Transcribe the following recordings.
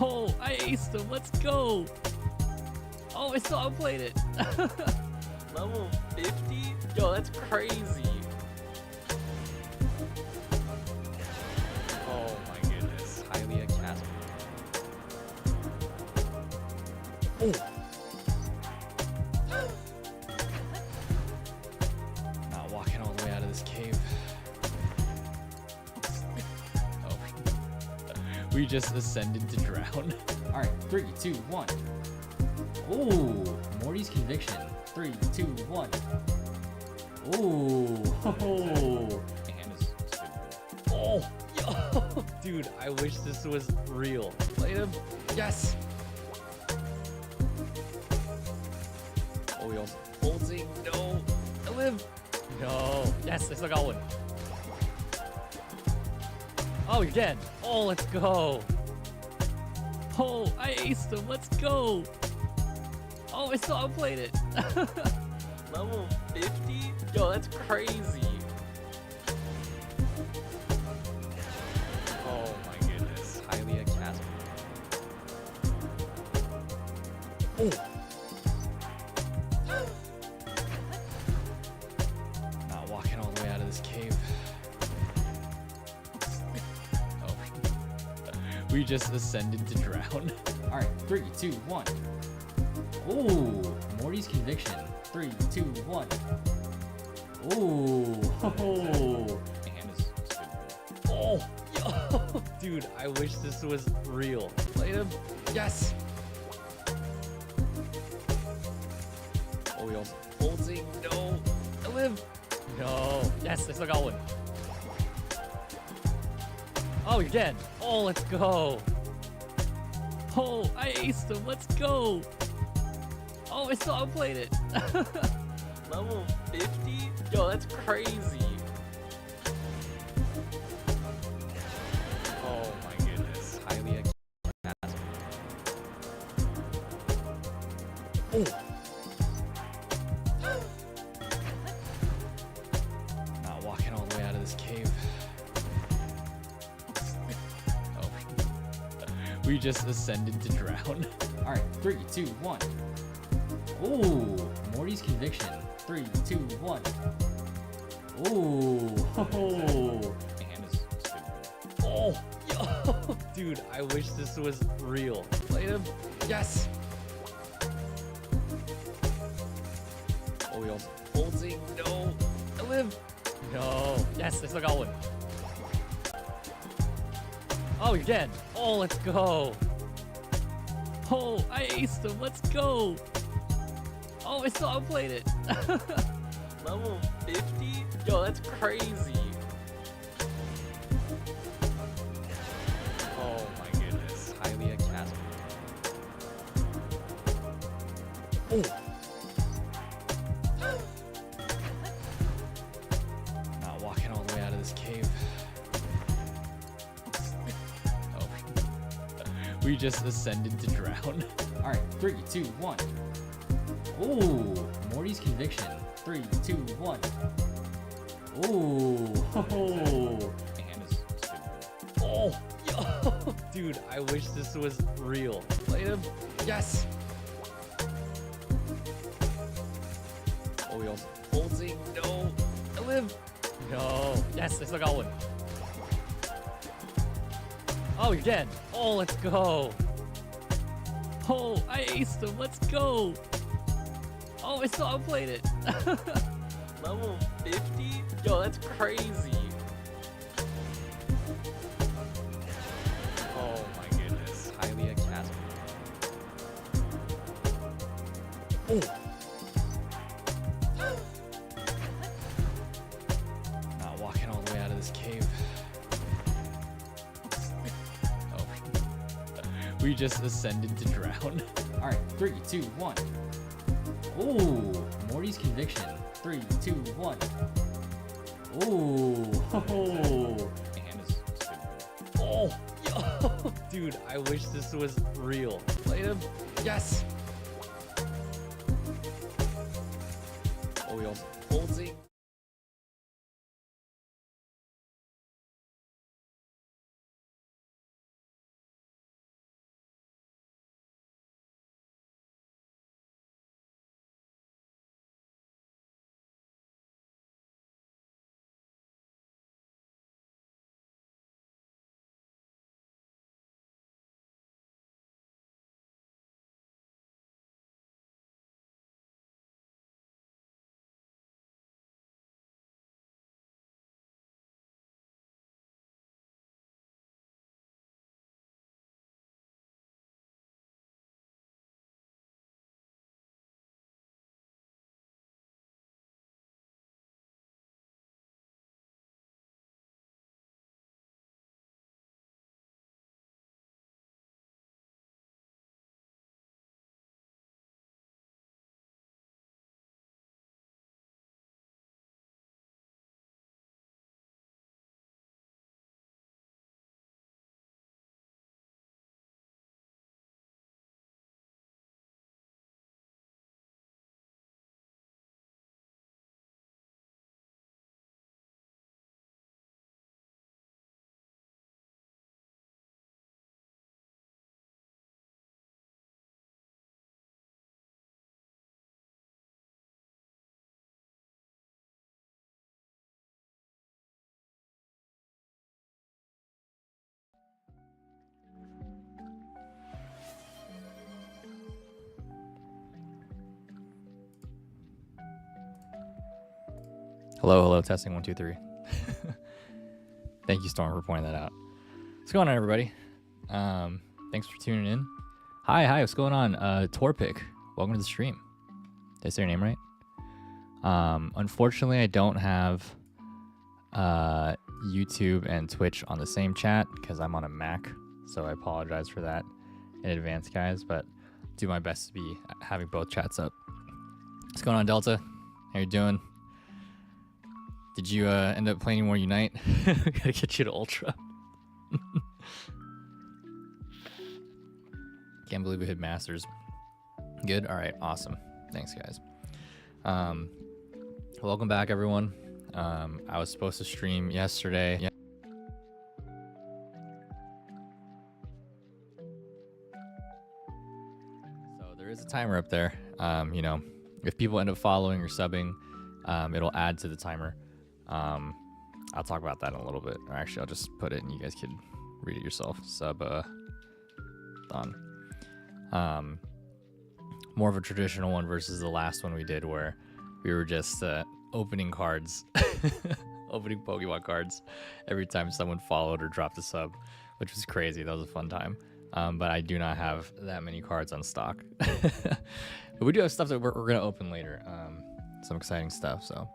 Oh, I aced him. Let's go. Oh, I still outplayed it. Level 50? Yo, that's crazy. Oh my goodness. Highly a cast. Oh. Not walking all the way out of this cave. Oh. We just ascended to drown. All right, 3, 2, 1. Oh, Morty's conviction. 3, 2, 1. Oh, ho. Oh, yo, dude, I wish this was real. Played him. Yes. Oh, he also ulting. No, I live. No, yes, I still got one. Oh, you're dead. Oh, let's go. Oh, I aced him. Let's go. Oh, I still outplayed it. Level 50? Yo, that's crazy. Oh my goodness. Highly a cast. Oh. Not walking all the way out of this cave. Oh. We just ascended to drown. All right, 3, 2, 1. Oh, Morty's conviction. 3, 2, 1. Oh, ho. Oh, yo, dude, I wish this was real. Played him. Yes. Oh, he also ulting. No, I live. No, yes, I still got one. Oh, you're dead. Oh, let's go. Oh, I aced him. Let's go. Oh, I still outplayed it. Level 50? Yo, that's crazy. Oh my goodness. Highly a cast. Oh. Not walking all the way out of this cave. Oh. We just ascended to drown. All right, 3, 2, 1. Oh, Morty's conviction. 3, 2, 1. Oh, ho. Oh, yo, dude, I wish this was real. Played him. Yes. Oh, he also ulting. No, I live. No, yes, I still got one. Oh, you're dead. Oh, let's go. Oh, I aced him. Let's go. Oh, I still outplayed it. Level 50? Yo, that's crazy. Oh my goodness. Highly a cast. Oh. Not walking all the way out of this cave. Oh. We just ascended to drown. All right, 3, 2, 1. Oh, Morty's conviction. 3, 2, 1. Oh, ho. Oh, yo, dude, I wish this was real. Played him. Yes. Oh, he also ulting. No, I live. No, yes, I still got one. Oh, you're dead. Oh, let's go. Oh, I aced him. Let's go. Oh, I still outplayed it. Level 50? Yo, that's crazy. Oh my goodness. Highly a cast. Oh. Not walking all the way out of this cave. Oh. We just ascended to drown. All right, 3, 2, 1. Oh, Morty's conviction. 3, 2, 1. Oh, ho. Oh, yo, dude, I wish this was real. Played him. Yes. Oh, he also ulting. Hello, hello, testing 1, 2, 3. Thank you, Storm, for pointing that out. What's going on, everybody? Thanks for tuning in. Hi, what's going on? Torpic, welcome to the stream. Did I say your name right? Unfortunately, I don't have YouTube and Twitch on the same chat because I'm on a Mac, so I apologize for that in advance, guys, but I'll do my best to be having both chats up. What's going on, Delta? How you doing? Did you end up playing more Unite? Gotta get you to Ultra. Can't believe we hit Masters. Good? Alright, awesome. Thanks, guys. Welcome back, everyone. I was supposed to stream yesterday. Yeah. So there is a timer up there. You know, if people end up following or subbing, it'll add to the timer. I'll talk about that in a little bit. Or actually, I'll just put it and you guys could read it yourself. Sub-thon. More of a traditional one versus the last one we did where we were just opening cards, opening Pokemon cards every time someone followed or dropped a sub, which was crazy. That was a fun time. But I do not have that many cards on stock. But we do have stuff that we're going to open later. Some exciting stuff. So,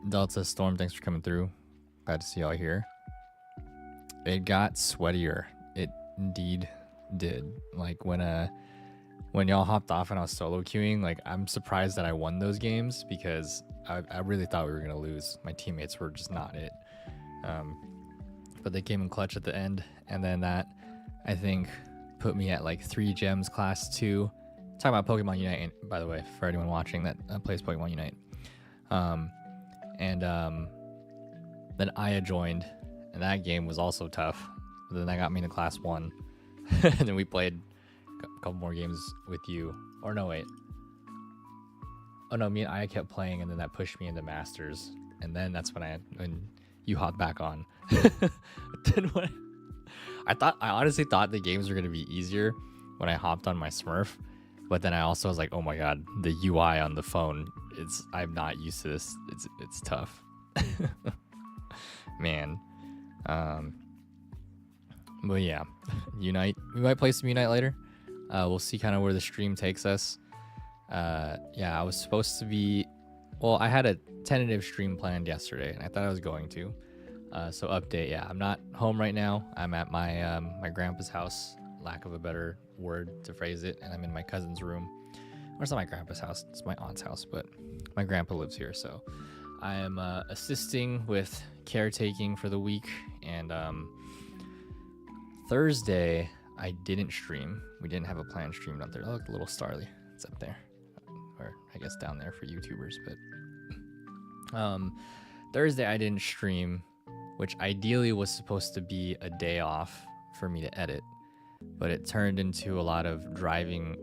Delta Storm, thanks for coming through. Glad to see y'all here. It got sweatier. It indeed did. Like when y'all hopped off and I was solo queuing, like I'm surprised that I won those games because I really thought we were gonna lose. My teammates were just not it. But they came in clutch at the end, and then that I think put me at like 3 gems class 2. Talking about Pokemon Unite, by the way, for anyone watching that plays Pokemon Unite. Then Aya joined, and that game was also tough. But then that got me to class 1. And then we played a couple more games with you. Or no, wait. Oh no, me and Aya kept playing, and then that pushed me into Masters. And then that's when you hopped back on. Then I honestly thought the games were gonna be easier when I hopped on my Smurf. But then I also was like, oh my god, the UI on the phone, I'm not used to this. It's tough. Man. But yeah, Unite. We might play some Unite later. We'll see kind of where the stream takes us. Yeah, I was supposed to be... Well, I had a tentative stream planned yesterday, and I thought I was going to. So update, yeah, I'm not home right now. I'm at my my grandpa's house, lack of a better word to phrase it, and I'm in my cousin's room. Or it's not my grandpa's house, it's my aunt's house, but my grandpa lives here, so I am assisting with caretaking for the week. And Thursday I didn't stream. We didn't have a planned stream up there. Oh, look, a little Starly, it's up there, or I guess down there for YouTubers. But Thursday I didn't stream, which ideally was supposed to be a day off for me to edit, but it turned into a lot of driving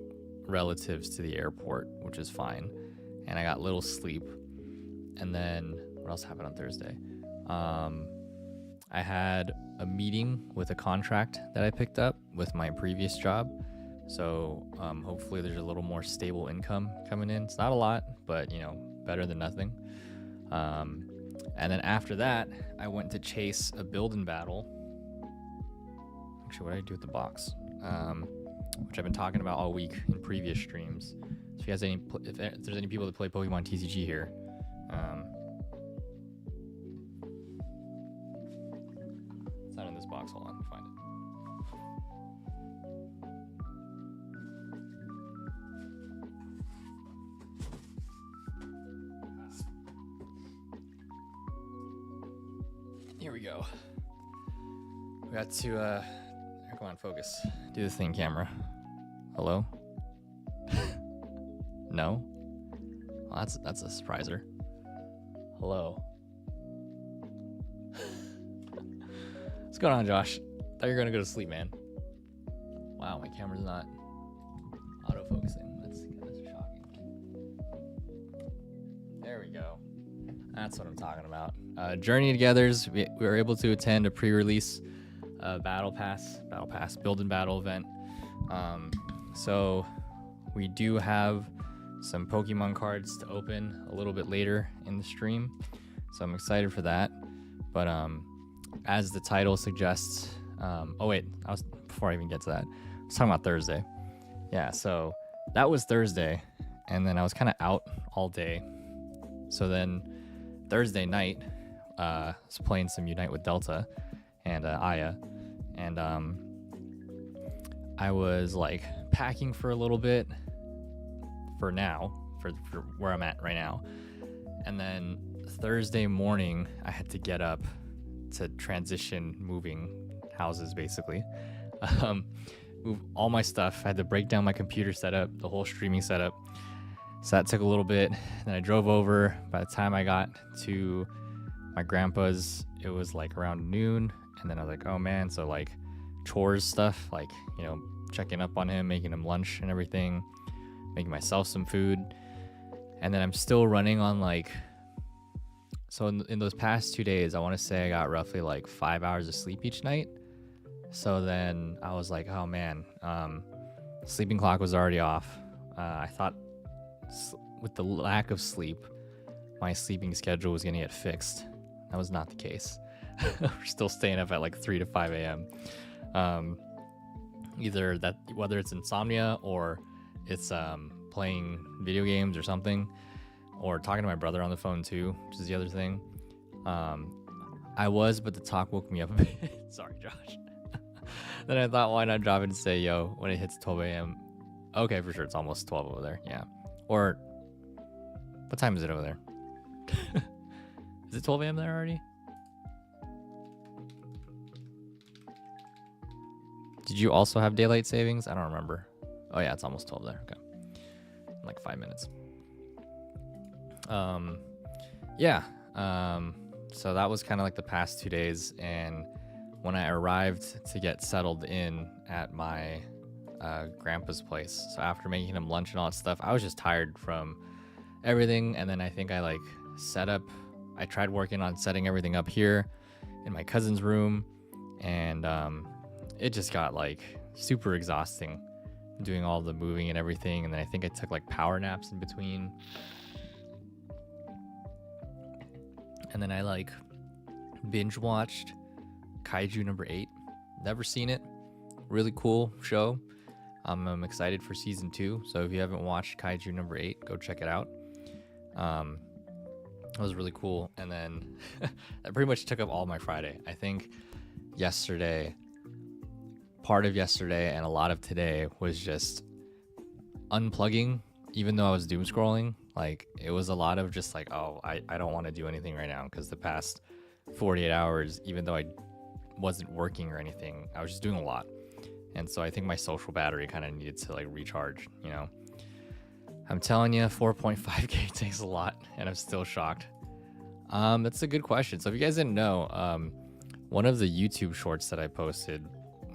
relatives to the airport, which is fine, and I got little sleep. And then what else happened on Thursday? I had a meeting with a contract that I picked up with my previous job, so hopefully there's a little more stable income coming in. It's not a lot, but you know, better than nothing. And then after that, I went to chase a build-in battle. Actually, what did I do with the box? Which I've been talking about all week in previous streams. So if you guys if there's any people that play Pokemon TCG here, it's not in this box. Hold on, find it. Here we go. We got to come on, focus. Do the thing, camera. Hello? No? Well, that's a surpriser. Hello. What's going on, Josh? Thought you were gonna go to sleep, man. Wow, my camera's not autofocusing. That's shocking. There we go. That's what I'm talking about. Journey Togethers, we were able to attend a pre-release battle pass build and battle event. So we do have some Pokemon cards to open a little bit later in the stream. So I'm excited for that. But as the title suggests, before I even get to that, I was talking about Thursday. Yeah, so that was Thursday, and then I was kind of out all day. So then Thursday night, I was playing some Unite with Delta and Aya, and I was like packing for a little bit for where I'm at right now. And then Thursday morning, I had to get up to transition moving houses, basically. Move all my stuff. I had to break down my computer setup, the whole streaming setup. So that took a little bit. Then I drove over. By the time I got to my grandpa's, it was like around noon. And then I was like, oh man. So like chores stuff, like, you know, checking up on him, making him lunch and everything, making myself some food. And then I'm still running on like, so in those past 2 days, I want to say I got roughly like 5 hours of sleep each night. So then I was like, oh man, sleeping clock was already off. I thought with the lack of sleep, my sleeping schedule was going to get fixed. That was not the case. We're still staying up at like 3 to 5 a.m. Either that, whether it's insomnia or it's playing video games or something, or talking to my brother on the phone too, which is the other thing. But the talk woke me up a bit. Sorry, Josh. Then I thought, why not drop it and say, yo, when it hits 12 a.m. Okay, for sure, it's almost 12 over there. Yeah. Or, what time is it over there? Is it 12 a.m. there already? Did you also have daylight savings? I don't remember. Oh yeah, it's almost 12 there. Okay. Like 5 minutes. So that was kind of like the past 2 days, and when I arrived to get settled in at my grandpa's place, so after making him lunch and all that stuff, I was just tired from everything. And then I think I tried working on setting everything up here in my cousin's room, and it just got like super exhausting doing all the moving and everything. And then I think I took like power naps in between. And then I like binge watched Kaiju number 8. Never seen it. Really cool show. I'm excited for season 2. So if you haven't watched Kaiju number 8, go check it out. It was really cool. And then that pretty much took up all my Friday. I think part of yesterday and a lot of today was just unplugging, even though I was doom scrolling. Like, it was a lot of just like, oh, I don't want to do anything right now, because the past 48 hours, even though I wasn't working or anything, I was just doing a lot. And so I think my social battery kind of needed to like recharge, you know. I'm telling you, 4.5K takes a lot, and I'm still shocked. That's a good question. So if you guys didn't know, one of the YouTube shorts that I posted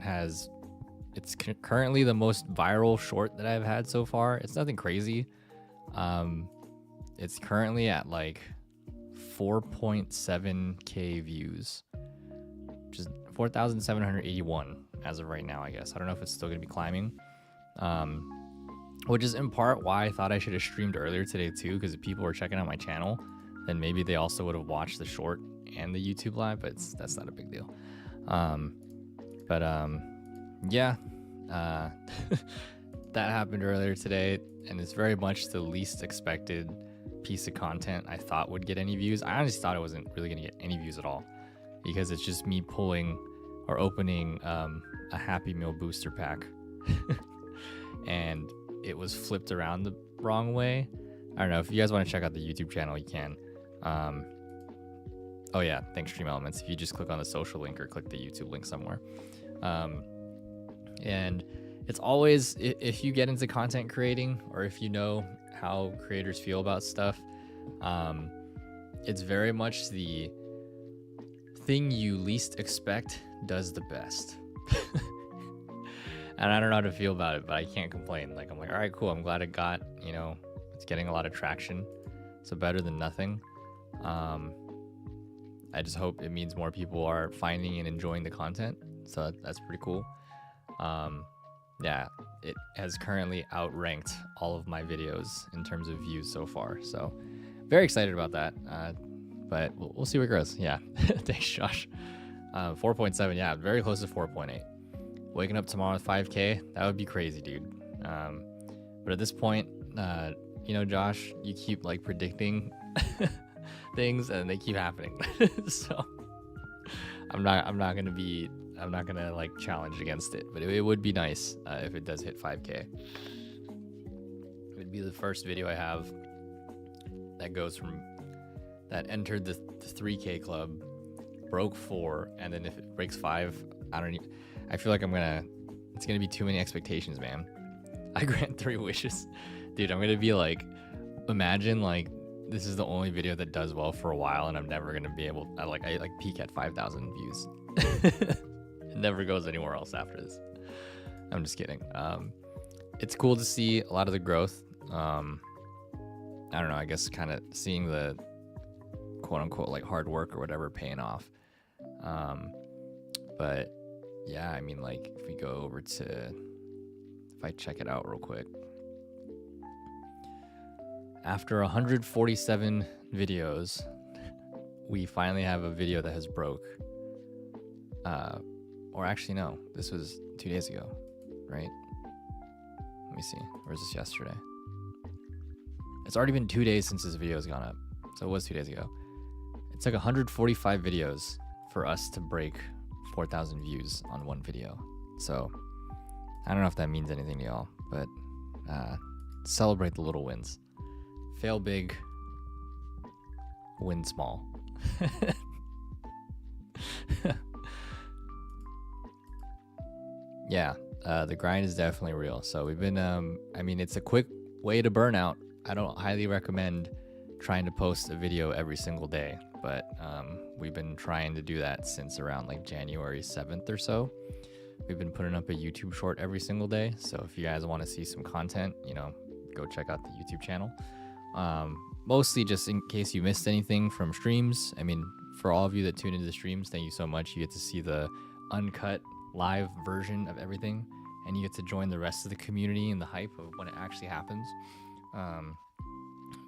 it's currently the most viral short that I've had so far. It's nothing crazy. It's currently at like 4.7K views, which is 4,781 as of right now, I guess. I don't know if it's still going to be climbing. Which is in part why I thought I should have streamed earlier today too, because if people were checking out my channel, then maybe they also would have watched the short and the YouTube live, but that's not a big deal. That happened earlier today, and it's very much the least expected piece of content I thought would get any views. I honestly thought it wasn't really going to get any views at all, because it's just me pulling or opening a Happy Meal booster pack. And it was flipped around the wrong way. I don't know. If you guys want to check out the YouTube channel, you can. Oh yeah, thanks Stream Elements. If you just click on the social link or click the YouTube link somewhere. And it's always, if you get into content creating, or if you know how creators feel about stuff, it's very much the thing you least expect does the best. And I don't know how to feel about it, but I can't complain. Like, I'm like, all right, cool. I'm glad it got, it's getting a lot of traction. So better than nothing. I just hope it means more people are finding and enjoying the content. So that's pretty cool. yeah, it has currently outranked all of my videos in terms of views so far. So very excited about that. But we'll see where it goes. Yeah, thanks, Josh. 4.7, yeah, very close to 4.8. Waking up tomorrow with 5K, that would be crazy, dude. But at this point, you know, Josh, you keep like predicting things and they keep happening. So I'm not gonna like challenge against it, but it would be nice if it does hit 5K. It would be the first video I have that goes from that entered the 3K club, broke 4, and then if it breaks 5, I feel like it's gonna be too many expectations, man. I grant 3 wishes, dude. I'm gonna be like, imagine like this is the only video that does well for a while, and I'm never gonna be able. I peak at 5,000 views. It never goes anywhere else after this. I'm just kidding. It's cool to see a lot of the growth. I don't know. I guess kind of seeing the quote unquote like hard work or whatever paying off. But yeah, I mean, like if we go over to, if I check it out real quick. After 147 videos, we finally have a video that has broke. Or actually, no, this was 2 days ago, right? Let me see. Or was this yesterday? It's already been 2 days since this video has gone up. So it was 2 days ago. It took 145 videos for us to break 4,000 views on one video. So I don't know if that means anything to y'all, but celebrate the little wins. Fail big, win small. Yeah, the grind is definitely real. So we've been, I mean, it's a quick way to burn out. I don't highly recommend trying to post a video every single day, but we've been trying to do that since around like January 7th or so. We've been putting up a YouTube short every single day. So if you guys want to see some content, you know, go check out the YouTube channel. Mostly just in case you missed anything from streams. I mean, for all of you that tune into the streams, thank you so much. You get to see the uncut live version of everything, and you get to join the rest of the community and the hype of when it actually happens.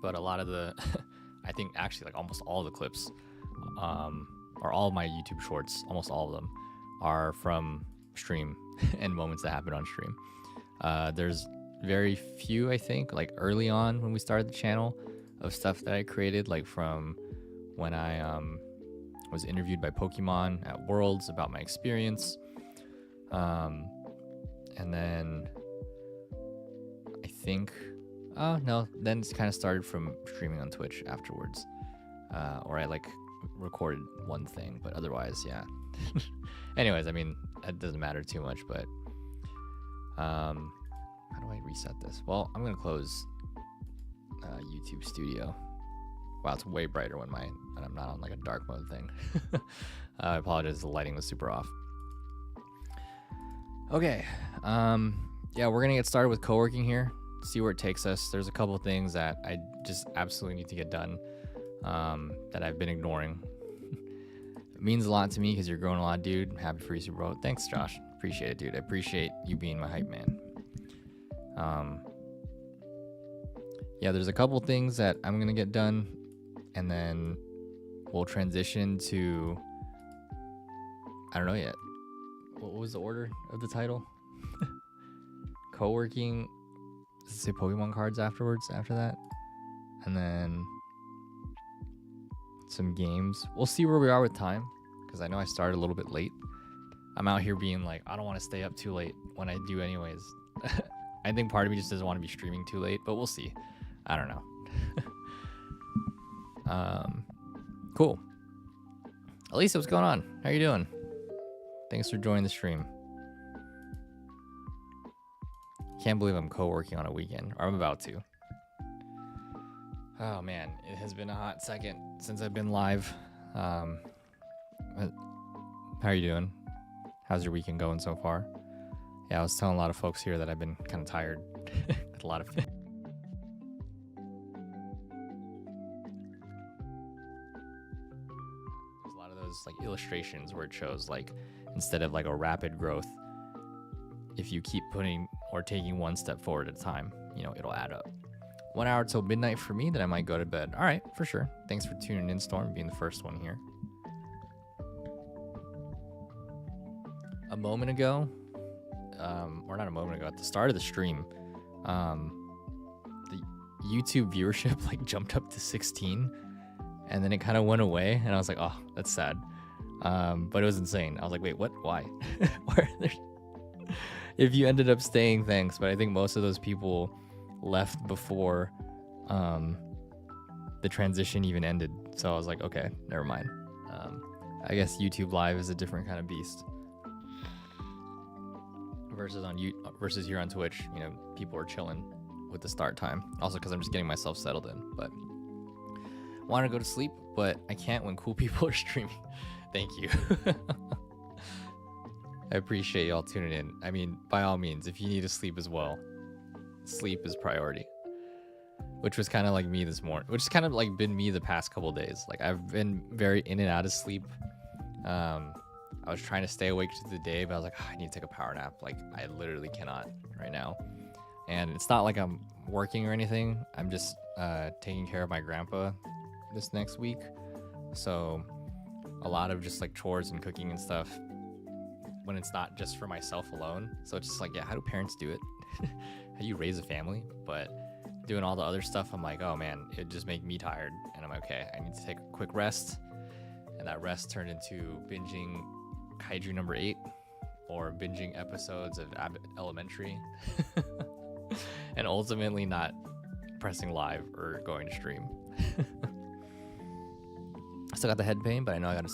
But a lot of the, I think actually like almost all the clips, or all of my YouTube shorts, almost all of them are from stream and moments that happen on stream. There's very few, I think, like early on when we started the channel, of stuff that I created, like from when I was interviewed by Pokemon at Worlds about my experience. And then I think, oh no, then it's kind of started from streaming on Twitch afterwards. Or I like recorded one thing, but otherwise, yeah. Anyways, I mean, that doesn't matter too much, but how do I reset this? Well, I'm gonna close YouTube Studio. Wow, it's way brighter when I'm not on like a dark mode thing. I apologize, the lighting was super off. Okay, yeah, we're gonna get started with co-working here, see where it takes us. There's a couple of things that I just absolutely need to get done that I've been ignoring. It means a lot to me because you're growing a lot, dude. Happy for you, Super Bowl. Thanks, Josh. Appreciate it, dude. I appreciate you being my hype man. Yeah, there's a couple things that I'm gonna get done, and then we'll transition to, I don't know yet. What was the order of the title? Co-working. Does it say Pokemon cards afterwards, after that? And then some games. We'll see where we are with time, because I know I started a little bit late. I'm out here being like, I don't want to stay up too late when I do anyways. I think part of me just doesn't want to be streaming too late, but we'll see. I don't know. Cool. Elisa, what's going on? How you doing? Thanks for joining the stream. Can't believe I'm co-working on a weekend, or I'm about to. Oh man, it has been a hot second since I've been live. How are you doing? How's your weekend going so far? Yeah, I was telling a lot of folks here that I've been kind of tired with a lot of There's a lot of those like illustrations where it shows like instead of like a rapid growth, if you keep putting or taking one step forward at a time, you know, it'll add up. 1 hour till midnight for me, then I might go to bed. All right, for sure. Thanks for tuning in, Storm, being the first one here. A moment ago, or not a moment ago, at the start of the stream, the YouTube viewership like jumped up to 16, and then it kind of went away, and I was like, oh, that's sad. But it was insane. I was like, wait, what? Why? If you ended up staying, thanks. But I think most of those people left before the transition even ended. So I was like, okay, never mind. I guess YouTube Live is a different kind of beast. Versus here on Twitch, you know, people are chilling with the start time. Also because I'm just getting myself settled in. But want to go to sleep, but I can't when cool people are streaming. Thank you. I appreciate y'all tuning in. I mean, by all means, if you need to sleep as well, sleep is priority. Which was kind of like me this morning. Which has kind of like been me the past couple days. Like I've been very in and out of sleep. I was trying to stay awake through the day, but I was like, oh, I need to take a power nap. Like I literally cannot right now. And it's not like I'm working or anything. I'm just taking care of my grandpa this next week. So a lot of just like chores and cooking and stuff when it's not just for myself alone. So it's just like, yeah, how do parents do it? How do you raise a family? But doing all the other stuff, I'm like, oh man, it just make me tired. And I'm okay, I need to take a quick rest. And that rest turned into binging Kaiju number 8 or binging episodes of Abbott Elementary. And ultimately not pressing live or going to stream. I still got the head pain, but I know I gotta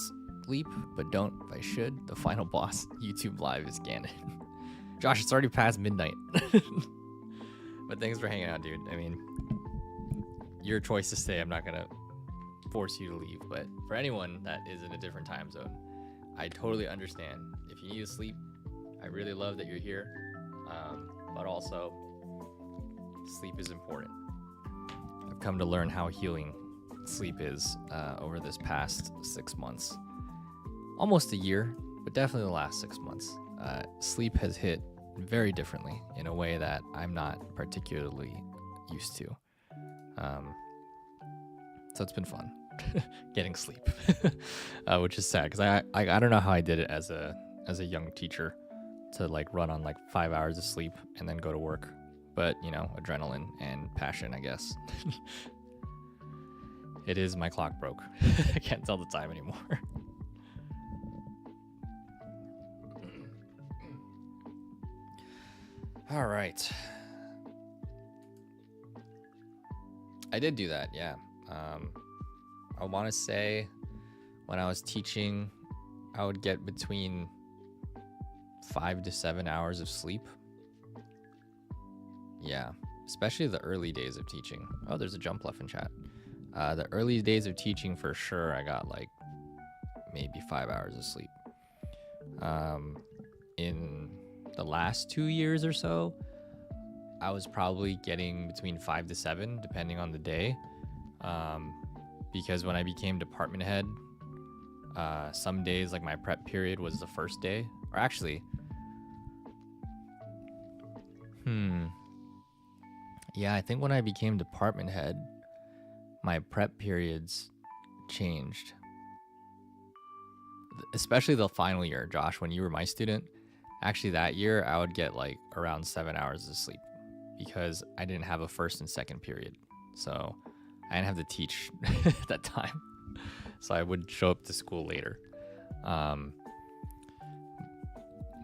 sleep, but don't if I should. The final boss YouTube Live is Ganon. Josh, it's already past midnight. But thanks for hanging out, dude. I mean, your choice to stay. I'm not gonna force you to leave, but for anyone that is in a different time zone, I totally understand. If you need to sleep, I really love that you're here. But also, sleep is important. I've come to learn how healing sleep is over this past 6 months. Almost a year, but definitely the last 6 months. Sleep has hit very differently in a way that I'm not particularly used to. So it's been fun getting sleep, which is sad because I don't know how I did it as a young teacher to like run on like 5 hours of sleep and then go to work. But you know, adrenaline and passion, I guess. It is my clock broke. I can't tell the time anymore. All right. I did do that, yeah. I want to say when I was teaching, I would get between 5 to 7 hours of sleep. Yeah, especially the early days of teaching. Oh, there's a jump left in chat. The early days of teaching, for sure, I got like maybe 5 hours of sleep. In the last 2 years or so, I was probably getting between 5 to 7, depending on the day. Because when I became department head, some days, like my prep period was the first day. Or actually, yeah, I think when I became department head, my prep periods changed. Especially the final year, Josh, when you were my student. Actually, that year, I would get like around 7 hours of sleep because I didn't have a first and second period. So I didn't have to teach at that time. So I would show up to school later.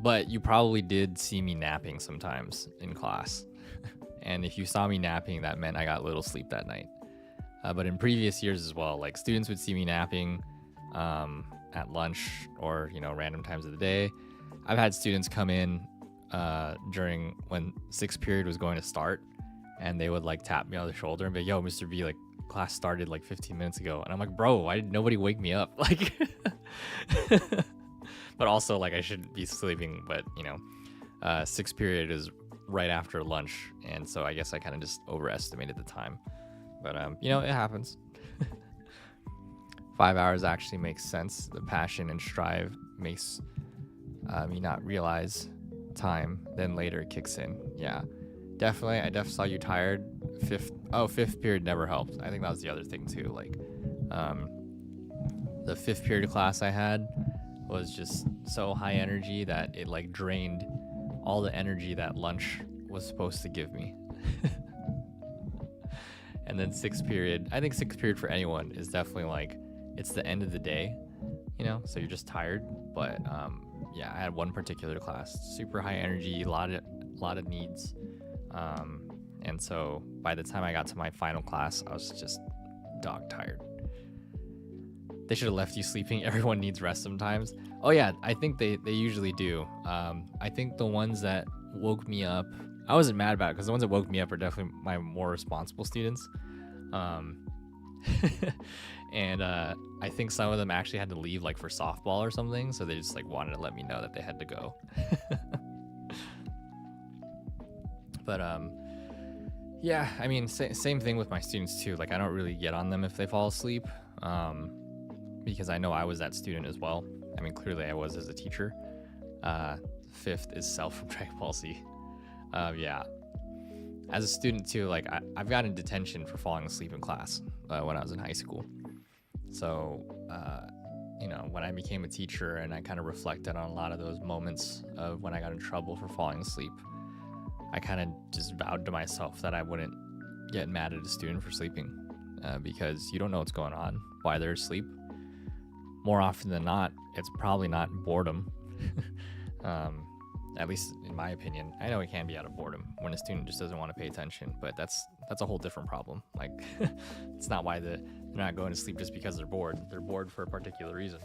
But you probably did see me napping sometimes in class. And if you saw me napping, that meant I got little sleep that night. But in previous years as well, like students would see me napping at lunch or, you know, random times of the day. I've had students come in during when sixth period was going to start, and they would like tap me on the shoulder and be, yo, Mr. B, like class started like 15 minutes ago. And I'm like, bro, why did nobody wake me up? Like, but also like I shouldn't be sleeping, but you know, sixth period is right after lunch. And so I guess I kind of just overestimated the time, but you know, it happens. 5 hours actually makes sense. The passion and strive makes me not realize time, then later it kicks in. Yeah, definitely. I definitely saw you tired. Fifth period never helped. I think that was the other thing too. Like, the fifth period class I had was just so high energy that it like drained all the energy that lunch was supposed to give me. And then sixth period, I think sixth period for anyone is definitely like, it's the end of the day, you know, so you're just tired. But yeah, I had one particular class, super high energy, a lot of needs. And so by the time I got to my final class, I was just dog tired. They should have left you sleeping. Everyone needs rest sometimes. Oh yeah, I think they usually do. I think the ones that woke me up, I wasn't mad about it because the ones that woke me up are definitely my more responsible students. And I think some of them actually had to leave like for softball or something, so they just like wanted to let me know that they had to go. But yeah, I mean, same thing with my students too. Like I don't really get on them if they fall asleep, because I know I was that student as well. I mean, clearly I was as a teacher. Fifth is self from Dragon Ball Z. Yeah, as a student too, like I've gotten detention for falling asleep in class when I was in high school. So you know, when I became a teacher and I kind of reflected on a lot of those moments of when I got in trouble for falling asleep, I kind of just vowed to myself that I wouldn't get mad at a student for sleeping, because you don't know what's going on, why they're asleep. More often than not, it's probably not boredom. At least in my opinion. I know it can be out of boredom when a student just doesn't want to pay attention, but that's a whole different problem. Like, it's not why they're not going to sleep just because they're bored. They're bored for a particular reason.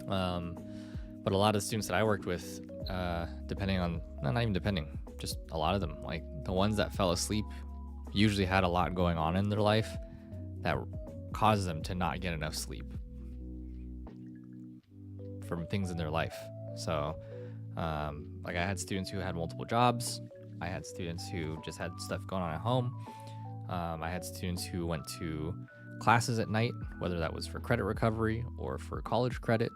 But a lot of students that I worked with, not even depending, just a lot of them, like the ones that fell asleep usually had a lot going on in their life that caused them to not get enough sleep from things in their life. So like I had students who had multiple jobs. I had students who just had stuff going on at home. I had students who went to classes at night, whether that was for credit recovery or for college credit.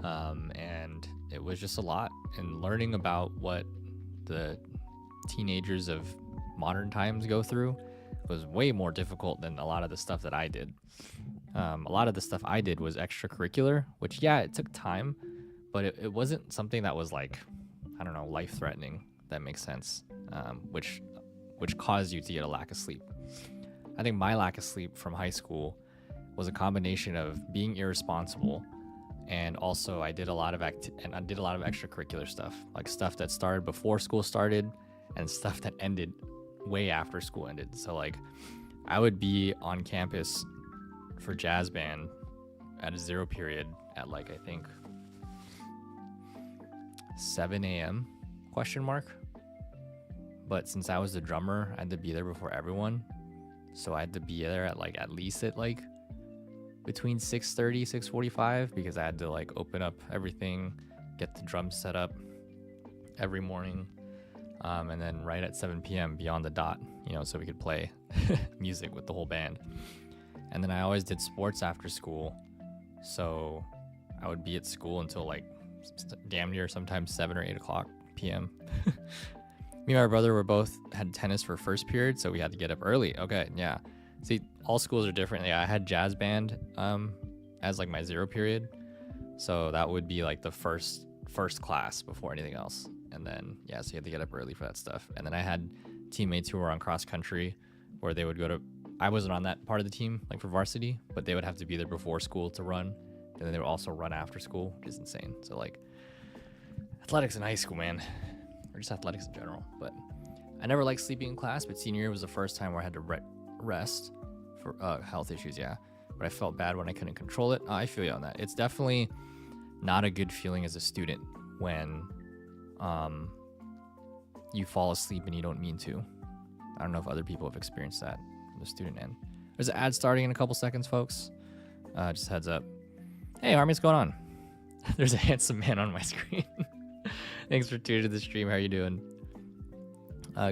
And it was just a lot. And learning about what the teenagers of modern times go through was way more difficult than a lot of the stuff that I did. A lot of the stuff I did was extracurricular, which, yeah, it took time, but it wasn't something that was like, I don't know, life-threatening. That makes sense. Which caused you to get a lack of sleep. I think my lack of sleep from high school was a combination of being irresponsible, and also I did a lot of extracurricular stuff, like stuff that started before school started and stuff that ended way after school ended. So like I would be on campus for jazz band at a 0 period at like, I think 7 a.m. ? But since I was the drummer, I had to be there before everyone. So I had to be there at least at like between 6:30, 6:45, because I had to like open up everything, get the drums set up every morning, and then right at 7 p.m. be on the dot, you know, so we could play music with the whole band. And then I always did sports after school, so I would be at school until like damn near sometimes 7 or 8 o'clock p.m. Me and my brother had tennis for first period, so we had to get up early. Okay, yeah. See, all schools are different. Yeah, I had jazz band as like my 0 period, so that would be like the first class before anything else. And then yeah, so you had to get up early for that stuff. And then I had teammates who were on cross country, where they would go to. I wasn't on that part of the team, like for varsity, but they would have to be there before school to run, and then they would also run after school, which is insane. So like, athletics in high school, man. Or just athletics in general. But I never liked sleeping in class, but senior year was the first time where I had to rest for health issues, yeah. But I felt bad when I couldn't control it. I feel you on that. It's definitely not a good feeling as a student when you fall asleep and you don't mean to. I don't know if other people have experienced that on the student end. There's an ad starting in a couple seconds, folks. Just heads up. Hey, Army, what's going on? There's a handsome man on my screen. Thanks for tuning to the stream. How are you doing?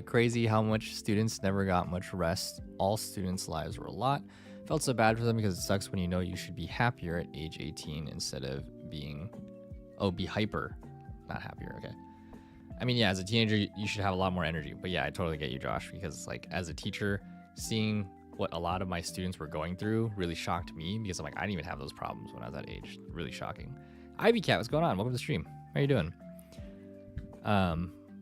Crazy how much students never got much rest. All students' lives were a lot. Felt so bad for them because it sucks when you know you should be happier at age 18 instead of be hyper, not happier, okay. I mean, yeah, as a teenager, you should have a lot more energy. But yeah, I totally get you, Josh, because like as a teacher, seeing what a lot of my students were going through really shocked me because I'm like, I didn't even have those problems when I was that age. Really shocking. Ivy Cat, what's going on? Welcome to the stream. How are you doing?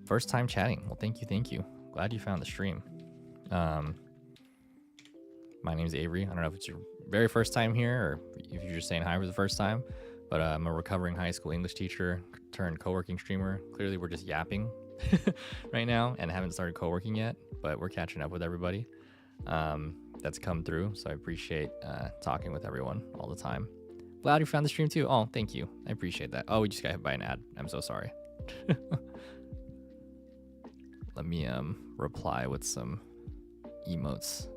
First time chatting. Well, thank you. Glad you found the stream. My name is Avery. I don't know if it's your very first time here or if you're just saying hi for the first time, but I'm a recovering high school English teacher turned co-working streamer. Clearly, we're just yapping right now and haven't started co-working yet, but we're catching up with everybody that's come through. So I appreciate talking with everyone all the time. Glad you found the stream too. Oh, thank you. I appreciate that. Oh, we just got hit by an ad. I'm so sorry. Let me reply with some emotes.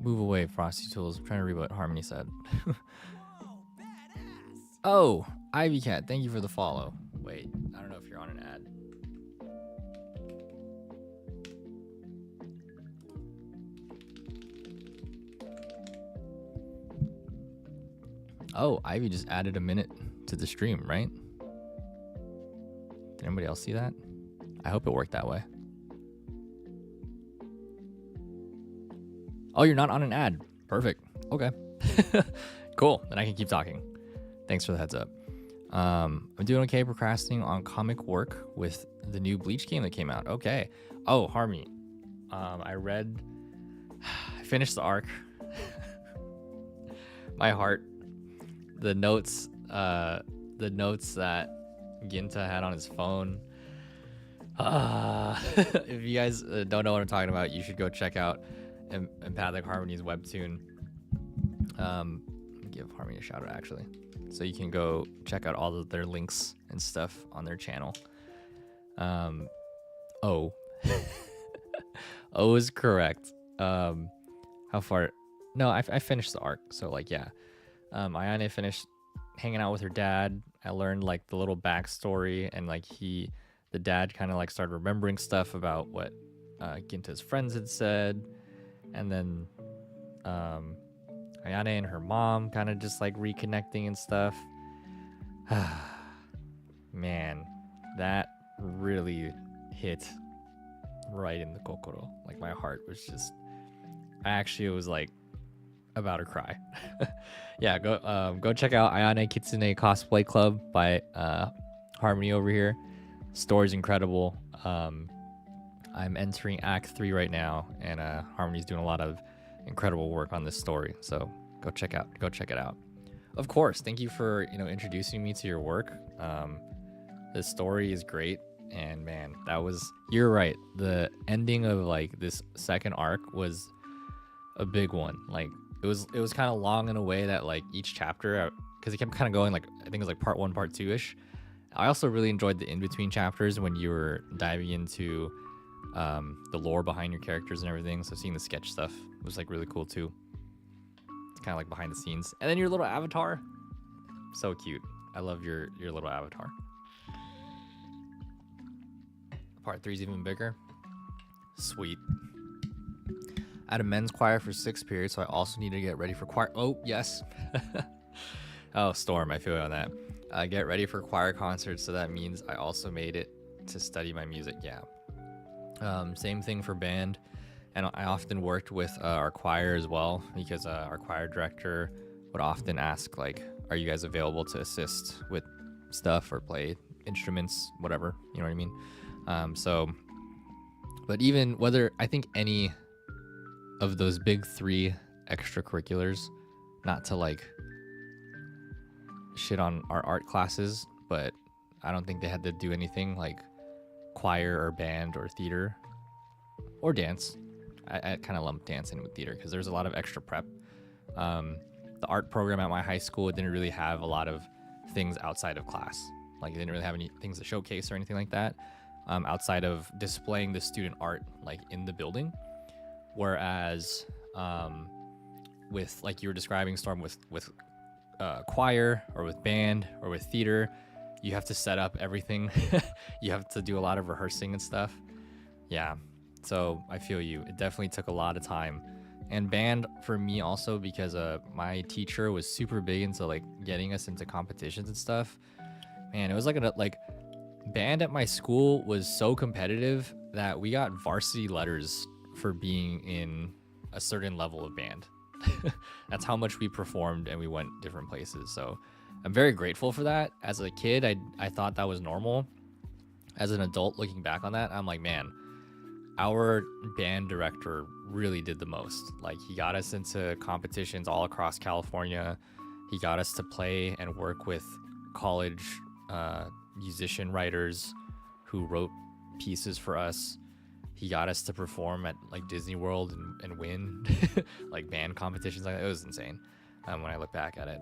Move away, Frosty Tools. I'm trying to read what Harmony said. Oh, Ivy Cat, thank you for the follow. Wait, I don't know if you're on an ad. Oh, Ivy just added a minute to the stream, right? Did anybody else see that? I hope it worked that way. Oh, you're not on an ad. Perfect. Okay. Cool. Then I can keep talking. Thanks for the heads up. I'm doing okay procrastinating on comic work with the new Bleach game that came out. Okay. Oh, Harmony. I finished the arc. My heart. The notes that Ginta had on his phone. If you guys don't know what I'm talking about, you should go check out Empathic Harmony's webtoon. Give Harmony a shout out actually, so you can go check out all of their links and stuff on their channel. O is correct. How far? No, I finished the arc, so like yeah. Ayane finished hanging out with her dad. I learned like the little backstory, and like the dad kind of like started remembering stuff about what Ginta's friends had said, and then Ayane and her mom kind of just like reconnecting and stuff. Man, that really hit right in the kokoro. Like my heart was just, I actually was like about to cry. Yeah, go check out Ayane Kitsune Cosplay Club by Harmony over here. Story's incredible. I'm entering Act 3 right now, and Harmony's doing a lot of incredible work on this story. So go check it out. Of course, thank you for introducing me to your work. This story is great, and man, you're right. The ending of like this second arc was a big one. Like it was kind of long in a way that like each chapter, because it kept kind of going like I think it was like part 1, part 2-ish. I also really enjoyed the in-between chapters when you were diving into the lore behind your characters and everything. So seeing the sketch stuff was like really cool too. It's kind of like behind the scenes. And then your little avatar, so cute. I love your little avatar. Part 3 is even bigger. Sweet. I had a men's choir for 6th period, so I also need to get ready for choir. Oh, yes. Oh, Storm, I feel you on that. Get ready for choir concerts, so that means I also made it to study my music. Yeah. Same thing for band. And I often worked with our choir as well, because our choir director would often ask, like, are you guys available to assist with stuff or play instruments, whatever, you know what I mean? But even whether, I think any of those big 3 extracurriculars, not to like shit on our art classes, but I don't think they had to do anything like choir or band or theater or dance. I kind of lump dance in with theater because there's a lot of extra prep. The art program at my high school didn't really have a lot of things outside of class. Like it didn't really have any things to showcase or anything like that, outside of displaying the student art like in the building. Whereas with like you were describing, Storm, with choir or with band or with theater, you have to set up everything. You have to do a lot of rehearsing and stuff. Yeah, So I feel you. It definitely took a lot of time. And band for me also because my teacher was super big into like getting us into competitions and stuff. Man, it was like band at my school was so competitive that we got varsity letters for being in a certain level of band. That's how much we performed and we went different places. So I'm very grateful for that. As a kid, I thought that was normal. As an adult looking back on that, I'm like, man, our band director really did the most. Like, he got us into competitions all across California. He got us to play and work with college musician writers who wrote pieces for us. He got us to perform at like Disney World and win like band competitions. Like that. It was insane when I look back at it.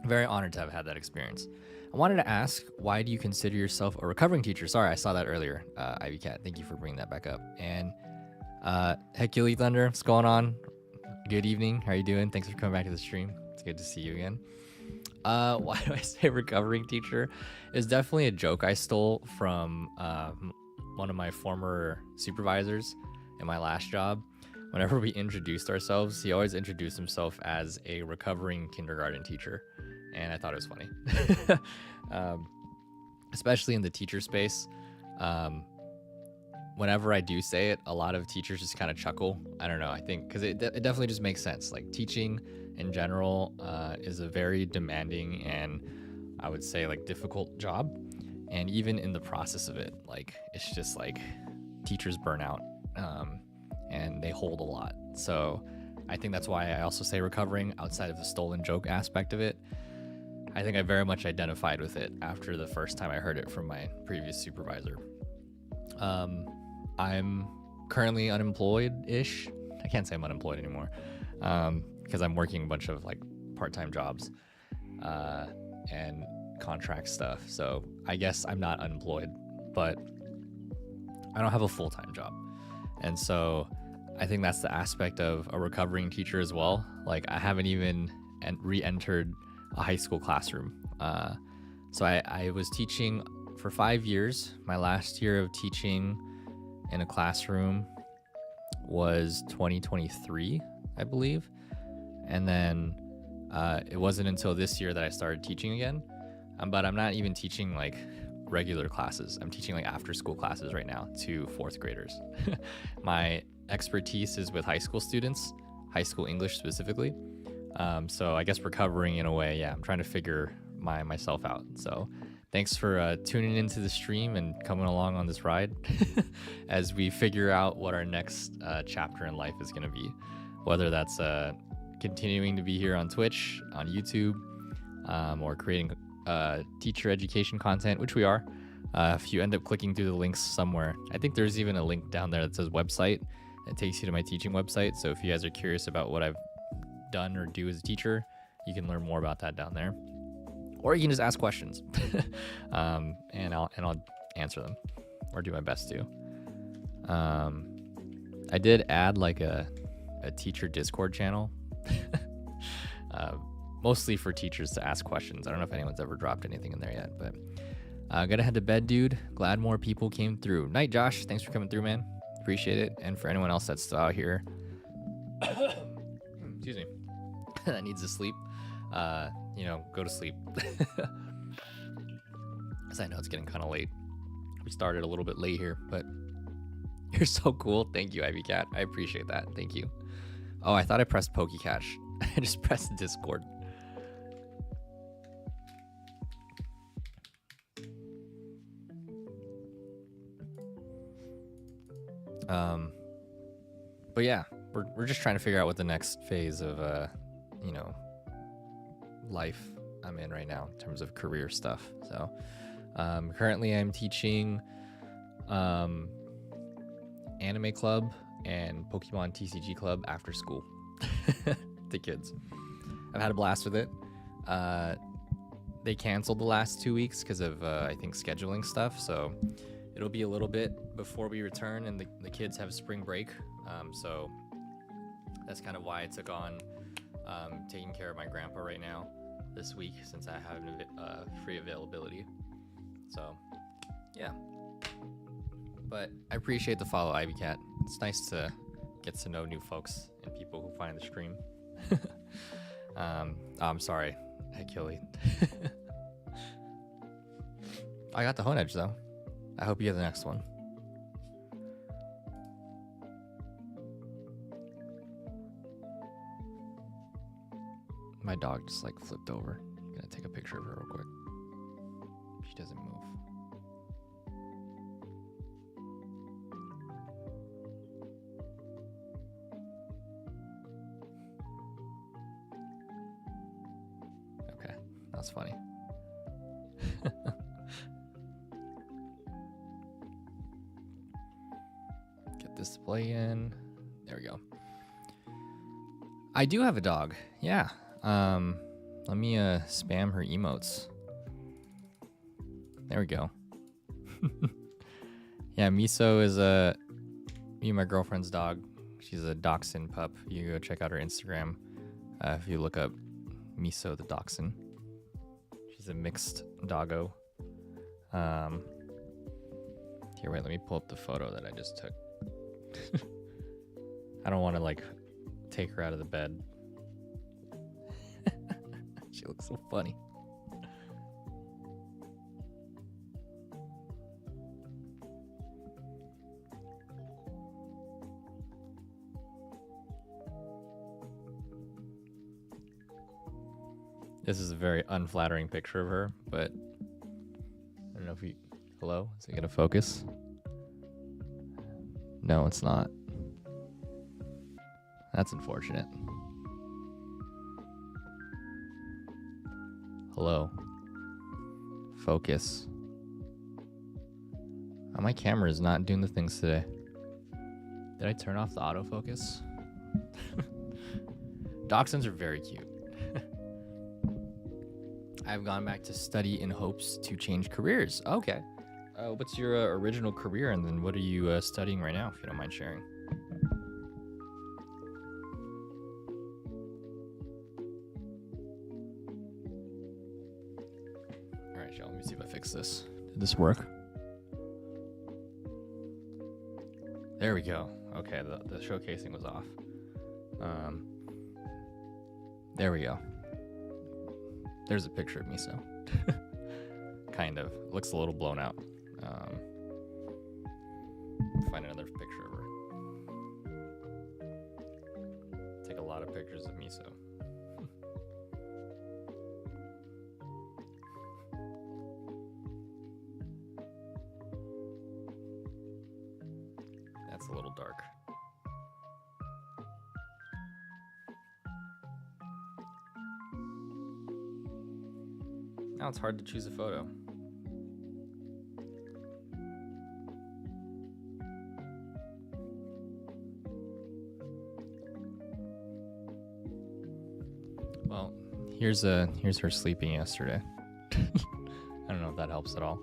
Very honored to have had that experience. I wanted to ask, why do you consider yourself a recovering teacher? Sorry, I saw that earlier. Ivy Cat, thank you for bringing that back up. And Heculi Thunder, what's going on? Good evening. How are you doing? Thanks for coming back to the stream. It's good to see you again. Why do I say recovering teacher? It's definitely a joke I stole from one of my former supervisors in my last job. Whenever we introduced ourselves, he always introduced himself as a recovering kindergarten teacher. And I thought it was funny. Especially in the teacher space. Whenever I do say it, a lot of teachers just kind of chuckle. I don't know. I think because it definitely just makes sense. Like, teaching in general is a very demanding and I would say like difficult job. And even in the process of it, like, it's just like teachers burn out and they hold a lot. So I think that's why I also say recovering outside of the stolen joke aspect of it. I think I very much identified with it after the first time I heard it from my previous supervisor. I'm currently unemployed-ish. I can't say I'm unemployed anymore because I'm working a bunch of like part-time jobs and contract stuff. So I guess I'm not unemployed, but I don't have a full-time job. And so I think that's the aspect of a recovering teacher as well. Like, I haven't even re-entered a high school classroom. So I was teaching for 5 years. My last year of teaching in a classroom was 2023, I believe. And then it wasn't until this year that I started teaching again. But I'm not even teaching like regular classes. I'm teaching like after school classes right now to fourth graders. My expertise is with high school students, high school English specifically. So I guess recovering in a way, yeah, I'm trying to figure myself out. So thanks for tuning into the stream and coming along on this ride as we figure out what our next chapter in life is going to be. Whether that's continuing to be here on Twitch, on YouTube, or creating teacher education content, which we are. If you end up clicking through the links somewhere, I think there's even a link down there that says website. It takes you to my teaching website. So if you guys are curious about what I've done or do as a teacher, you can learn more about that down there. Or you can just ask questions and I'll answer them or do my best to. I did add like a teacher Discord channel, mostly for teachers to ask questions. I don't know if anyone's ever dropped anything in there yet, but gotta head to bed, dude. Glad more people came through. Night, Josh. Thanks for coming through, man. Appreciate it. And for anyone else that's still out here, excuse me, that needs to sleep, go to sleep. Because I know it's getting kind of late. We started a little bit late here, but you're so cool. Thank you, Ivy Cat. I appreciate that. Thank you. Oh, I thought I pressed PokeCash. I just pressed Discord. But yeah, we're just trying to figure out what the next phase of life I'm in right now in terms of career stuff. So currently I'm teaching anime club and Pokemon TCG club after school to kids. I've had a blast with it. They canceled the last 2 weeks because of I think scheduling stuff, so it'll be a little bit before we return and the kids have spring break. So that's kind of why I took on taking care of my grandpa right now this week, since I have free availability. So yeah, But I appreciate the follow, Ivy Cat. It's nice to get to know new folks and people who find the stream. I'm sorry, Achille. I got the Hone Edge though. I hope you get the next one. My dog just like flipped over. I'm gonna take a picture of her real quick. She doesn't move. Okay, that's funny. Get this display in. There we go. I do have a dog. Yeah. Let me spam her emotes. There we go. Yeah, Miso is me and my girlfriend's dog. She's a dachshund pup. You can go check out her Instagram if you look up Miso the dachshund. She's a mixed doggo. Here, wait, let me pull up the photo that I just took. I don't want to like take her out of the bed. She looks so funny. This is a very unflattering picture of her, but I don't know if you... Hello? Is it gonna focus? No, it's not. That's unfortunate. Hello. Focus. Oh, my camera is not doing the things today. Did I turn off the autofocus? Dachshunds are very cute. I've gone back to study in hopes to change careers. Okay. What's your original career, and then what are you studying right now, if you don't mind sharing? All right, y'all, let me see if I fix this. Did this work? There we go. Okay, the showcasing was off. There we go. There's a picture of Miso. Kind of. Looks a little blown out. Find another picture of her. Take a lot of pictures of Miso. That's a little dark. Now it's hard to choose a photo. Well, here's her sleeping yesterday. I don't know if that helps at all.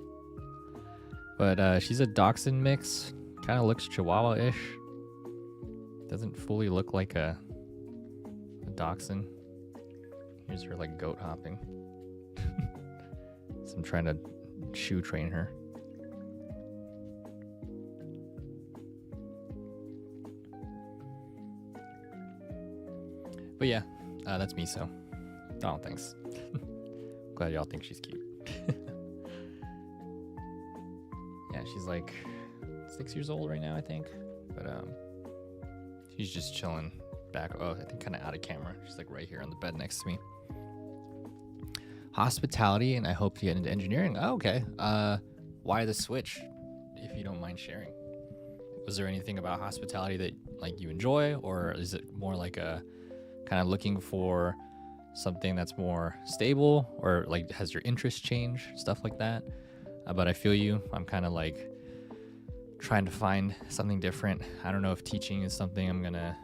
But she's a dachshund mix. Kind of looks Chihuahua-ish. Doesn't fully look like a dachshund. Here's her like goat hopping. So I'm trying to shoe train her. But yeah, that's Miso. Oh, thanks. Glad y'all think she's cute. Yeah, she's like 6 years old right now, I think. But she's just chilling back. Oh, I think kind of out of camera. She's like right here on the bed next to me. Hospitality, and I hope to get into engineering. Oh, okay. Why the switch, if you don't mind sharing? Was there anything about hospitality that like you enjoy, or is it more like a kind of looking for something that's more stable, or like has your interest changed, stuff like that? But I feel you. I'm kind of like trying to find something different. I don't know if teaching is something I'm gonna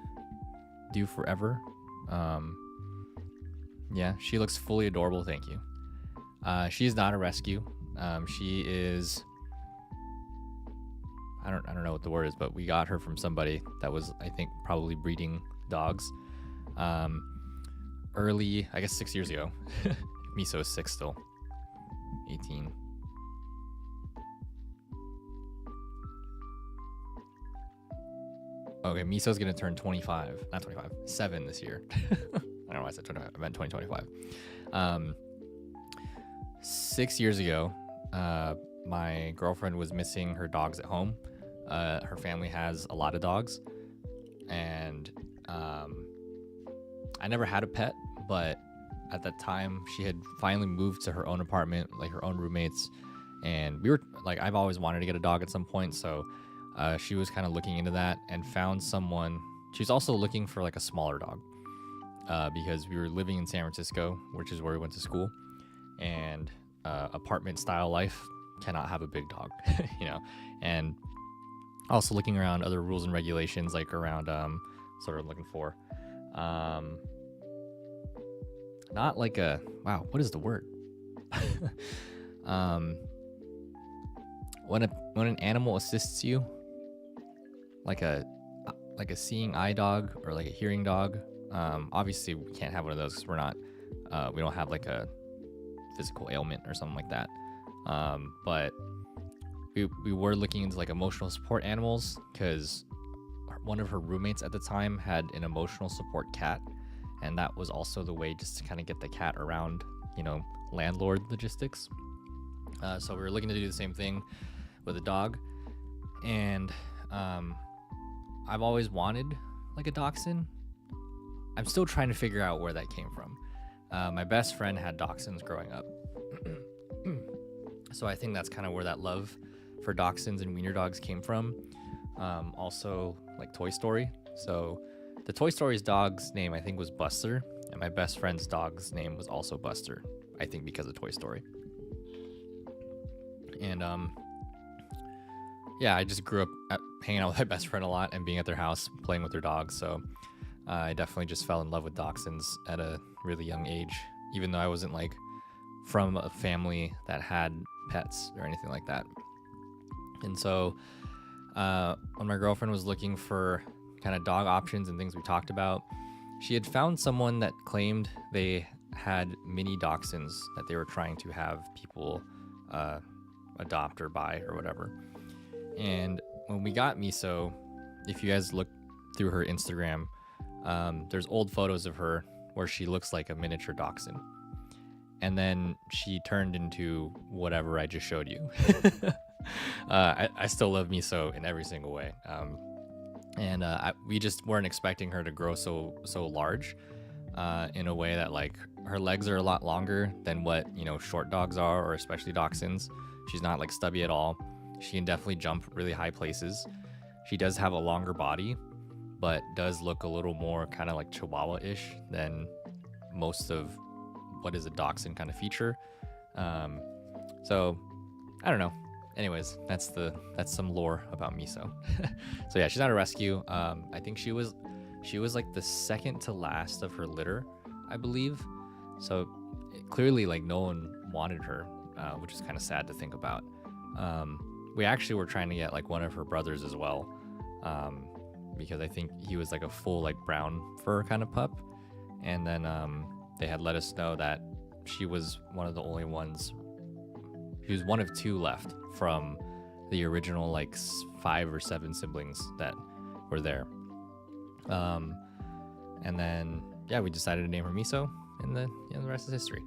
do forever. Yeah, she looks fully adorable. Thank you. She is not a rescue. She is. I don't know what the word is, but we got her from somebody that was, I think, probably breeding dogs. Early, I guess 6 years ago. Miso is 6 still. 18. Okay, Miso's gonna turn 25, not 25, 7 this year. I don't know why I said 25. I meant 2025. 6 years ago, my girlfriend was missing her dogs at home. Her family has a lot of dogs, and I never had a pet, but at that time she had finally moved to her own apartment, like her own roommates, and we were like, I've always wanted to get a dog at some point, so she was kind of looking into that and found someone. She was also looking for like a smaller dog, because we were living in San Francisco, which is where we went to school, and apartment style life cannot have a big dog, you know. And also looking around other rules and regulations, like around sort of looking for not like a, wow, what is the word? When an animal assists you, like a seeing eye dog or like a hearing dog. Obviously we can't have one of those because we're not, we don't have like a physical ailment or something like that. But we were looking into like emotional support animals, because one of her roommates at the time had an emotional support cat, and that was also the way just to kind of get the cat around, you know, landlord logistics. So we were looking to do the same thing with a dog, and I've always wanted like a dachshund. I'm still trying to figure out where that came from. My best friend had dachshunds growing up. So I think that's kind of where that love for dachshunds and wiener dogs came from. Also like Toy Story. So the Toy Story's dog's name, I think, was Buster, and my best friend's dog's name was also Buster, I think because of Toy Story. And yeah, I just grew up hanging out with my best friend a lot and being at their house playing with their dogs. So I definitely just fell in love with dachshunds at a really young age, even though I wasn't like from a family that had pets or anything like that. And so when my girlfriend was looking for kind of dog options and things we talked about, she had found someone that claimed they had mini dachshunds that they were trying to have people adopt or buy or whatever. And when we got Miso, if you guys look through her Instagram, there's old photos of her where she looks like a miniature dachshund. And then she turned into whatever I just showed you. I still love Miso in every single way. And we just weren't expecting her to grow so large in a way that, like, her legs are a lot longer than what, you know, short dogs are, or especially dachshunds. She's not like stubby at all. She can definitely jump really high places. She does have a longer body, but does look a little more kind of like Chihuahua-ish than most of what is a dachshund kind of feature. So I don't know. Anyways, that's some lore about Miso. So yeah, she's not a rescue. I think she was like the second to last of her litter, I believe. So clearly, like, no one wanted her, which is kind of sad to think about. We actually were trying to get like one of her brothers as well, because I think he was like a full like brown fur kind of pup, and then they had let us know that she was one of the only ones. She was one of 2 left from the original like 5 or 7 siblings that were there. And then yeah, we decided to name her Miso, and the rest is history.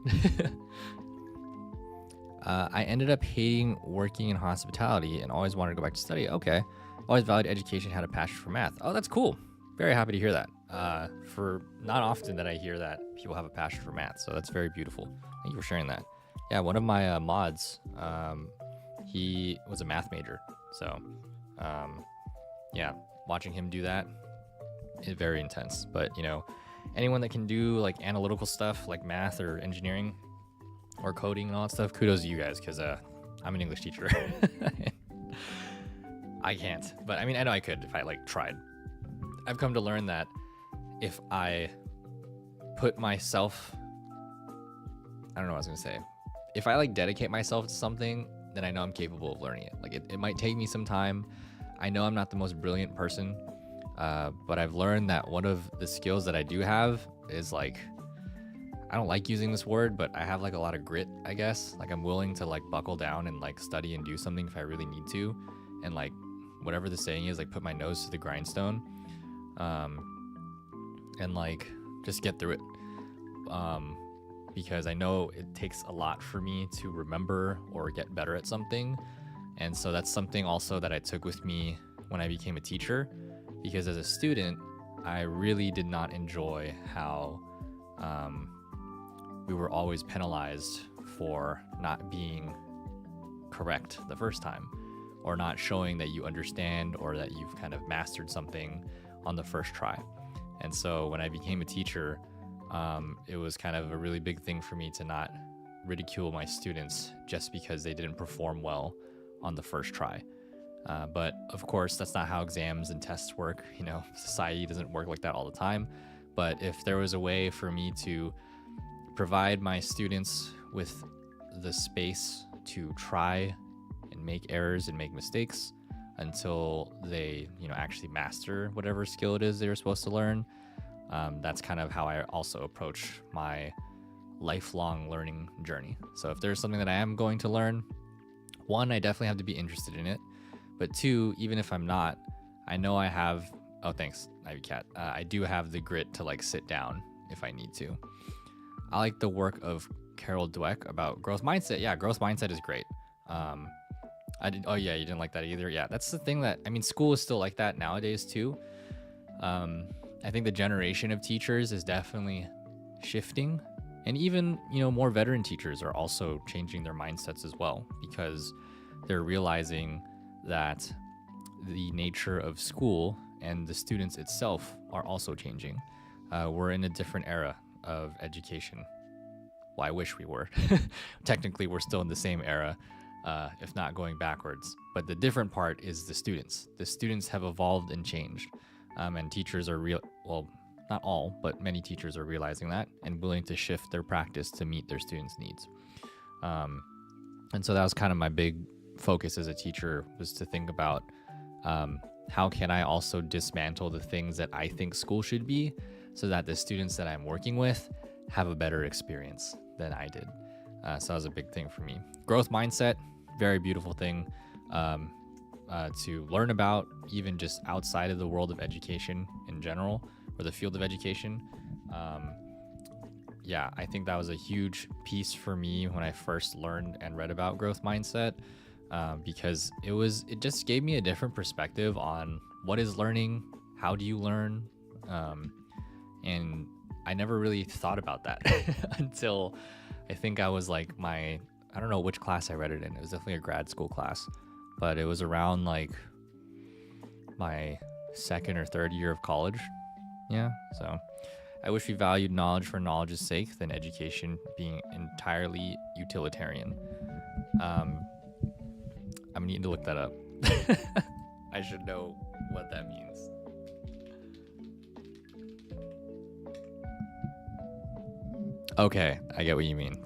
I ended up hating working in hospitality and always wanted to go back to study. Okay. Always valued education, had a passion for math. Oh, that's cool. Very happy to hear that. For not often that I hear that people have a passion for math, so that's very beautiful. Thank you for sharing that. Yeah, one of my mods, he was a math major, so yeah, watching him do that is very intense. But, you know, anyone that can do like analytical stuff like math or engineering or coding and all that stuff, kudos to you guys, because I'm an English teacher. I can't, but I mean, I know I could if I like tried. I've come to learn that if I put myself, I don't know what I was gonna say. If I like dedicate myself to something, then I know I'm capable of learning it. Like it might take me some time. I know I'm not the most brilliant person, but I've learned that one of the skills that I do have is like, I don't like using this word, but I have like a lot of grit, I guess. Like I'm willing to like buckle down and like study and do something if I really need to. And like whatever the saying is, like put my nose to the grindstone. and like just get through it. Because I know it takes a lot for me to remember or get better at something. And so that's something also that I took with me when I became a teacher, because as a student, I really did not enjoy how we were always penalized for not being correct the first time, or not showing that you understand or that you've kind of mastered something on the first try. And so when I became a teacher, it was kind of a really big thing for me to not ridicule my students just because they didn't perform well on the first try. But of course, that's not how exams and tests work. You know, society doesn't work like that all the time. But if there was a way for me to provide my students with the space to try and make errors and make mistakes until they, you know, actually master whatever skill it is they were supposed to learn, that's kind of how I also approach my lifelong learning journey. So if there's something that I am going to learn, one, I definitely have to be interested in it. But two, even if I'm not, I know I have, oh, thanks, Ivy Cat. I do have the grit to like sit down if I need to. I like the work of Carol Dweck about growth mindset. Yeah, growth mindset is great. Oh yeah, you didn't like that either. Yeah, that's the thing that, I mean, school is still like that nowadays too. I think the generation of teachers is definitely shifting, and even, you know, more veteran teachers are also changing their mindsets as well, because they're realizing that the nature of school and the students itself are also changing. We're in a different era of education. Well, I wish we were. Technically, we're still in the same era, if not going backwards. But the different part is the students. The students have evolved and changed. And teachers are well, not all, but many teachers are realizing that and willing to shift their practice to meet their students' needs. And so that was kind of my big focus as a teacher, was to think about how can I also dismantle the things that I think school should be, so that the students that I'm working with have a better experience than I did. So that was a big thing for me. Growth mindset, very beautiful thing to learn about, even just outside of the world of education in general, or the field of education. Yeah, I think that was a huge piece for me when I first learned and read about growth mindset, because it just gave me a different perspective on what is learning, how do you learn, and I never really thought about that until I think I was like I don't know which class I read it in. It was definitely a grad school class, but it was around like my second or third year of college. Yeah, so I wish we valued knowledge for knowledge's sake than education being entirely utilitarian. I'm gonna need to look that up. I should know what that means. Okay, I get what you mean.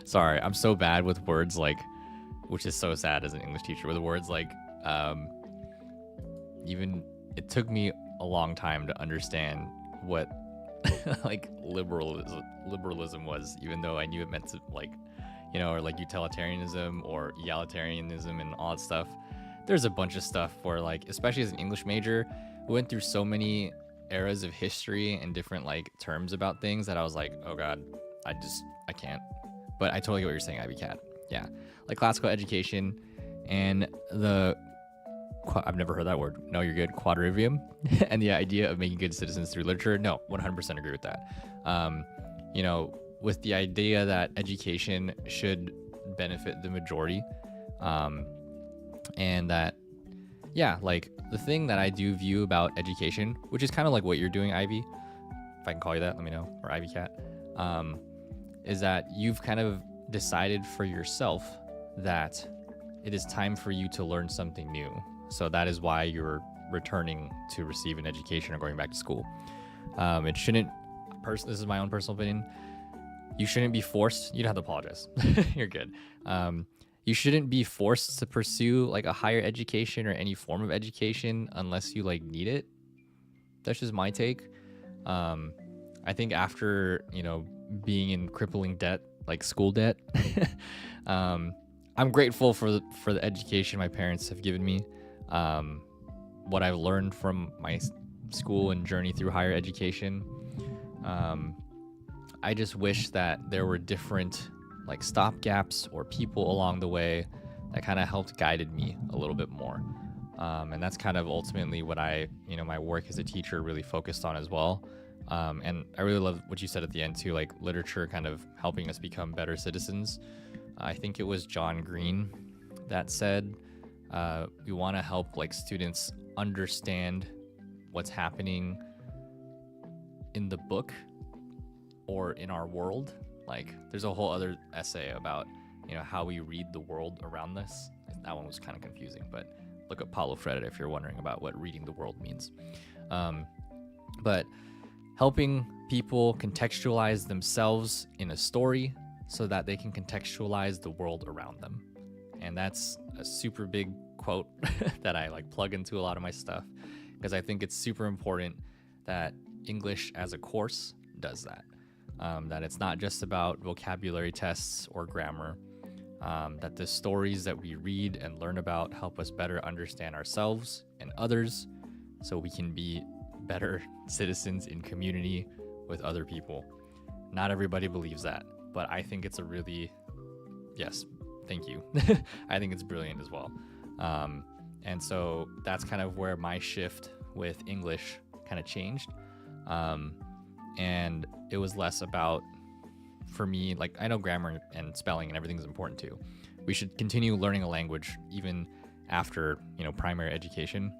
Sorry, I'm so bad with words like, which is so sad as an English teacher, with words like, even it took me a long time to understand what like liberalism was, even though I knew it meant to, like, you know, or like utilitarianism or egalitarianism and all that stuff. There's a bunch of stuff where, like, especially as an English major, we went through so many eras of history and different like terms about things that I was like, oh god, I can't. But I totally get what you're saying, Ivy Cat. Yeah, like classical education and I've never heard that word. No, you're good. Quadrivium and the idea of making good citizens through literature. No, 100% agree with that. You know, with the idea that education should benefit the majority, and that, yeah, like the thing that I do view about education, which is kind of like what you're doing, Ivy, if I can call you that, let me know, or Ivy Cat, is that you've kind of decided for yourself that it is time for you to learn something new. So that is why you're returning to receive an education or going back to school. It shouldn't, this is my own personal opinion, you shouldn't be forced, you don't have to apologize, you're good. You shouldn't be forced to pursue like a higher education or any form of education unless you like need it. That's just my take. I think after, you know, being in crippling debt, like school debt, I'm grateful for the education my parents have given me. what I've learned from my school and journey through higher education, I just wish that there were different like stopgaps or people along the way that kind of helped guided me a little bit more. And that's kind of ultimately what my work as a teacher really focused on as well. And I really love what you said at the end too, like literature kind of helping us become better citizens. I think it was John Green that said, we want to help like students understand what's happening in the book or in our world. Like there's a whole other essay about, how we read the world around us. That one was kind of confusing, but look up Paulo Freire if you're wondering about what reading the world means. But helping people contextualize themselves in a story so that they can contextualize the world around them. And that's a super big quote that I like plug into a lot of my stuff, because I think it's super important that English as a course does that. That it's not just about vocabulary tests or grammar, that the stories that we read and learn about help us better understand ourselves and others so we can be better citizens in community with other people. Not everybody believes that, but I think it's yes, thank you. I think it's brilliant as well. And so that's kind of where my shift with English kind of changed. And it was less about, for me, like I know grammar and spelling and everything is important too. We should continue learning a language even after, primary education.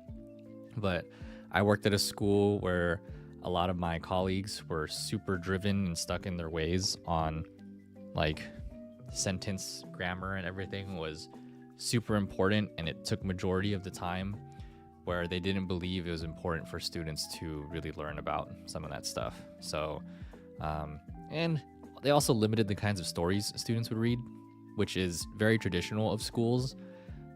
But I worked at a school where a lot of my colleagues were super driven and stuck in their ways on like sentence grammar, and everything was super important, and it took majority of the time, where they didn't believe it was important for students to really learn about some of that stuff. So, and they also limited the kinds of stories students would read, which is very traditional of schools,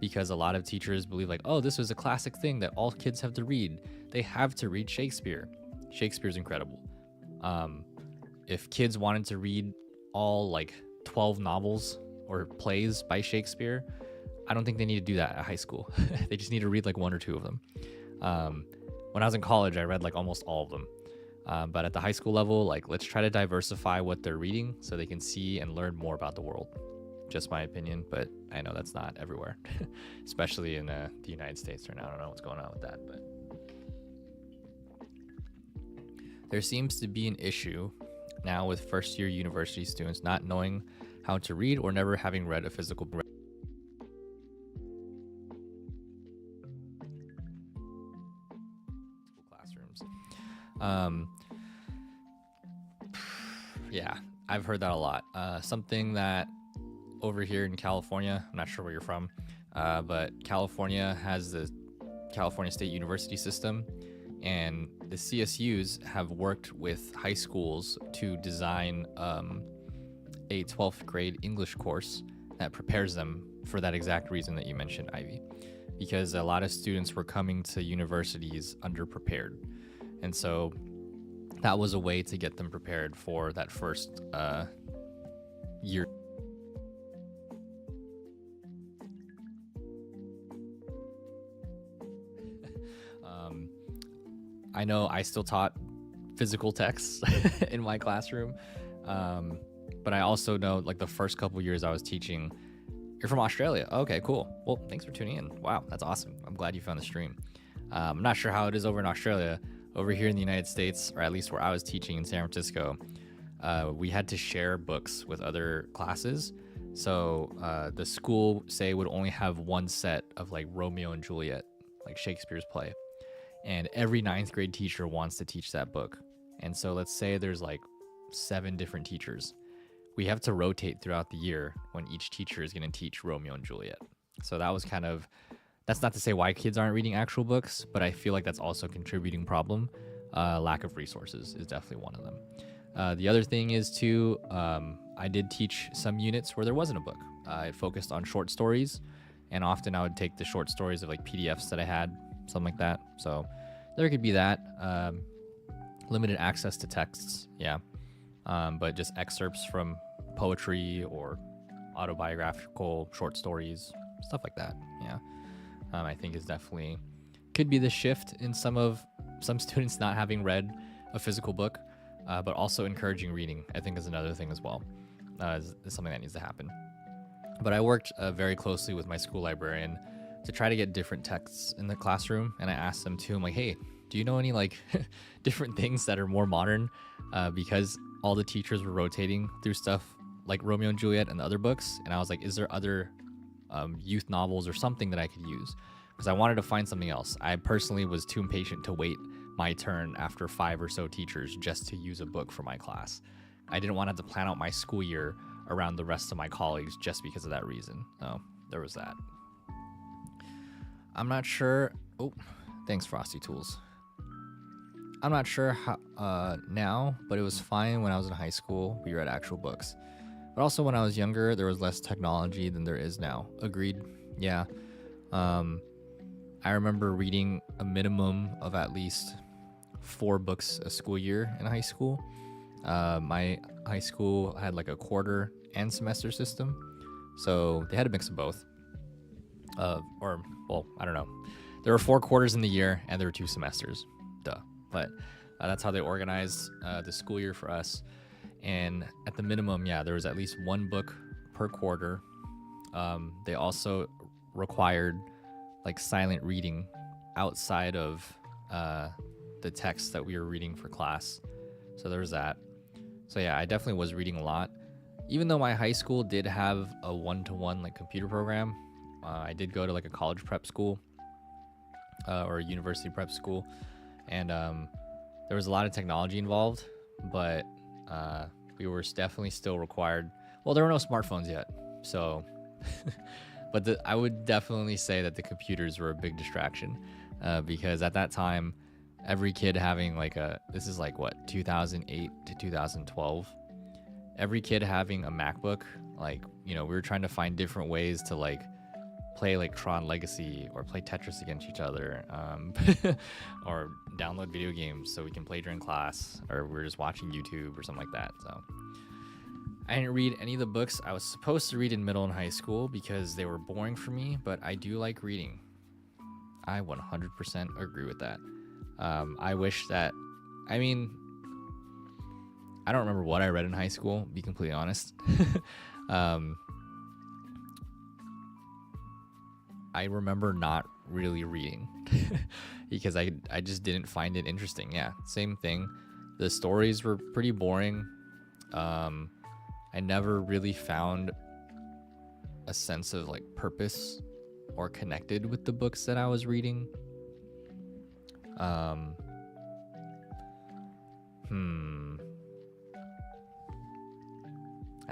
because a lot of teachers believe like, oh, this was a classic thing that all kids have to read. They have to read Shakespeare. Shakespeare's incredible. If kids wanted to read all like 12 novels or plays by Shakespeare, I don't think they need to do that at high school. They just need to read like one or two of them. When I was in college, I read like almost all of them. But at the high school level, like let's try to diversify what they're reading so they can see and learn more about the world. Just my opinion, but I know that's not everywhere, especially in the United States right now. I don't know what's going on with that, but there seems to be an issue now with first-year university students not knowing how to read or never having read a physical book. Classrooms. Yeah, I've heard that a lot. Something that over here in California, I'm not sure where you're from, but California has the California State University system, and the CSUs have worked with high schools to design a 12th grade English course that prepares them for that exact reason that you mentioned, Ivy, because a lot of students were coming to universities underprepared. And so that was a way to get them prepared for that first year. I know I still taught physical texts in my classroom, but I also know like the first couple years I was teaching. You're from Australia. Okay, cool. Well, thanks for tuning in. Wow, that's awesome. I'm glad you found the stream. I'm not sure how it is over in Australia. Over here in the United States, or at least where I was teaching in San Francisco, we had to share books with other classes. So the school, say, would only have one set of like Romeo and Juliet, like Shakespeare's play. And every 9th grade teacher wants to teach that book. And so let's say there's like 7 different teachers. We have to rotate throughout the year when each teacher is going to teach Romeo and Juliet. So that was kind of, that's not to say why kids aren't reading actual books, but I feel like that's also a contributing problem. Lack of resources is definitely one of them. The other thing is too, I did teach some units where there wasn't a book. I focused on short stories, and often I would take the short stories of like PDFs that I had, something like that. So there could be that. Limited access to texts, yeah. But just excerpts from poetry or autobiographical short stories, stuff like that, yeah. I think is definitely could be the shift in some students not having read a physical book, but also encouraging reading, I think, is another thing as well. Is something that needs to happen. But I worked very closely with my school librarian to try to get different texts in the classroom, and I asked them too. I'm like, hey, do you know any like different things that are more modern? Because all the teachers were rotating through stuff like Romeo and Juliet and the other books, and I was like, is there other youth novels or something that I could use? Because I wanted to find something else. I personally was too impatient to wait my turn after 5 or so teachers just to use a book for my class. I didn't want to have to plan out my school year around the rest of my colleagues just because of that reason. Oh, there was that. I'm not sure. Oh, thanks, Frosty Tools. I'm not sure how now, but it was fine when I was in high school. We read actual books. But also when I was younger, there was less technology than there is now. Agreed. Yeah. I remember reading a minimum of at least 4 books a school year in high school. My high school had like a quarter and semester system, so they had a mix of both. Well, I don't know. There were 4 quarters in the year, and there were 2 semesters. Duh. But that's how they organized the school year for us. And at the minimum, yeah, there was at least 1 book per quarter. They also required like silent reading outside of the text that we were reading for class. So there was that. So yeah, I definitely was reading a lot. Even though my high school did have a 1-to-1 like computer program, I did go to like a college prep school or a university prep school, and there was a lot of technology involved, but we were definitely still required. Well, there were no smartphones yet, so but I would definitely say that the computers were a big distraction, because at that time, every kid having like this is like what, 2008 to 2012, every kid having a MacBook, like, you know, we were trying to find different ways to like play like Tron Legacy or play Tetris against each other, or download video games so we can play during class, or we were just watching YouTube or something like that. So I didn't read any of the books I was supposed to read in middle and high school because they were boring for me, but I do like reading. I 100% agree with that. I wish that, I mean, I don't remember what I read in high school, be completely honest. I remember not really reading because I just didn't find it interesting. Yeah, same thing. The stories were pretty boring. I never really found a sense of like purpose or connected with the books that I was reading. I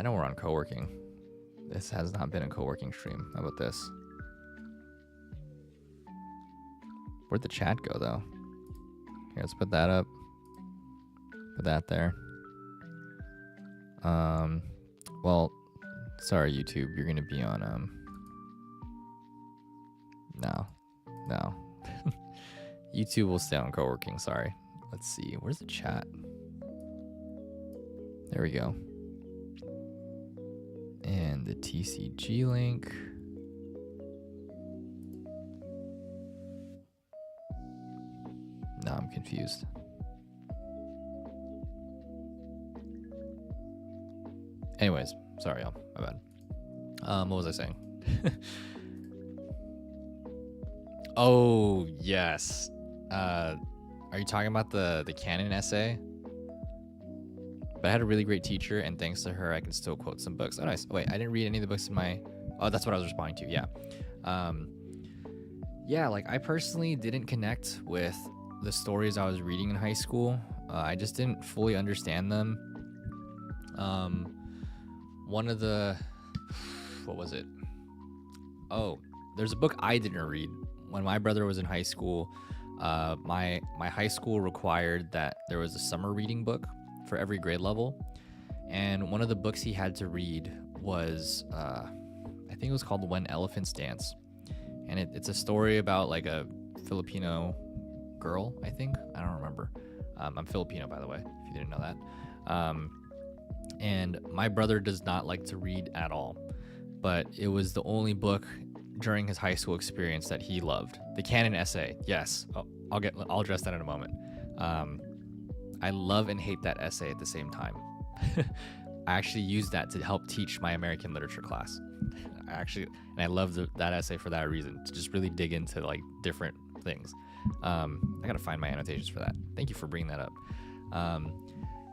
know we're on co-working. This has not been a co-working stream. How about this? Where'd the chat go though? Here, let's put that up. Put that there. Well, sorry YouTube, you're gonna be on no. YouTube will stay on co-working, sorry. Let's see, where's the chat? There we go. And the TCG link. No, I'm confused. Anyways, sorry, y'all. My bad. What was I saying? Oh, yes. Are you talking about the canon essay? But I had a really great teacher, and thanks to her, I can still quote some books. Oh, nice. Wait, I didn't read any of the books in my... Oh, that's what I was responding to, yeah. Yeah, like, I personally didn't connect with the stories I was reading in high school. I just didn't fully understand them. One of the... What was it? Oh, there's a book I didn't read. When my brother was in high school, my high school required that there was a summer reading book for every grade level, and one of the books he had to read was I think it was called When Elephants Dance, and it's a story about like a Filipino girl, I think. I don't remember. I'm Filipino, by the way, if you didn't know that. And my brother does not like to read at all, but it was the only book during his high school experience that he loved? The canon essay. Yes. I'll address that in a moment. I love and hate that essay at the same time. I actually used that to help teach my American literature class. I love that essay for that reason, to just really dig into like different things. I gotta find my annotations for that. Thank you for bringing that up.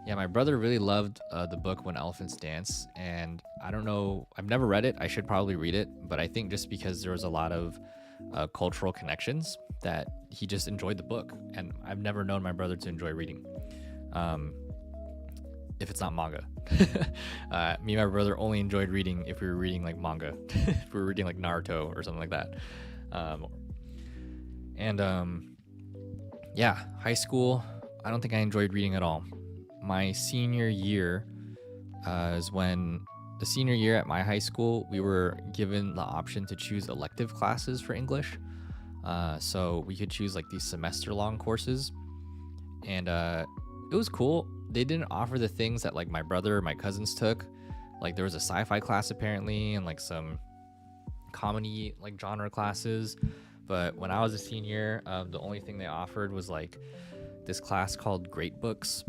Yeah, my brother really loved the book When Elephants Dance, and I don't know, I've never read it. I should probably read it, but I think just because there was a lot of cultural connections that he just enjoyed the book, and I've never known my brother to enjoy reading. If it's not manga. Me and my brother only enjoyed reading if we were reading like manga. If we were reading like Naruto or something like that. Yeah, high school, I don't think I enjoyed reading at all. My senior year is when, the senior year at my high school, we were given the option to choose elective classes for English. So we could choose like these semester-long courses. And it was cool. They didn't offer the things that like my brother or my cousins took. Like there was a sci-fi class apparently, and like some comedy like genre classes. But when I was a senior, the only thing they offered was like this class called Great Books,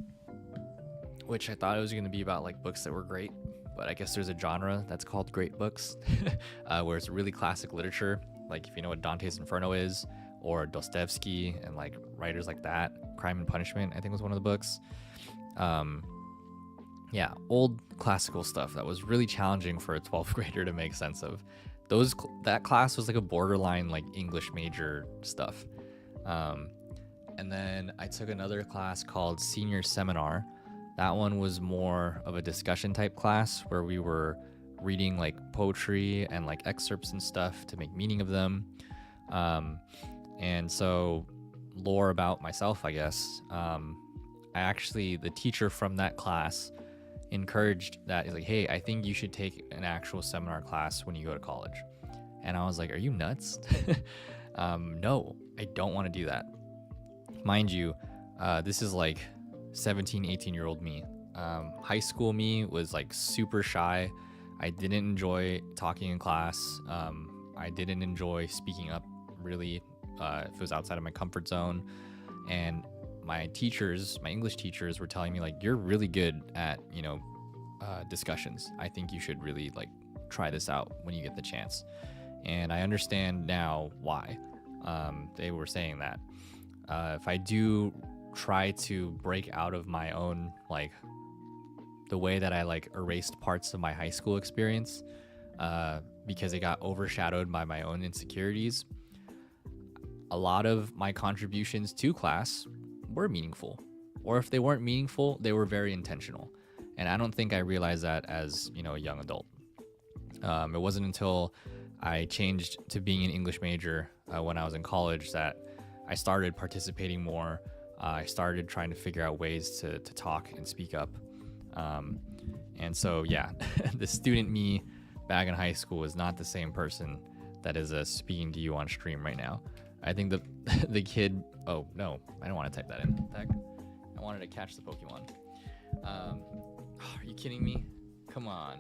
which I thought it was going to be about like books that were great. But I guess there's a genre that's called Great Books, where it's really classic literature. Like if you know what Dante's Inferno is, or Dostoevsky and like writers like that. Crime and Punishment, I think, was one of the books. Yeah, old classical stuff that was really challenging for a 12th grader to make sense of. That class was like a borderline like English major stuff. And then I took another class called Senior Seminar. That one was more of a discussion type class where we were reading like poetry and like excerpts and stuff to make meaning of them. And so lore about myself, I guess. The teacher from that class encouraged that. He's like, hey, I think you should take an actual seminar class when you go to college. And I was like, are you nuts? No, I don't want to do that. Mind you, this is like 17, 18-year-old me. High school me was like super shy. I didn't enjoy talking in class. I didn't enjoy speaking up really if it was outside of my comfort zone. And my English teachers were telling me like, you're really good at, discussions. I think you should really like try this out when you get the chance. And I understand now why they were saying that. If I do try to break out of my own, like the way that I like erased parts of my high school experience because it got overshadowed by my own insecurities, a lot of my contributions to class were meaningful. Or if they weren't meaningful, they were very intentional. And I don't think I realized that as, a young adult. It wasn't until I changed to being an English major when I was in college that I started participating more. I started trying to figure out ways to talk and speak up. And so, yeah, the student me back in high school is not the same person that is speaking to you on stream right now. I think the kid... Oh, no, I don't want to type that in. Heck, I wanted to catch the Pokemon. Are you kidding me? Come on.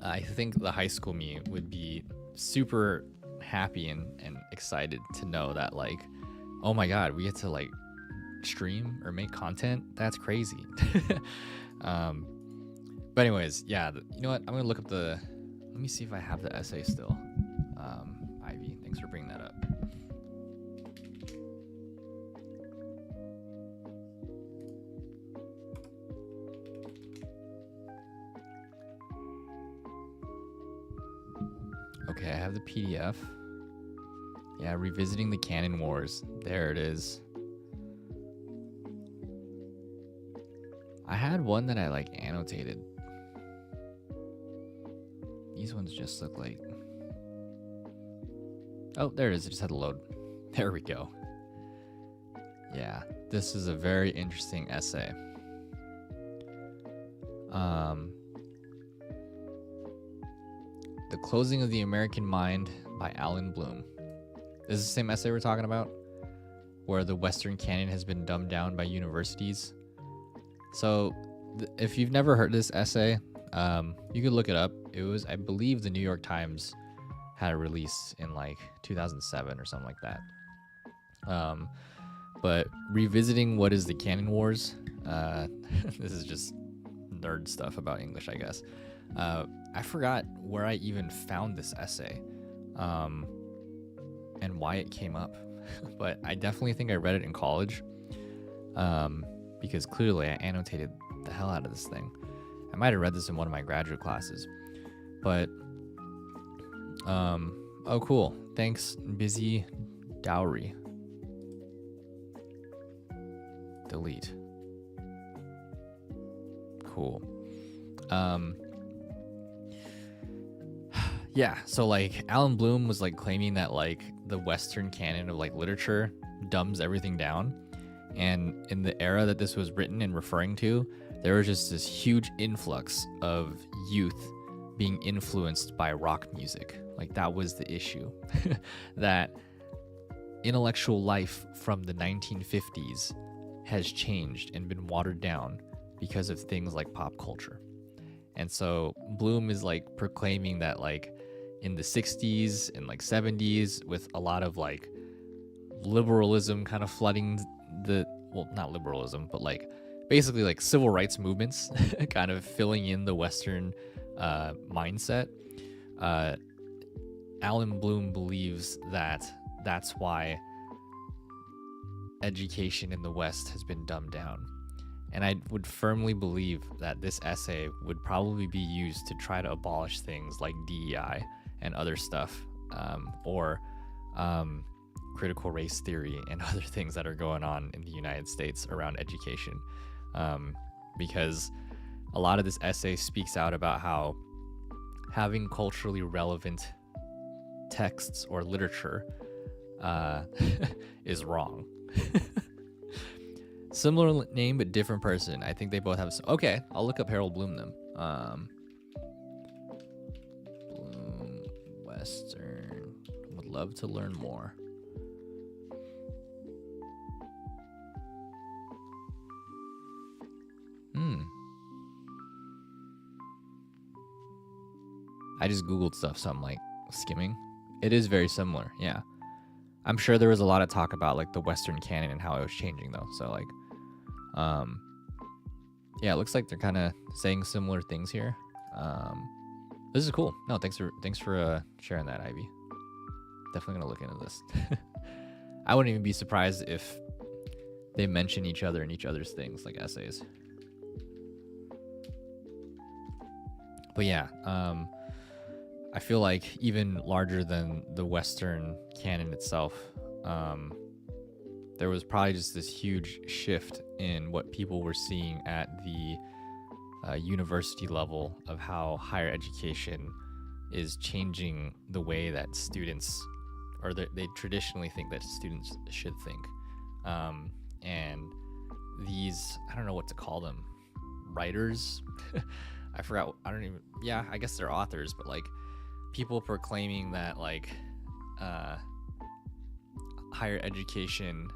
I think the high school me would be super happy and excited to know that, like, oh my god, we get to like stream or make content. That's crazy. But anyways, yeah, you know what? I'm gonna look up let me see if I have the essay still. Ivy, thanks for bringing that up. Okay, I have the PDF. Yeah, Revisiting the Canon Wars. There it is. I had one that I like annotated. These ones just look like... Oh, there it is. It just had to load. There we go. Yeah, this is a very interesting essay. The Closing of the American Mind by Alan Bloom. This is the same essay we're talking about, where the Western canon has been dumbed down by universities. So if you've never heard this essay, you could look it up. It was, I believe, the New York Times had a release in like 2007 or something like that. But revisiting what is the canon wars, this is just nerd stuff about English, I guess. I forgot where I even found this essay, and why it came up, but I definitely think I read it in college, because clearly I annotated the hell out of this thing. I might have read this in one of my graduate classes, but oh cool, thanks Busy Dowry. Delete. Cool. Yeah, so like Alan Bloom was like claiming that like the Western canon of like literature dumbs everything down, and in the era that this was written and referring to, there was just this huge influx of youth being influenced by rock music. Like that was the issue. That intellectual life from the 1950s has changed and been watered down because of things like pop culture. And so Bloom is like proclaiming that like in the 60s and like 70s, with a lot of like liberalism kind of flooding the, well, not liberalism, but like basically like civil rights movements kind of filling in the Western mindset. Alan Bloom believes that that's why education in the West has been dumbed down. And I would firmly believe that this essay would probably be used to try to abolish things like DEI and other stuff, or critical race theory and other things that are going on in the United States around education. Because a lot of this essay speaks out about how having culturally relevant texts or literature is wrong. Similar name but different person. I think they both have. Okay, I'll look up Harold Bloom then. Bloom Western. Would love to learn more. I just Googled stuff, so I'm like skimming. It is very similar, yeah. I'm sure there was a lot of talk about like the Western canon and how it was changing though. So like, yeah, it looks like they're kind of saying similar things here. This is cool. No, thanks for sharing that, Ivy. Definitely gonna look into this. I wouldn't even be surprised if they mention each other in each other's things, like essays. But yeah, I feel like even larger than the Western canon itself, there was probably just this huge shift in what people were seeing at the university level of how higher education is changing the way that students, or they traditionally think that students should think. And these, I don't know what to call them, writers? I forgot, I guess they're authors, but like people proclaiming that like higher education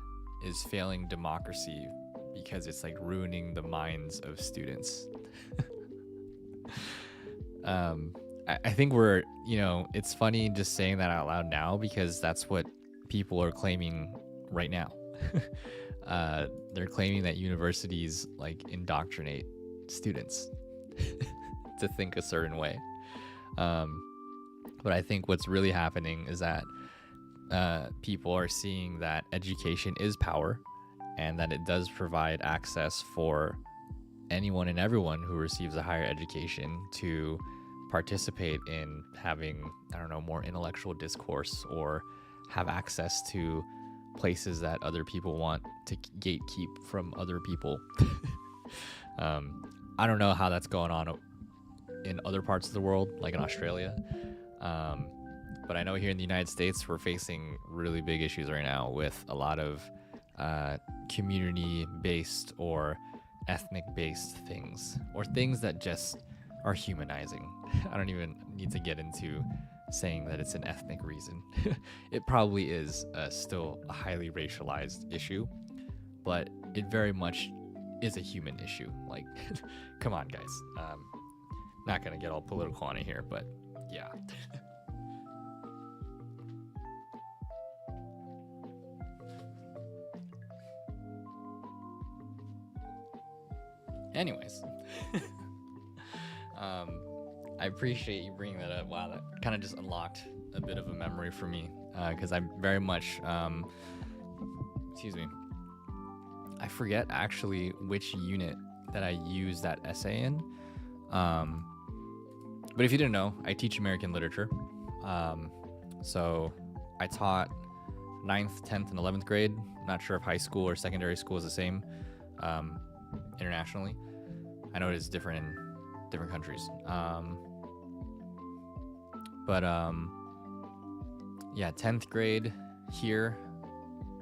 is failing democracy because it's like ruining the minds of students. I think we're, it's funny just saying that out loud now because that's what people are claiming right now. They're claiming that universities like indoctrinate students to think a certain way. But I think what's really happening is that people are seeing that education is power and that it does provide access for anyone and everyone who receives a higher education to participate in having, more intellectual discourse or have access to places that other people want to gatekeep from other people. I don't know how that's going on in other parts of the world, like in Australia. But I know here in the United States, we're facing really big issues right now with a lot of community-based or ethnic-based things, or things that just are humanizing. I don't even need to get into saying that it's an ethnic reason. It probably is still a highly racialized issue, but it very much is a human issue. Like, come on, guys. Not gonna get all political on it here, but yeah. Anyways, I appreciate you bringing that up. Wow, that kind of just unlocked a bit of a memory for me, because I very much, excuse me, I forget actually which unit that I used that essay in. But if you didn't know, I teach American literature. So I taught 9th, 10th, and 11th grade. Not sure if high school or secondary school is the same internationally. I know it is different in different countries. Yeah, 10th grade here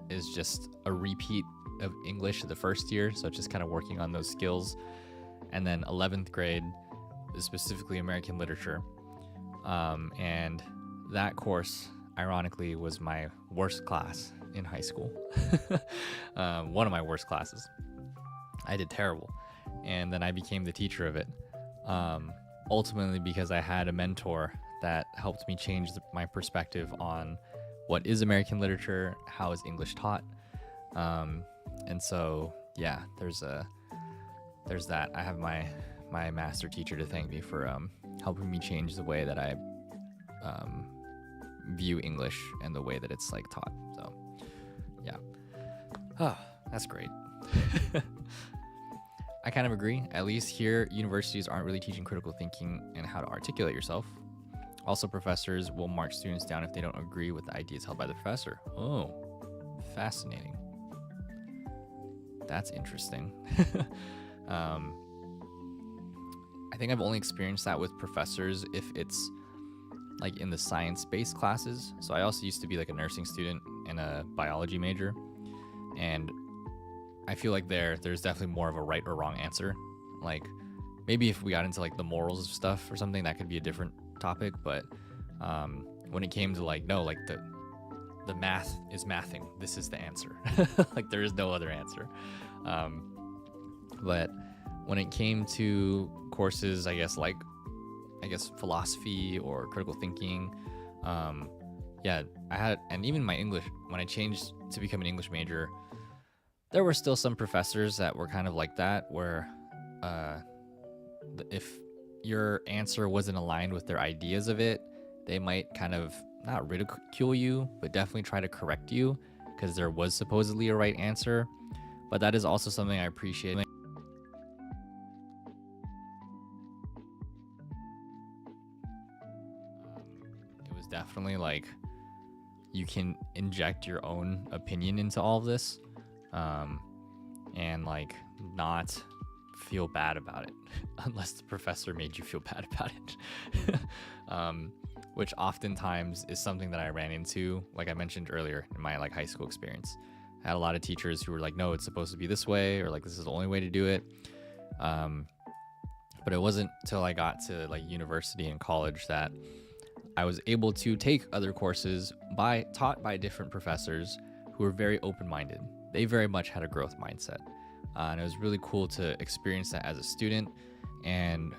is just a repeat of English the first year. So it's just kind of working on those skills. And then 11th grade is specifically American literature. And that course, ironically, was my worst class in high school. One of my worst classes. I did terrible. And then I became the teacher of it. Ultimately because I had a mentor that helped me change my perspective on what is American literature, how is English taught. And so, yeah, there's that. I have my master teacher to thank me for helping me change the way that I view English and the way that it's like taught. So, yeah. Oh, that's great. I kind of agree. At least here, universities aren't really teaching critical thinking and how to articulate yourself. Also, professors will mark students down if they don't agree with the ideas held by the professor. Oh, fascinating. That's interesting. I think I've only experienced that with professors if it's like in the science-based classes. So I also used to be like a nursing student and a biology major. And I feel like there's definitely more of a right or wrong answer. Like maybe if we got into like the morals of stuff or something, that could be a different topic. But when it came to like, no, like the math is mathing. This is the answer. Like there is no other answer. But when it came to courses, I guess philosophy or critical thinking, yeah, I had, and even my English, when I changed to become an English major, there were still some professors that were kind of like that, where if your answer wasn't aligned with their ideas of it, they might kind of not ridicule you, but definitely try to correct you because there was supposedly a right answer. But that is also something I appreciate. It was definitely like you can inject your own opinion into all of this, and like not feel bad about it unless the professor made you feel bad about it. Which oftentimes is something that I ran into, like I mentioned earlier, in my like high school experience. I had a lot of teachers who were like, no, it's supposed to be this way, or like this is the only way to do it. But it wasn't till I got to like university and college that I was able to take other courses taught by different professors who were very open-minded. They very much had a growth mindset. And it was really cool to experience that as a student. And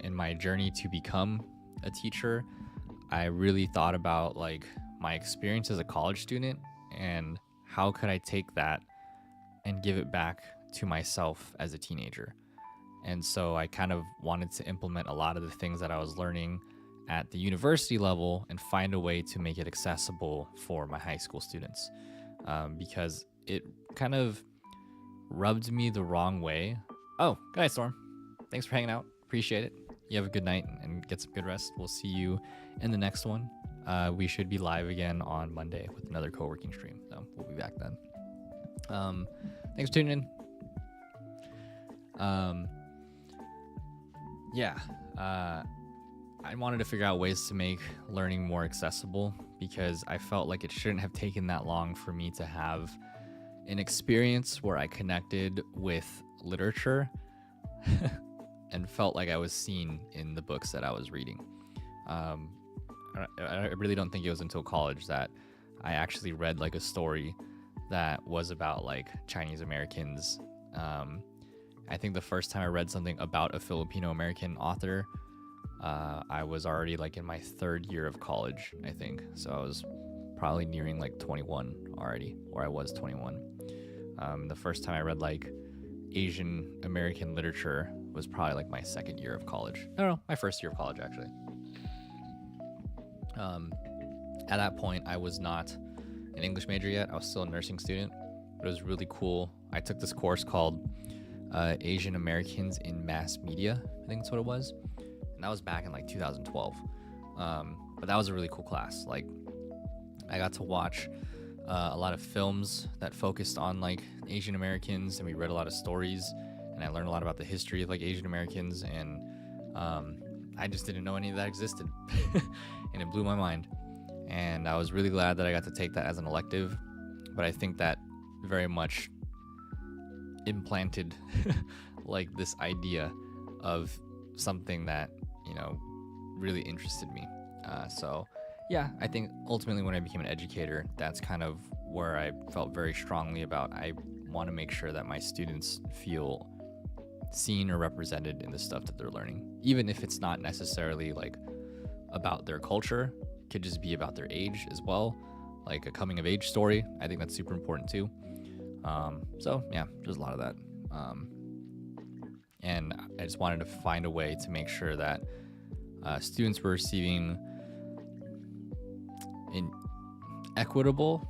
in my journey to become a teacher, I really thought about like my experience as a college student and how could I take that and give it back to myself as a teenager. And so I kind of wanted to implement a lot of the things that I was learning at the university level and find a way to make it accessible for my high school students, because it kind of rubbed me the wrong way. Oh, good night, Storm. Thanks for hanging out. Appreciate it. You have a good night and get some good rest. We'll see you in the next one. We should be live again on Monday with another co-working stream. So we'll be back then. Thanks for tuning in. I wanted to figure out ways to make learning more accessible because I felt like it shouldn't have taken that long for me to have an experience where I connected with literature and felt like I was seen in the books that I was reading. I really don't think it was until college that I actually read like a story that was about like Chinese Americans I think the first time I read something about a Filipino American author, I was already like in my 3rd year of college, I think. So I was probably nearing like 21 already, or I was 21. The first time I read like Asian American literature was probably like my 2nd year of college. No, my 1st year of college actually. At that point, I was not an English major yet. I was still a nursing student. But it was really cool. I took this course called Asian Americans in Mass Media. I think that's what it was. And that was back in like 2012. But that was a really cool class. Like, I got to watch a lot of films that focused on like Asian Americans, and we read a lot of stories, and I learned a lot about the history of like Asian Americans, and I just didn't know any of that existed. And it blew my mind. And I was really glad that I got to take that as an elective. But I think that very much implanted like this idea of something that, you know, really interested me. So yeah, I think ultimately when I became an educator, that's kind of where I felt very strongly about I want to make sure that my students feel seen or represented in the stuff that they're learning, even if it's not necessarily like about their culture. It could just be about their age as well, like a coming of age story. I think that's super important too. So yeah, there's a lot of that. And I just wanted to find a way to make sure that students were receiving an equitable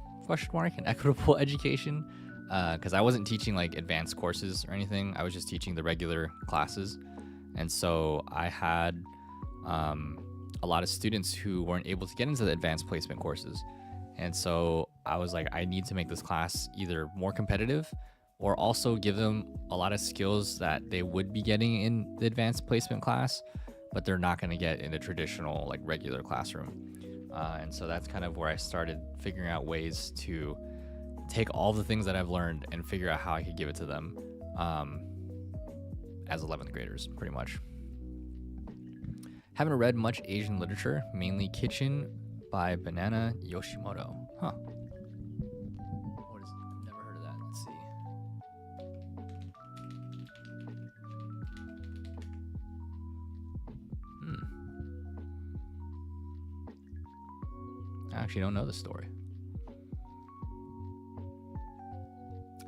education, because I wasn't teaching like advanced courses or anything. I was just teaching the regular classes. And so I had a lot of students who weren't able to get into the advanced placement courses. And so I was like, I need to make this class either more competitive or also give them a lot of skills that they would be getting in the advanced placement class, but they're not going to get in the traditional like regular classroom. And so that's kind of where I started figuring out ways to take all the things that I've learned and figure out how I could give it to them as 11th graders, pretty much. Haven't read much Asian literature, mainly Kitchen by Banana Yoshimoto. Huh. What is, never heard of that. Let's see. I actually don't know the story.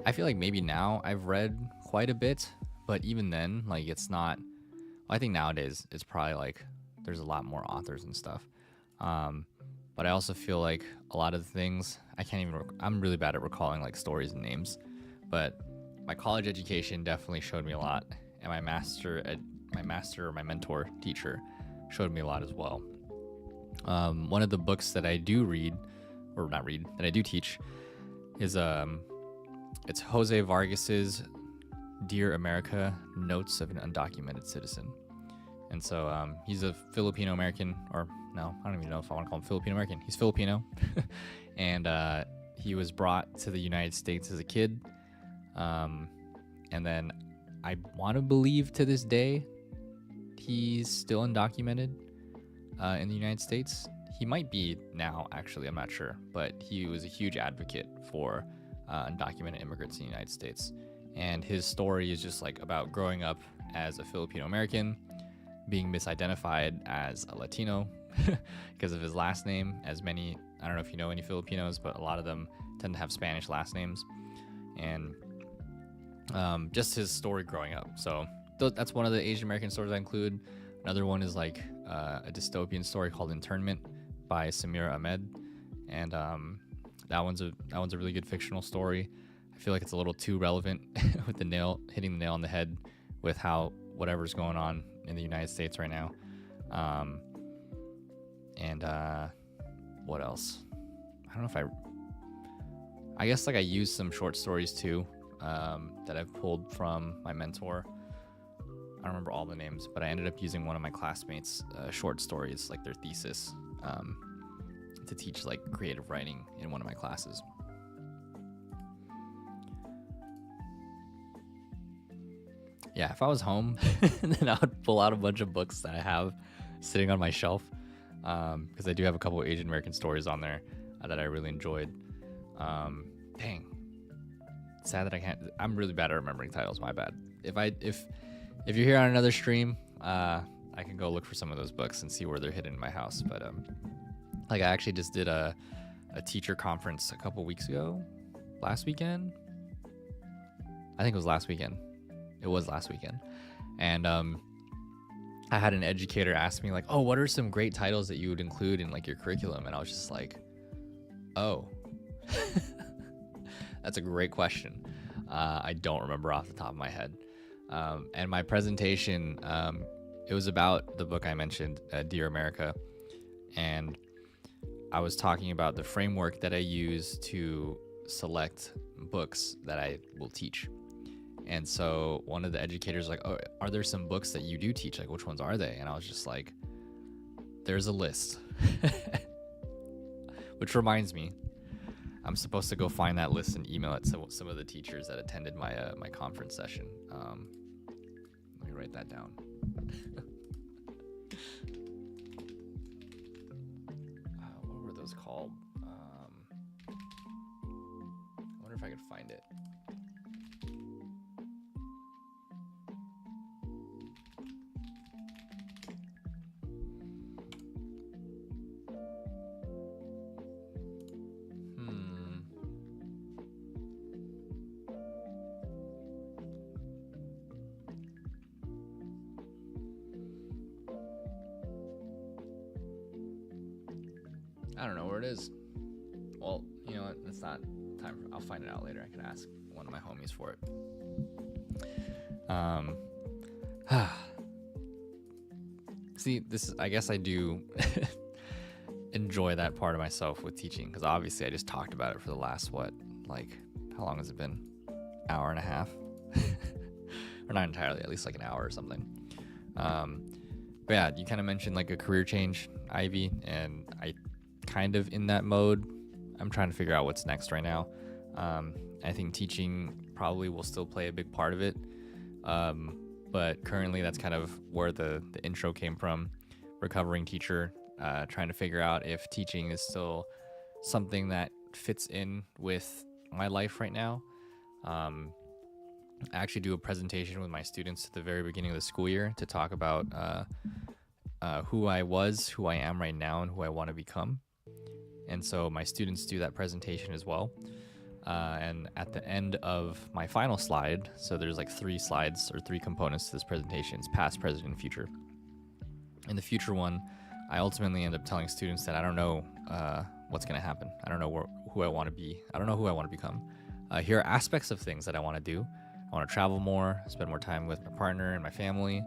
I feel like maybe now I've read quite a bit, but even then, like it's not. Well, I think nowadays it's probably like there's a lot more authors and stuff. But I also feel like a lot of the things I can't even. I'm really bad at recalling like stories and names. But my college education definitely showed me a lot, and my mentor teacher showed me a lot as well. One of the books that I do read, or not read, that I do teach, is it's Jose Vargas's Dear America: Notes of an Undocumented Citizen. And so he's a Filipino American, or no, I don't even know if I want to call him Filipino American. He's Filipino, and he was brought to the United States as a kid, and then I want to believe to this day he's still undocumented in the United States. He might be now, actually, I'm not sure, but he was a huge advocate for undocumented immigrants in the United States. And his story is just like about growing up as a Filipino American, being misidentified as a Latino because of his last name, as many, I don't know if you know any Filipinos, but a lot of them tend to have Spanish last names. And just his story growing up. So that's one of the Asian American stories I include. Another one is like a dystopian story called Internment by Samira Ahmed. And that one's a really good fictional story. I feel like it's a little too relevant with hitting the nail on the head with how whatever's going on in the United States right now. And what else? I don't know if I guess like I used some short stories too that I've pulled from my mentor. I don't remember all the names, but I ended up using one of my classmates' short stories, like their thesis, to teach like creative writing in one of my classes. Yeah, if I was home, then I would pull out a bunch of books that I have sitting on my shelf, because I do have a couple of Asian American stories on there that I really enjoyed. Dang. Sad that I can't. I'm really bad at remembering titles, my bad. if you're here on another stream, I can go look for some of those books and see where they're hidden in my house. But like I actually just did a teacher conference a couple weeks ago, last weekend. I think it was last weekend. It was last weekend, and I had an educator ask me like, "Oh, what are some great titles that you would include in like your curriculum?" And I was just like, "Oh, that's a great question. I don't remember off the top of my head." And my presentation, it was about the book I mentioned, Dear America, and I was talking about the framework that I use to select books that I will teach. And so one of the educators was like, "Oh, are there some books that you do teach? Like, which ones are they?" And I was just like, "There's a list." Which reminds me, I'm supposed to go find that list and email it to some of the teachers that attended my my conference session. Let me write that down. What were those called? I wonder if I could find it. I don't know where it is. Well, you know what? It's not time for, I'll find it out later. I can ask one of my homies for it. See, this is, I guess I do enjoy that part of myself with teaching, because obviously I just talked about it for the last, how long has it been? Hour and a half? Or not entirely, at least like an hour or something. But yeah, you kind of mentioned like a career change, Ivy, and I kind of in that mode. I'm trying to figure out what's next right now. I think teaching probably will still play a big part of it. But currently that's kind of where the intro came from. Recovering teacher, trying to figure out if teaching is still something that fits in with my life right now. I actually do a presentation with my students at the very beginning of the school year to talk about who I was, who I am right now, and who I want to become. And so my students do that presentation as well. And at the end of my final slide, so there's like 3 slides or 3 components to this presentation. It's past, present, and future. In the future one, I ultimately end up telling students that I don't know what's going to happen. I don't know who I want to be. I don't know who I want to become. Here are aspects of things that I want to do. I want to travel more, spend more time with my partner and my family.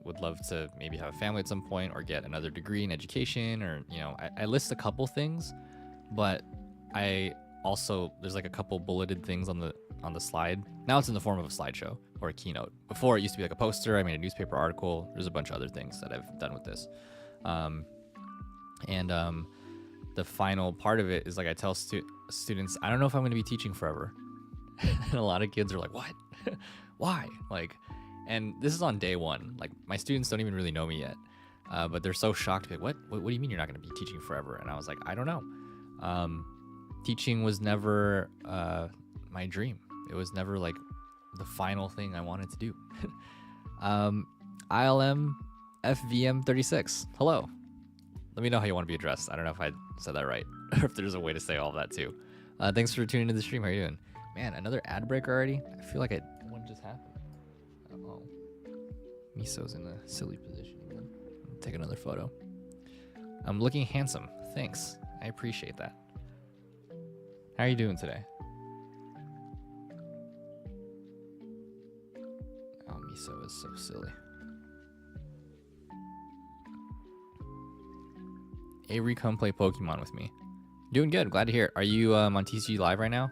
Would love to maybe have a family at some point, or get another degree in education, or, you know, I list a couple things, but I also, there's like a couple bulleted things on the slide. Now it's in the form of a slideshow or a keynote. Before it used to be like a poster. I made a newspaper article. There's a bunch of other things that I've done with this. The final part of it is like I tell students, I don't know if I'm going to be teaching forever. And a lot of kids are like, "What? Why?" Like, and this is on day 1. Like, my students don't even really know me yet, but they're so shocked. Like, what do you mean you're not going to be teaching forever? And I was like, I don't know. Teaching was never my dream. It was never like the final thing I wanted to do. ILM FVM 36. Hello. Let me know how you want to be addressed. I don't know if I said that right, or if there's a way to say all of that too. Thanks for tuning into the stream. How are you doing? Man, another ad break already? I feel like one just happened. Oh, Miso's in a silly position again. Take another photo. I'm looking handsome. Thanks. I appreciate that. How are you doing today? Oh, Miso is so silly. Avery, come play Pokemon with me. Doing good. Glad to hear it. Are you on TCG Live right now?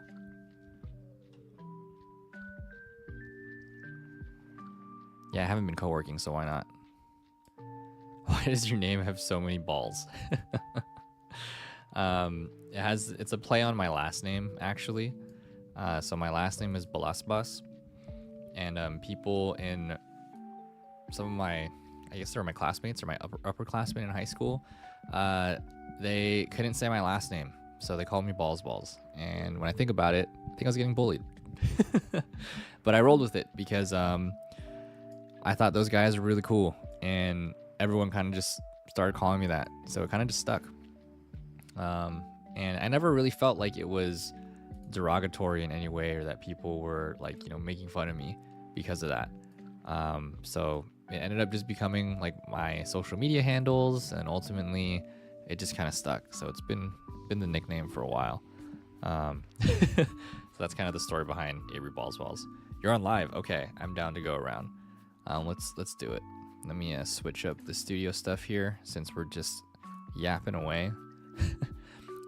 Yeah, I haven't been co-working, so why not? Why does your name have so many balls? It's a play on my last name, actually. So my last name is Balasbas, and people in some of my, I guess they were my classmates or my upperclassmen in high school, they couldn't say my last name, so they called me Balls. And when I think about it, I think I was getting bullied. But I rolled with it because I thought those guys were really cool, and everyone kind of just started calling me that, so it kind of just stuck. And I never really felt like it was derogatory in any way, or that people were like, you know, making fun of me because of that. So it ended up just becoming like my social media handles, and ultimately it just kind of stuck. So it's been the nickname for a while. So that's kind of the story behind Avery Ballswells. You're on live. Okay, I'm down to go around. Let's do it. Let me switch up the studio stuff here, since we're just yapping away.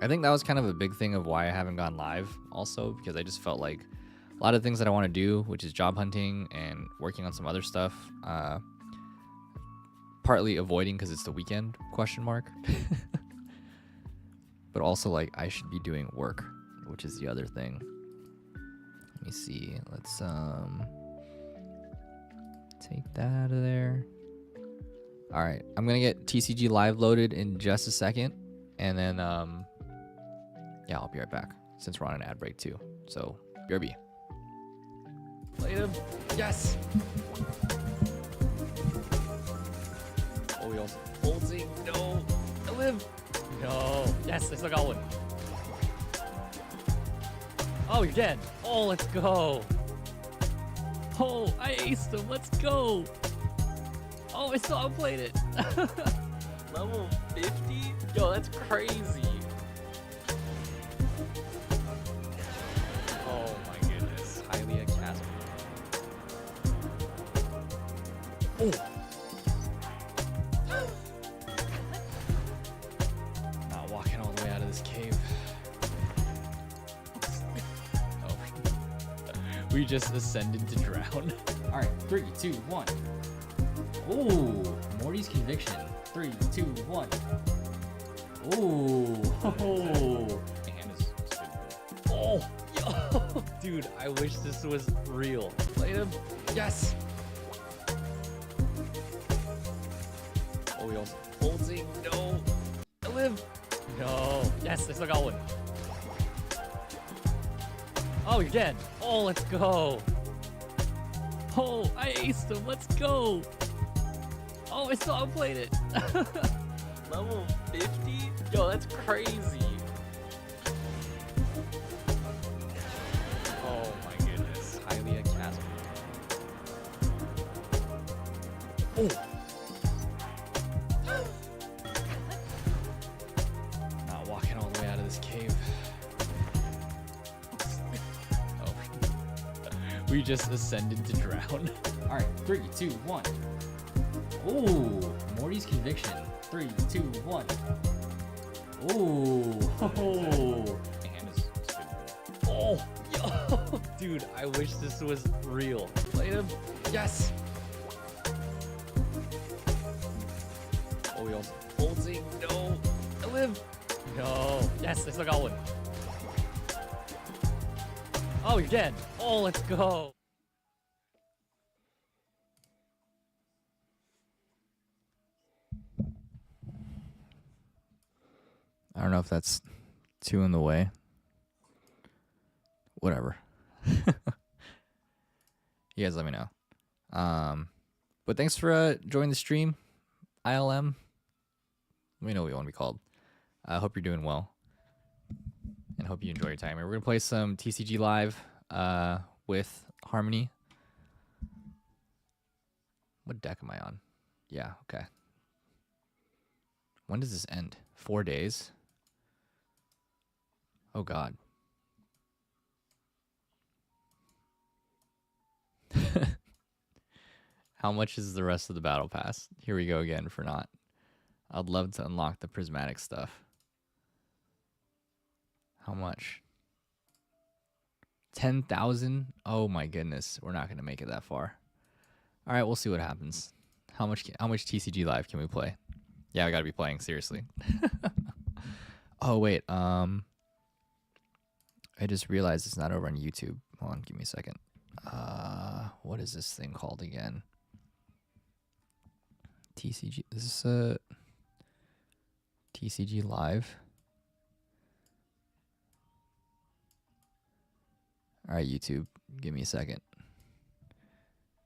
I think that was kind of a big thing of why I haven't gone live also, because I just felt like a lot of things that I want to do, which is job hunting and working on some other stuff, partly avoiding because it's the weekend, ? But also like I should be doing work, which is the other thing. Let me see. Let's take that out of there. All right, I'm gonna get TCG live loaded in just a second, and then yeah, I'll be right back since we're on an ad break too. So BRB. Play him. Yes. Oh, we also holding. No. I live. No. Yes, I still got one. Oh, you're dead. Oh, let's go. Oh, I aced him. Let's go. Oh, I still outplayed it. Level 50? Yo, that's crazy. Oh my goodness. Hylia Casper. Oh. Not walking all the way out of this cave. Oh. We just ascended to drown. All right, 3, 2, 1. Ooh, Morty's conviction. 3, 2, 1. Ooh, ho. Oh, yo, dude, I wish this was real. Played him. Yes. Oh, we also holding. No. I live. No. Yes, I still got one. Oh, you're dead. Oh, let's go. Oh, I aced him. Let's go. Oh, I still outplayed it. Level 50? Yo, that's crazy. Oh my goodness. Hylia Casper. Oh. Not walking all the way out of this cave. Oh. We just ascended to drown. All right, 3, 2, 1. Ooh, Morty's conviction. 3, 2, 1. Ooh, ho. Oh, yo, dude, I wish this was real. Played him. Yes. Oh, we also holding. No. I live. No. Yes, I still got one. Oh, you're dead. Oh, let's go. I don't know if that's too in the way. Whatever. You guys let me know. But thanks for joining the stream, ILM. Let me know what you want to be called. I hope you're doing well, and hope you enjoy your time. We're gonna play some TCG live with Harmony. What deck am I on? Yeah, okay. When does this end? 4 days? Oh God. How much is the rest of the battle pass? Here we go again for not. I'd love to unlock the prismatic stuff. How much? 10,000? Oh my goodness. We're not going to make it that far. All right, we'll see what happens. How much TCG live can we play? Yeah, I got to be playing seriously. Oh wait, I just realized it's not over on YouTube. Hold on, give me a second. What is this thing called again? TCG. This is a TCG live. All right, YouTube, give me a second.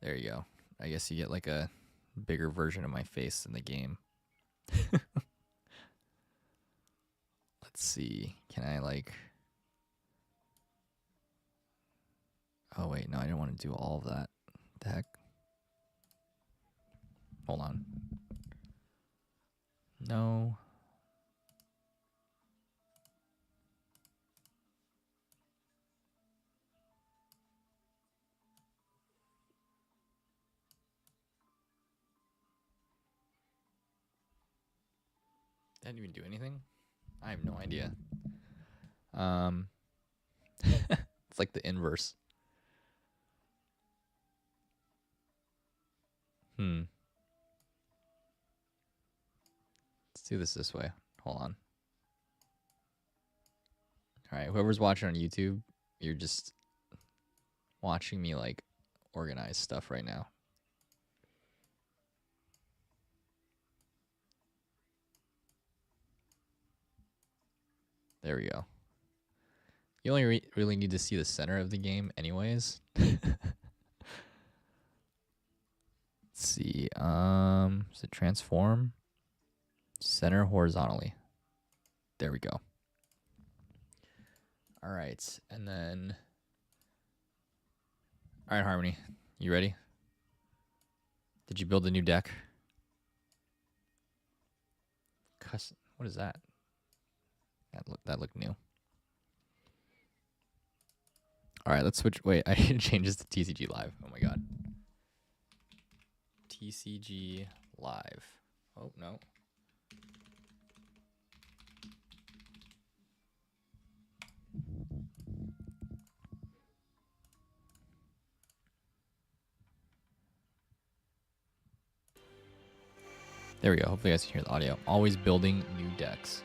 There you go. I guess you get like a bigger version of my face in the game. Let's see. Can I like... Oh, wait. No, I didn't want to do all of that. What the heck? Hold on. No. Didn't even do anything? I have no idea. It's like the inverse. Let's do this way. Hold on. All right, whoever's watching on YouTube, you're just watching me like organize stuff right now. There we go. You only really need to see the center of the game anyways. Let's see. Does it transform? Center horizontally. There we go. All right, and then... All right, Harmony, you ready? Did you build a new deck? What is that? That looked new. All right, let's switch. Wait, I need to change this to TCG Live. Oh my god. TCG Live. Oh, no. There we go. Hopefully you guys can hear the audio. Always building new decks.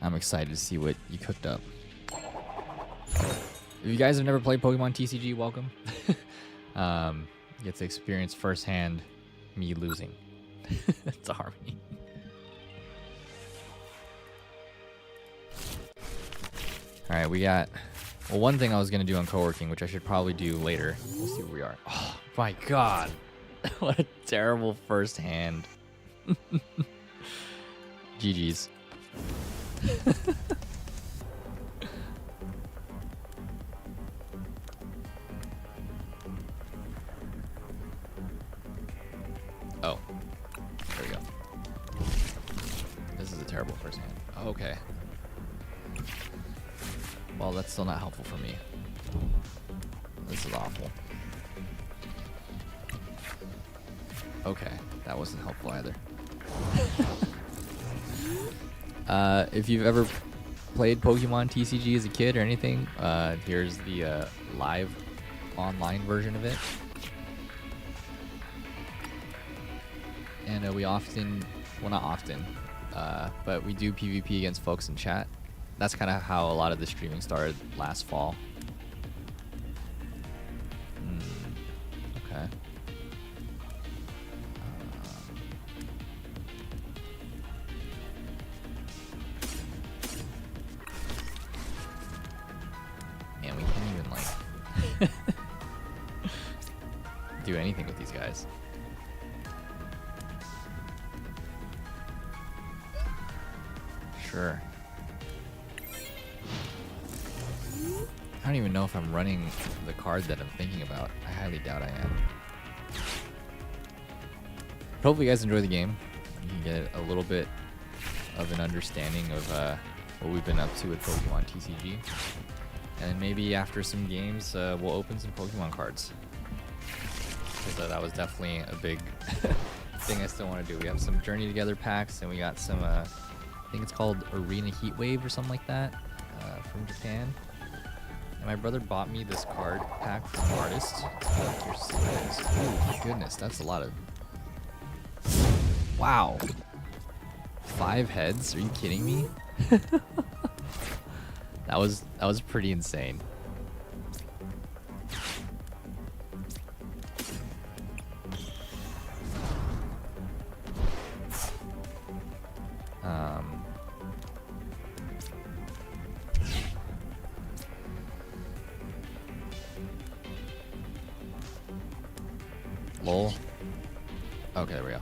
I'm excited to see what you cooked up. If you guys have never played Pokemon TCG, welcome. You get to experience firsthand me losing. It's a Harmony. All right, we got... Well, one thing I was going to do on co-working, which I should probably do later. We'll see where we are. Oh, my God. What a terrible first hand. GG's. Oh. There we go. This is a terrible first hand. Okay. Well, that's still not helpful for me. This is awful. Okay, that wasn't helpful either. If you've ever played Pokemon TCG as a kid or anything, here's the live online version of it. And we often, well, not often, but we do PvP against folks in chat. That's kind of how a lot of the streaming started last fall. Okay. Man, we can't even like do anything with these guys. Sure. I don't even know if I'm running the card that I'm thinking about. I highly doubt I am. But hopefully you guys enjoy the game. You can get a little bit of an understanding of what we've been up to with Pokemon TCG. And then maybe after some games, we'll open some Pokemon cards. Because that was definitely a big thing I still want to do. We have some Journey Together packs, and we got some, I think it's called Arena Heatwave or something like that, from Japan. And my brother bought me this card pack from an artist. Here's some heads. Oh my goodness, that's a lot of... Wow. 5 heads? Are you kidding me? That was pretty insane. Lol. Okay, there we go.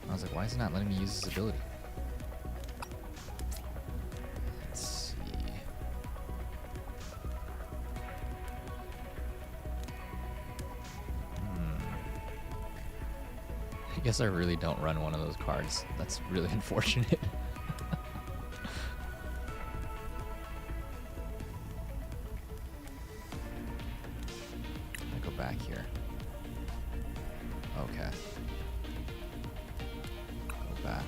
I was like, why is it not letting me use this ability? Let's see. I guess I really don't run one of those cards. That's really unfortunate. I go back here. Okay. Go back.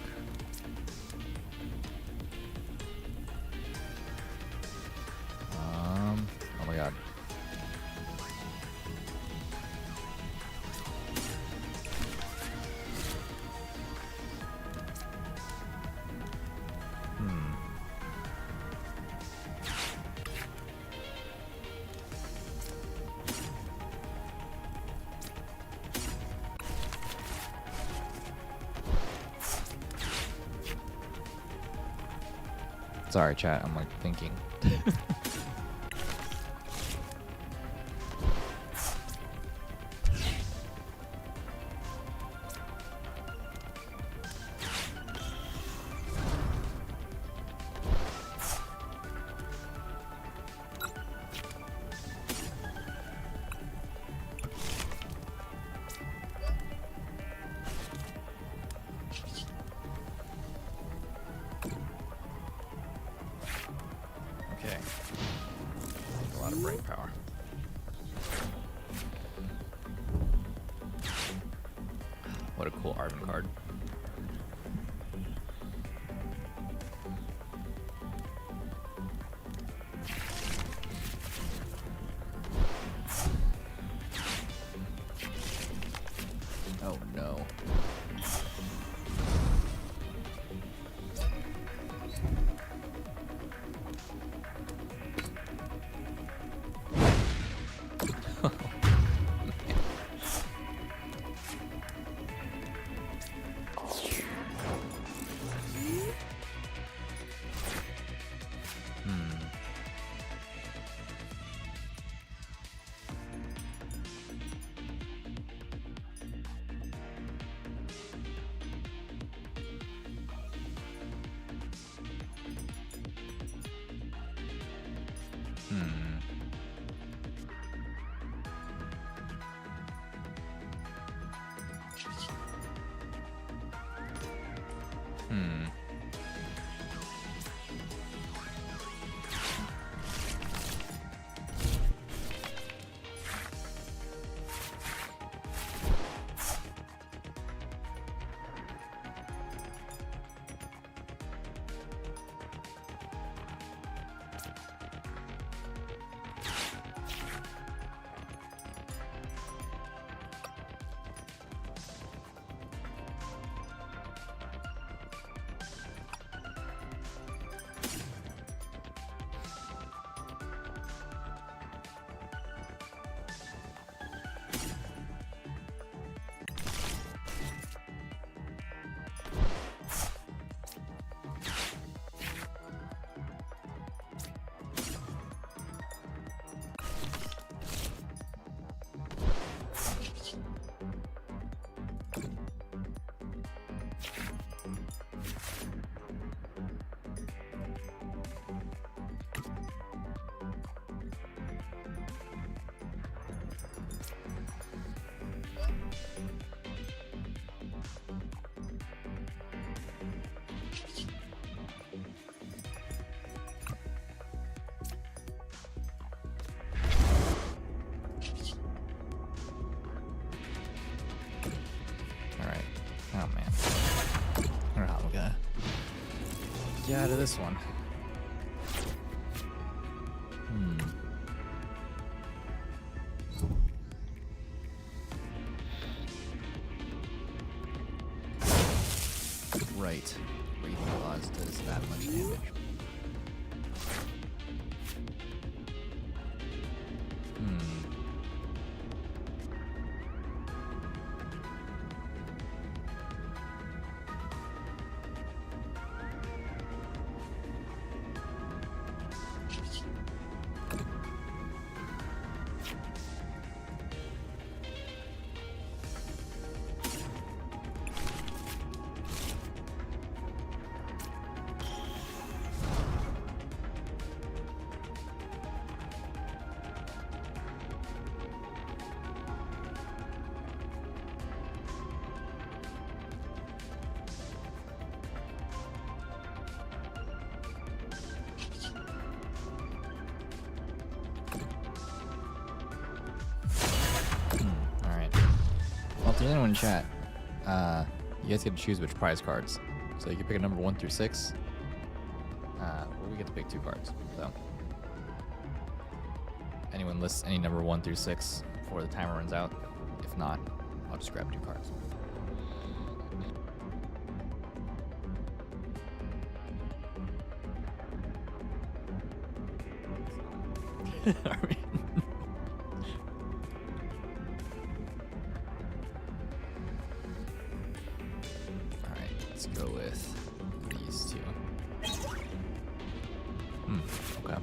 Oh my god. Sorry, chat. I'm like thinking. Okay. A lot of brain power. What a cool Arvin card. Oh no. Oh man. I don't know how I'm gonna get out of this one. Right. Breathing clause does that much damage. there's anyone in chat, you guys get to choose which prize cards. So you can pick a number 1 through 6. Or we get to pick 2 cards. So anyone lists any number 1 through 6 before the timer runs out. If not, I'll just grab 2 cards. Alright, let's go with these 2. Okay.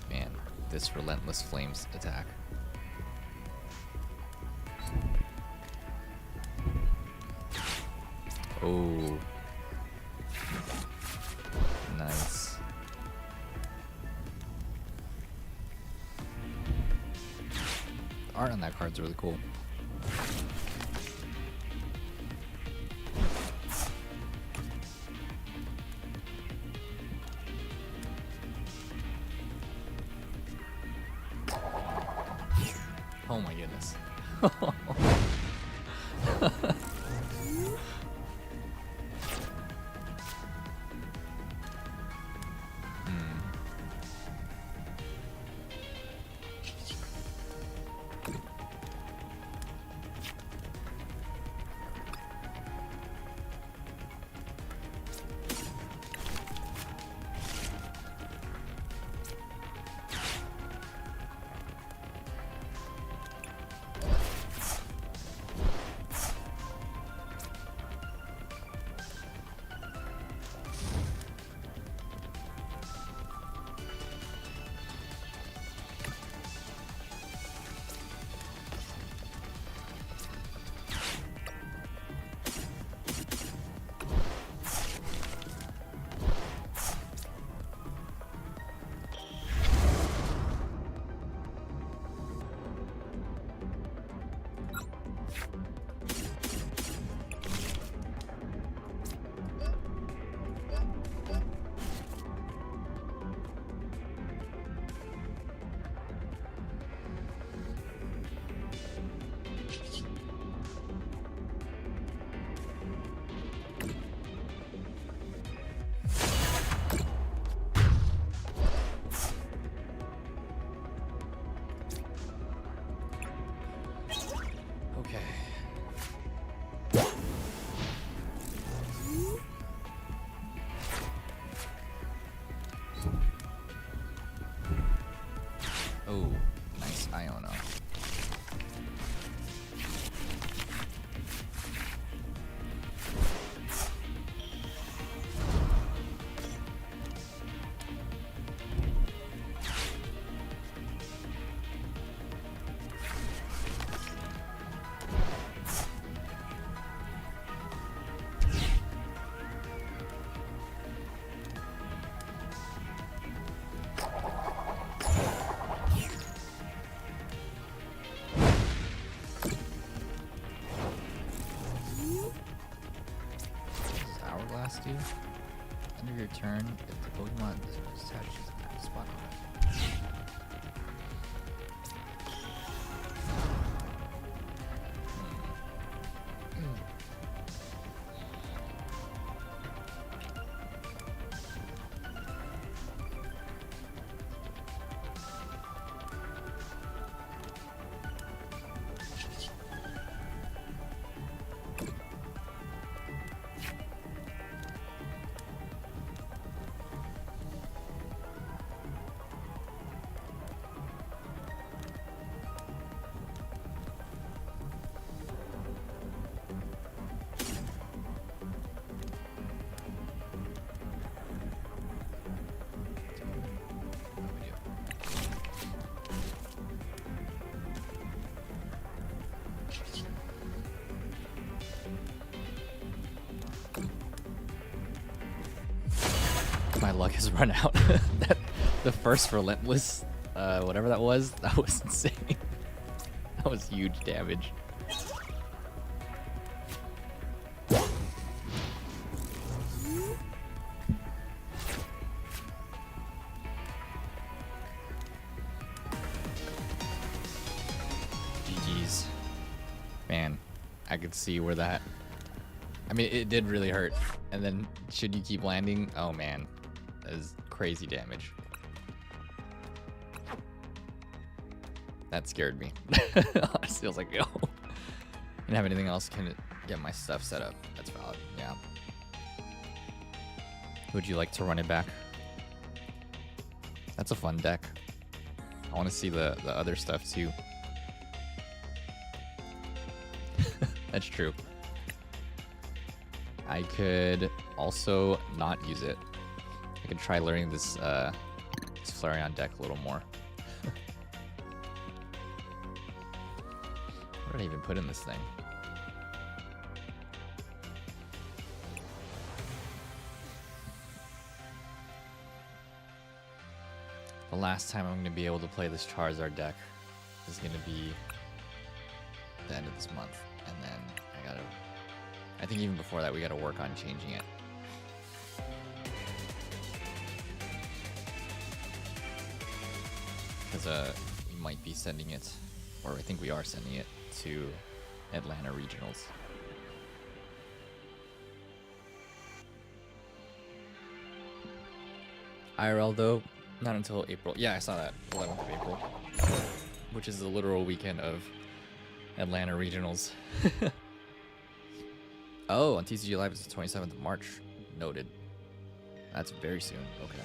Man, this Relentless Flames attack. Oh. Nice. The art on that card's really cool. Oh my goodness. Oh, nice Iono. Hourglass do? End of your turn, if the Pokemon is attached to the spot on it. My luck has run out. The first Relentless, whatever that was insane. That was huge damage. I could see where that. I mean, it did really hurt. And then, should you keep landing? Oh man, that is crazy damage. That scared me. Honestly, I was like, yo. Didn't have anything else. Can get my stuff set up? That's valid. Yeah. Would you like to run it back? That's a fun deck. I want to see the other stuff too. That's true. I could also not use it. I could try learning this Flareon deck a little more. What did I even put in this thing? The last time I'm going to be able to play this Charizard deck is going to be the end of this month. And then I think even before that, we got to work on changing it. Because we might be sending it, or I think we are sending it to Atlanta Regionals. IRL though, not until April. Yeah, I saw that, 11th of April, which is the literal weekend of Atlanta Regionals. Oh, on TCG Live it's the 27th of March. Noted. That's very soon. Okay.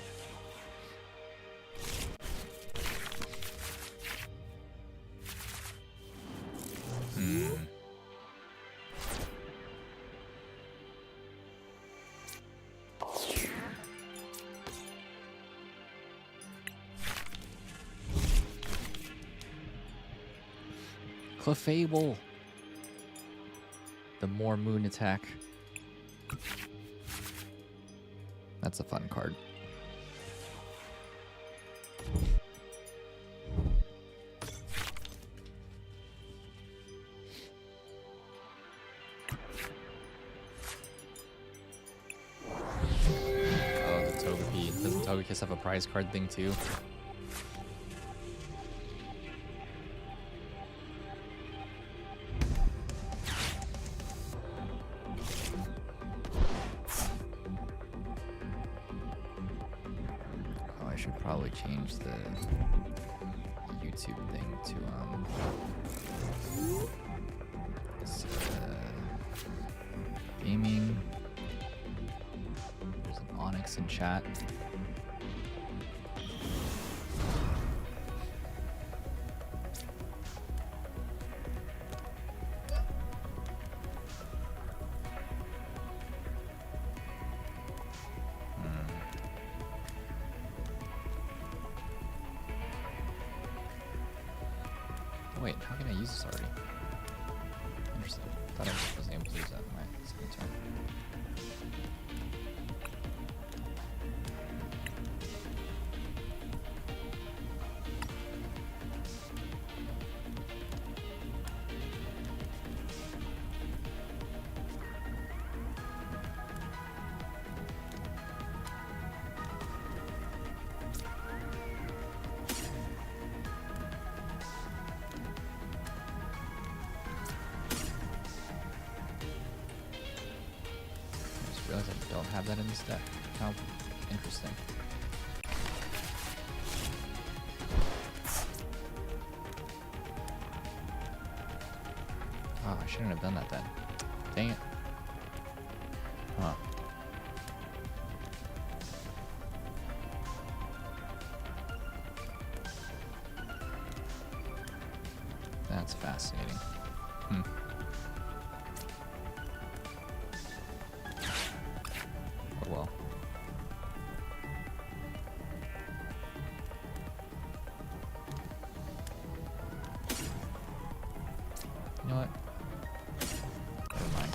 Clefable. The more moon attack. That's a fun card. Oh, the Togepi. Doesn't Togekiss have a prize card thing too? Change the YouTube thing to gaming. There's an Onyx in chat. Wait, how can I use this already? Interesting. Thought I wasn't able to use that in my second turn. Realize I don't have that in this deck. How interesting. Oh, I shouldn't have done that then. Dang it. Huh. That's fascinating. Oh well. You know what? Never mind.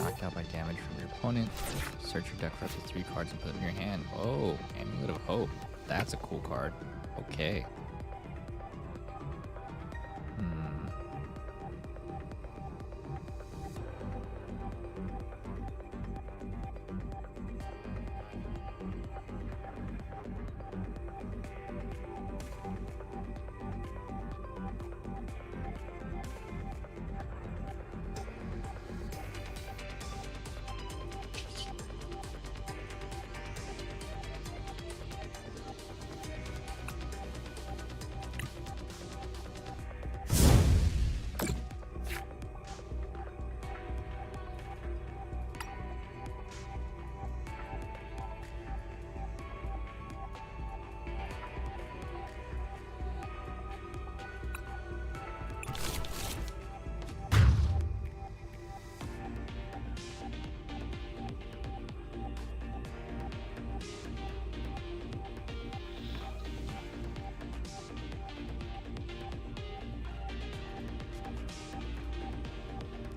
knocked out by damage from your opponent. Search your deck for up to 3 cards and put them in your hand. Oh, Amulet of Hope. That's a cool card. Okay.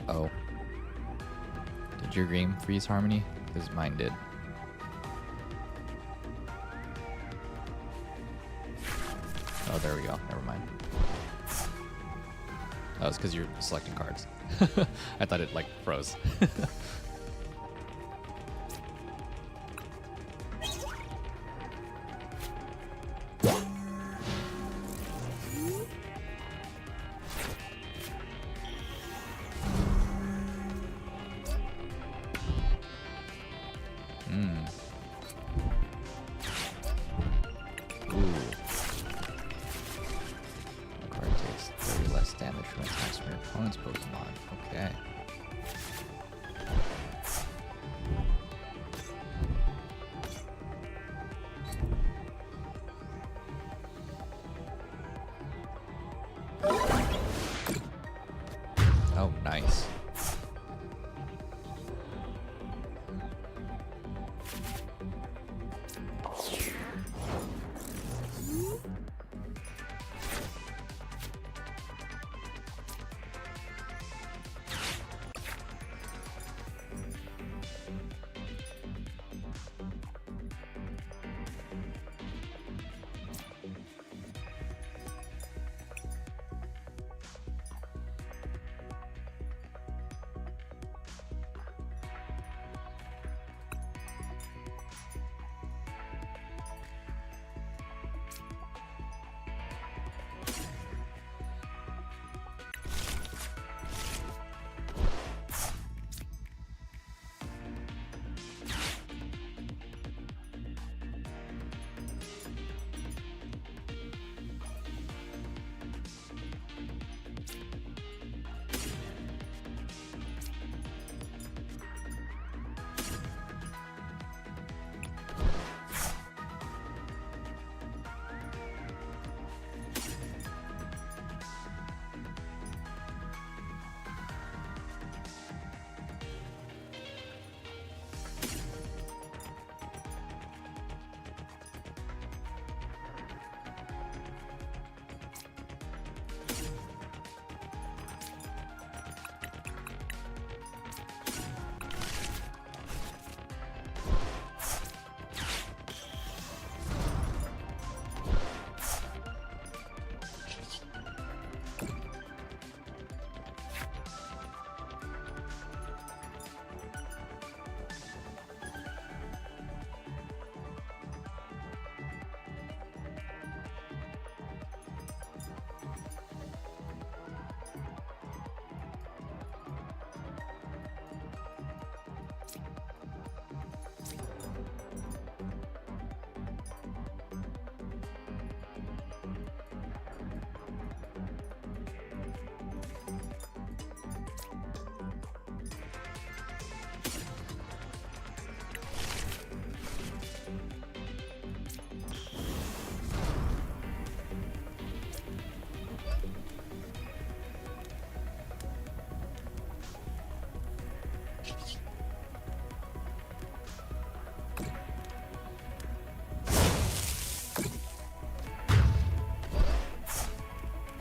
Oh. Did your game freeze Harmony? Because mine did. Oh, there we go. Never mind. That was because you're selecting cards. I thought it, like, froze. Damage from attacks from your opponent's Pokemon. Okay. Oh, nice.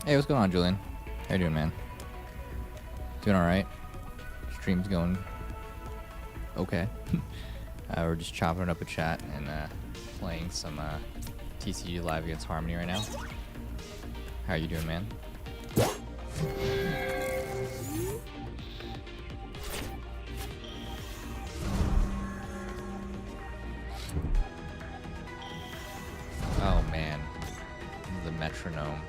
Hey, what's going on, Julian? How you doing, man? Doing all right. Stream's going Okay. We're just chopping up a chat and playing some TCG Live against Harmony right now. How are you doing, man? Oh man, the metronome.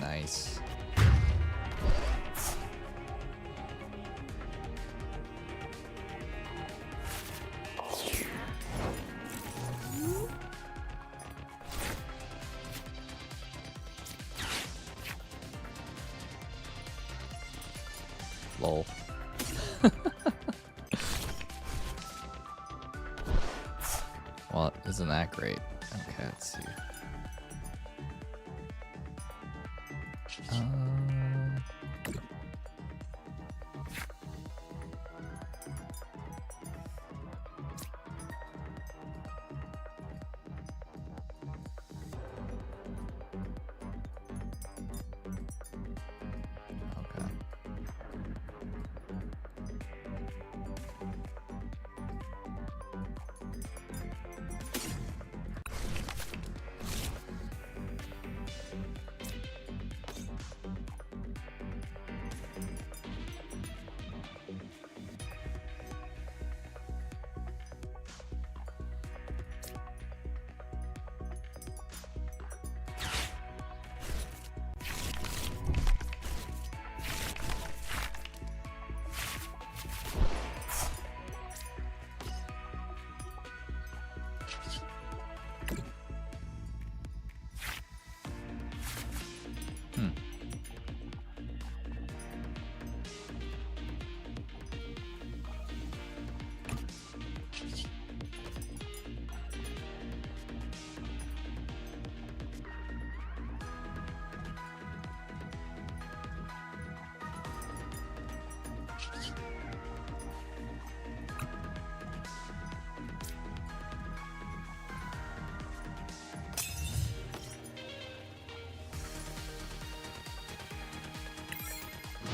Nice. Lol. Well, isn't that great? Okay, let's see. Okay.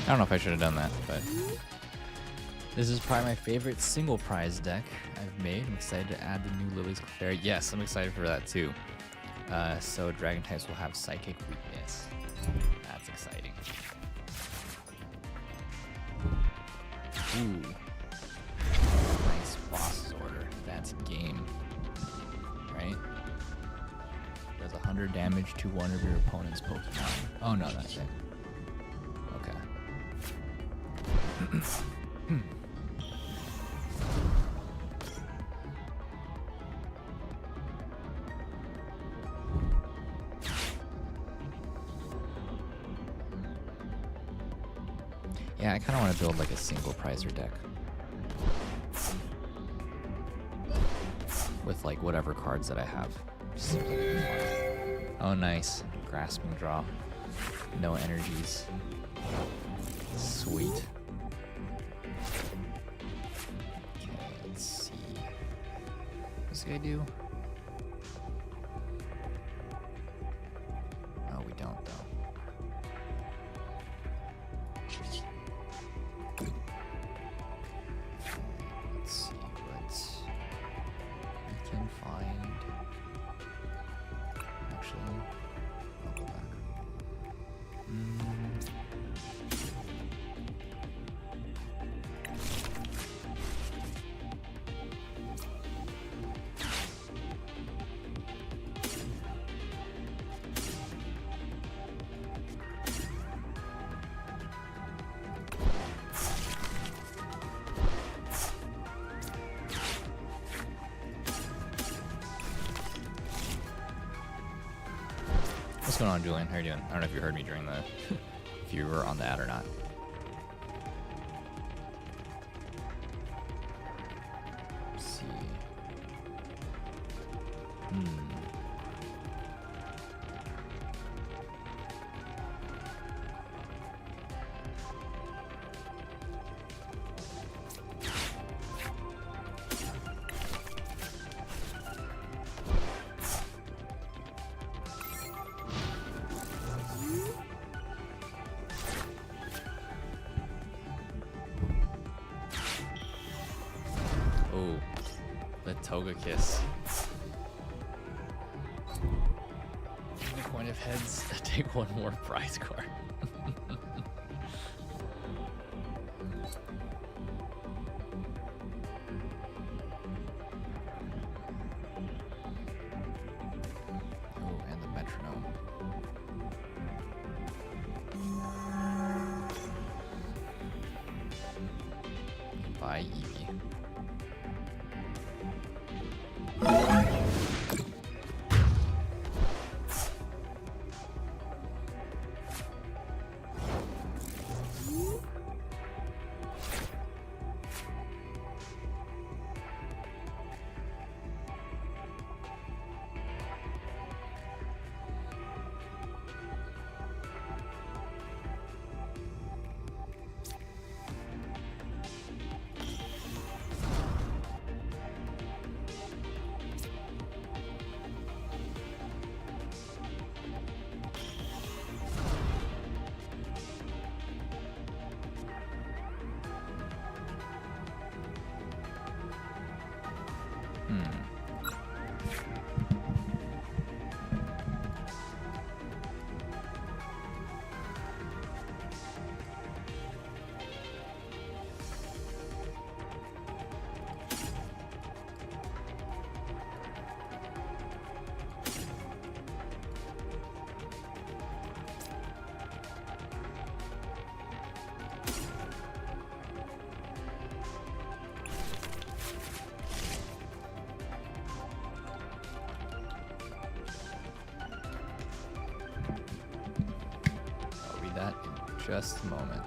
I don't know if I should have done that, but this is probably my favorite single prize deck I've made. I'm excited to add the new Lily's Clefairy. Yes, I'm excited for that too. So Dragon types will have Psychic Weakness. That's exciting. Ooh. Nice boss order. That's game. Right? Does 100 damage to one of your opponent's Pokemon. Oh no, that's it. Okay. Yeah, I kind of want to build like a single prizer deck with like whatever cards that I have. Just seems like it'd be fun. Oh, nice. Grasping Draw. No energies. Sweet. Okay, let's see. What's this guy do? Oh, we don't though. Let's see what we can find. Actually, I'll go back. What's going on, Julian? How are you doing? I don't know if you heard me during the... if you were on the ad or not. Let's see. Toga kiss. In the point of heads, take one more prize card. Oh, and the metronome. By Eevee. I'll read that in just a moment.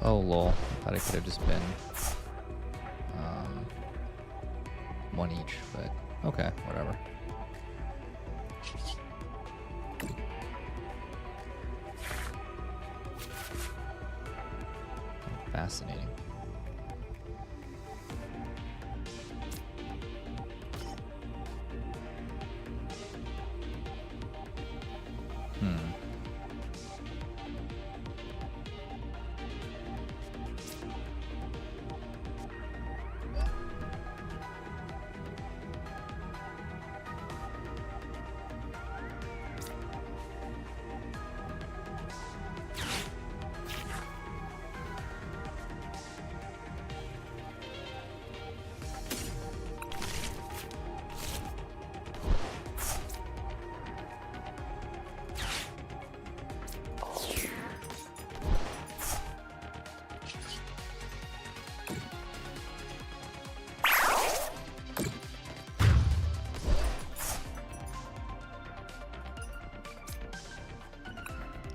Oh lol, thought it could have just been one each, but okay, whatever. Fascinating.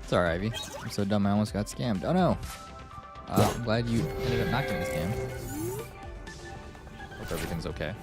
It's alright, Ivy. I'm so dumb I almost got scammed. Oh no! I'm glad you ended up not getting scammed. Hope everything's okay.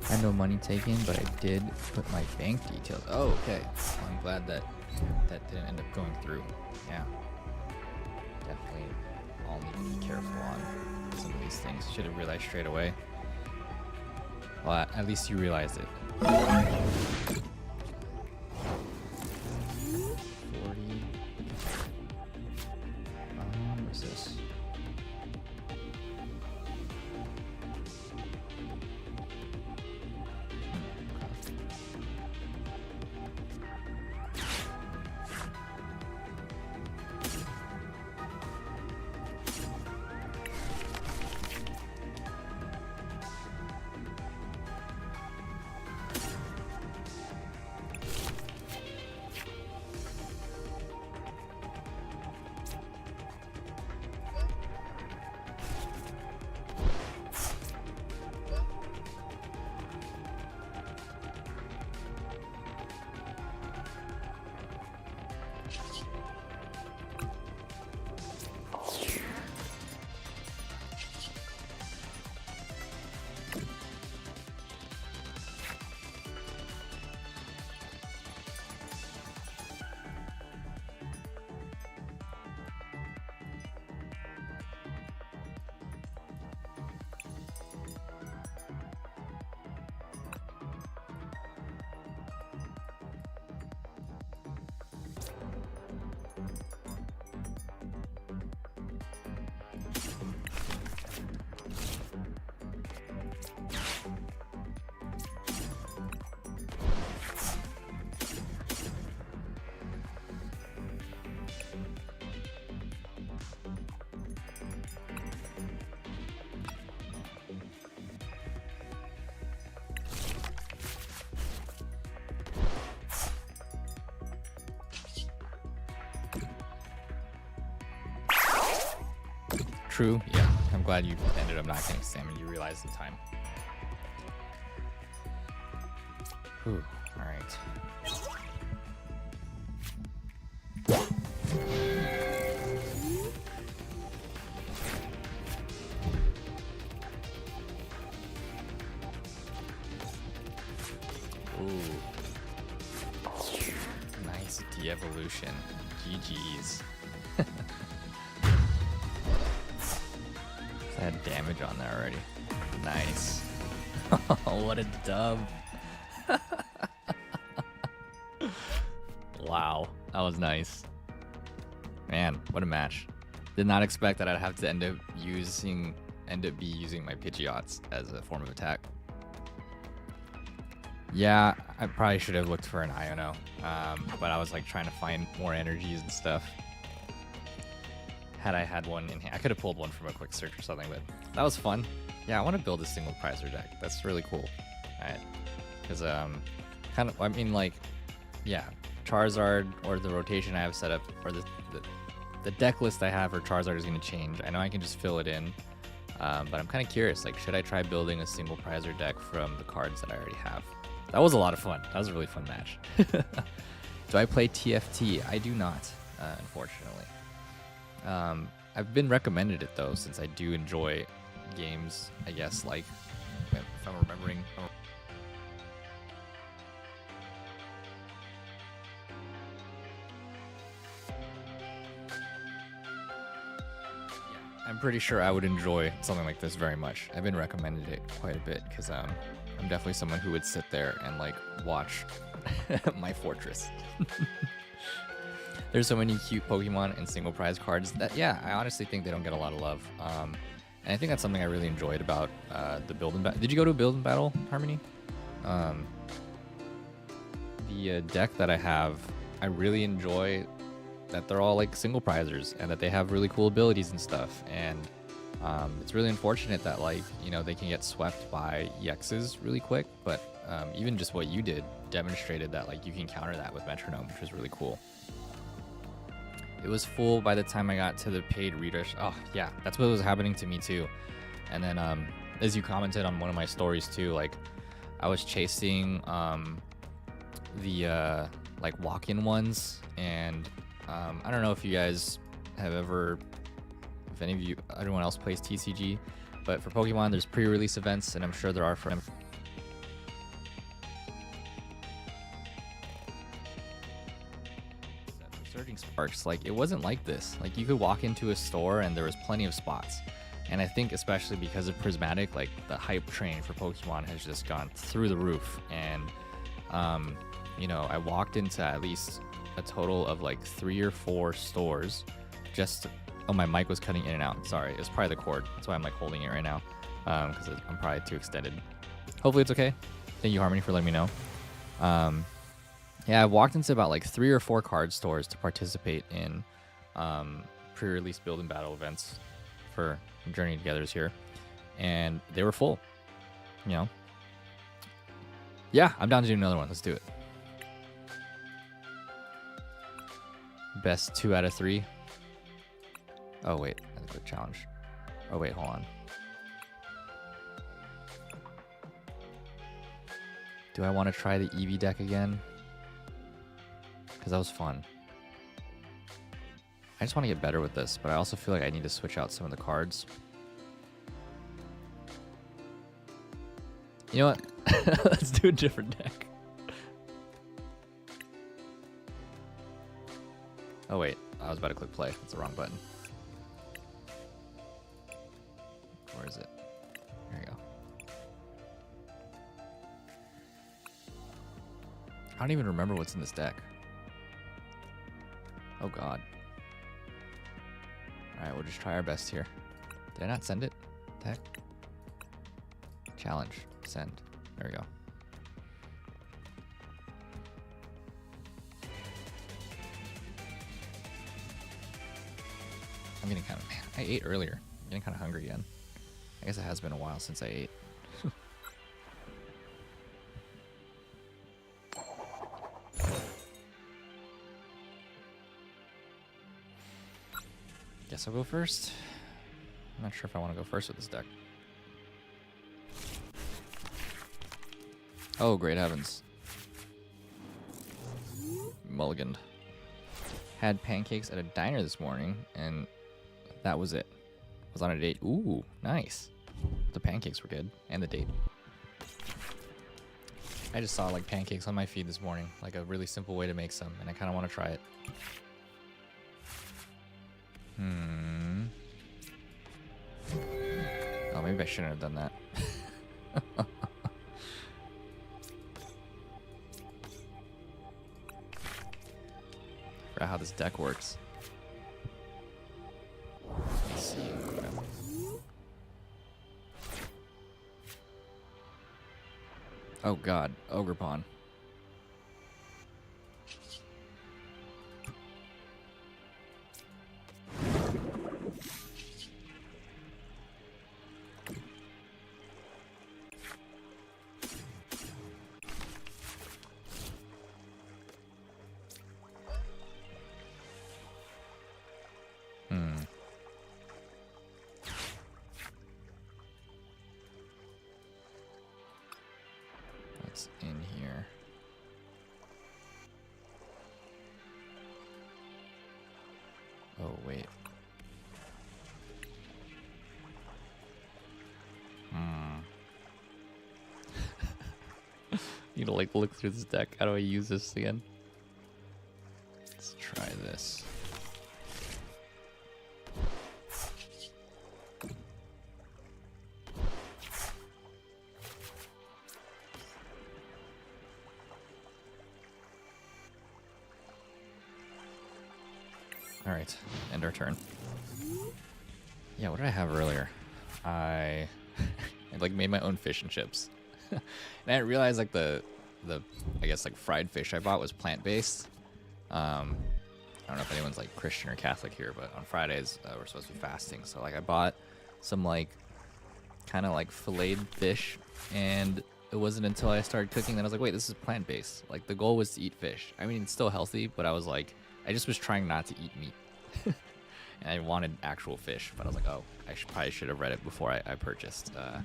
I had no money taken, but I did put my bank details. Oh, okay. Well, I'm glad that that didn't end up going through. Yeah. Definitely all need to be careful on some of these things. Should have realized straight away. Well, at least you realized it. True. Yeah. I'm glad you ended up not getting salmon. You realized the time. Whew. All right. Ooh. Nice de-evolution. GG's. I had damage on there already. Nice. What a dub. Wow. That was nice. Man, what a match. Did not expect that I'd have to end up using my Pidgeots as a form of attack. Yeah, I probably should have looked for an Iono, but I was like trying to find more energies and stuff. Had I had one in hand, I could have pulled one from a quick search or something, but that was fun. Yeah, I want to build a single prizer deck. That's really cool. Alright. Because, kind of, I mean, like, yeah, Charizard or the rotation I have set up, or the deck list I have for Charizard is going to change. I know I can just fill it in, but I'm kind of curious, like, should I try building a single prizer deck from the cards that I already have? That was a lot of fun. That was a really fun match. Do I play TFT? I do not, unfortunately. I've been recommended it though, since I do enjoy games, I guess, like, if I'm remembering. I'm pretty sure I would enjoy something like this very much. I've been recommended it quite a bit because I'm definitely someone who would sit there and like watch my fortress. There's so many cute Pokemon and single prize cards that, yeah, I honestly think they don't get a lot of love. And I think that's something I really enjoyed about the build and battle. Did you go to a build and battle, Harmony? The deck that I have, I really enjoy that they're all like single prizers and that they have really cool abilities and stuff. And it's really unfortunate that, like, you know, they can get swept by EXs really quick. But even just what you did demonstrated that, like, you can counter that with Metronome, which is really cool. It was full by the time I got to the paid readers. Oh, yeah, that's what was happening to me too. And then, as you commented on one of my stories too, like, I was chasing the like walk-in ones, and I don't know if you guys have ever, if any of you, anyone else plays TCG, but for Pokemon, there's pre-release events, and I'm sure there are for Surging Sparks. Like, it wasn't like this. Like, you could walk into a store and there was plenty of spots. And I think especially because of Prismatic, like, the hype train for Pokemon has just gone through the roof. And, you know, I walked into at least a total of like 3 or 4 stores just to, oh, my mic was cutting in and out. Sorry, it's probably the cord. That's why I'm like holding it right now, because I'm probably too extended. Hopefully it's okay. Thank you, Harmony, for letting me know. Yeah, I walked into about like 3 or 4 card stores to participate in pre-release build and battle events for Journey Together's here, and they were full. You know, yeah, I'm down to do another one. Let's do it. Best 2 out of 3. Oh wait, that's a quick challenge. Oh wait, hold on. Do I want to try the Eevee deck again? Because that was fun. I just want to get better with this, but I also feel like I need to switch out some of the cards. You know what? Let's do a different deck. Oh wait, I was about to click play. That's the wrong button. Where is it? There you go. I don't even remember what's in this deck. Oh god. Alright, we'll just try our best here. Did I not send it? Deck? Challenge. Send. There we go. I'm getting kind of, man, I ate earlier. I'm getting kind of hungry again. I guess it has been a while since I ate. Guess I'll go first. I'm not sure if I want to go first with this deck. Oh, great heavens. Mulliganed. Had pancakes at a diner this morning, and that was it. Was on a date. Ooh, nice. The pancakes were good, and the date. I just saw like pancakes on my feed this morning, like a really simple way to make some, and I kind of want to try it. Oh, maybe I shouldn't have done that. Forgot how this deck works. Let's see. Okay. Oh god, Ogre Pawn. What's in here? Oh, wait. Need to like look through this deck. How do I use this again? Let's try this. All right, end our turn. Yeah, what did I have earlier? I like made my own fish and chips. And I didn't realize like the I guess like fried fish I bought was plant-based. I don't know if anyone's like Christian or Catholic here, but on Fridays we're supposed to be fasting. So like I bought some like kind of like filleted fish, and it wasn't until I started cooking that I was like, wait, this is plant-based. Like the goal was to eat fish. I mean, it's still healthy, but I was like, I just was trying not to eat meat. And I wanted actual fish, but I was like, oh, I probably should have read it before I purchased the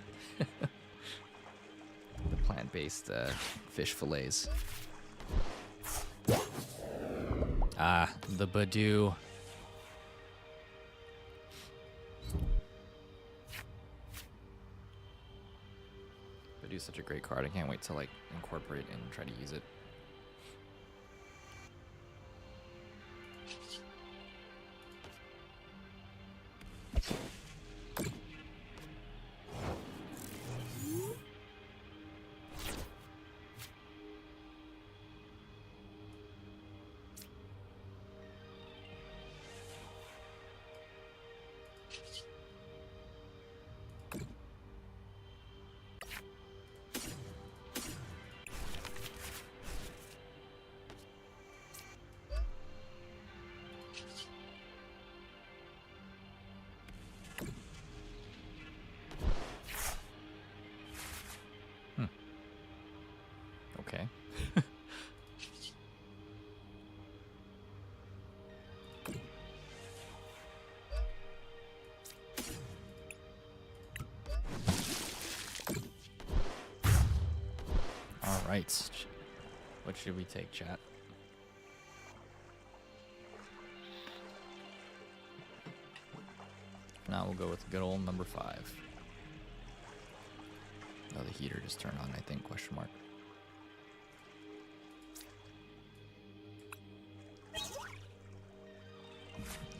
plant-based fish fillets. Ah, the Badoo. Badoo's such a great card. I can't wait to like incorporate and try to use it. Okay. All right. What should we take, chat? Now we'll go with good old number 5. Oh, the heater just turned on, I think, question mark.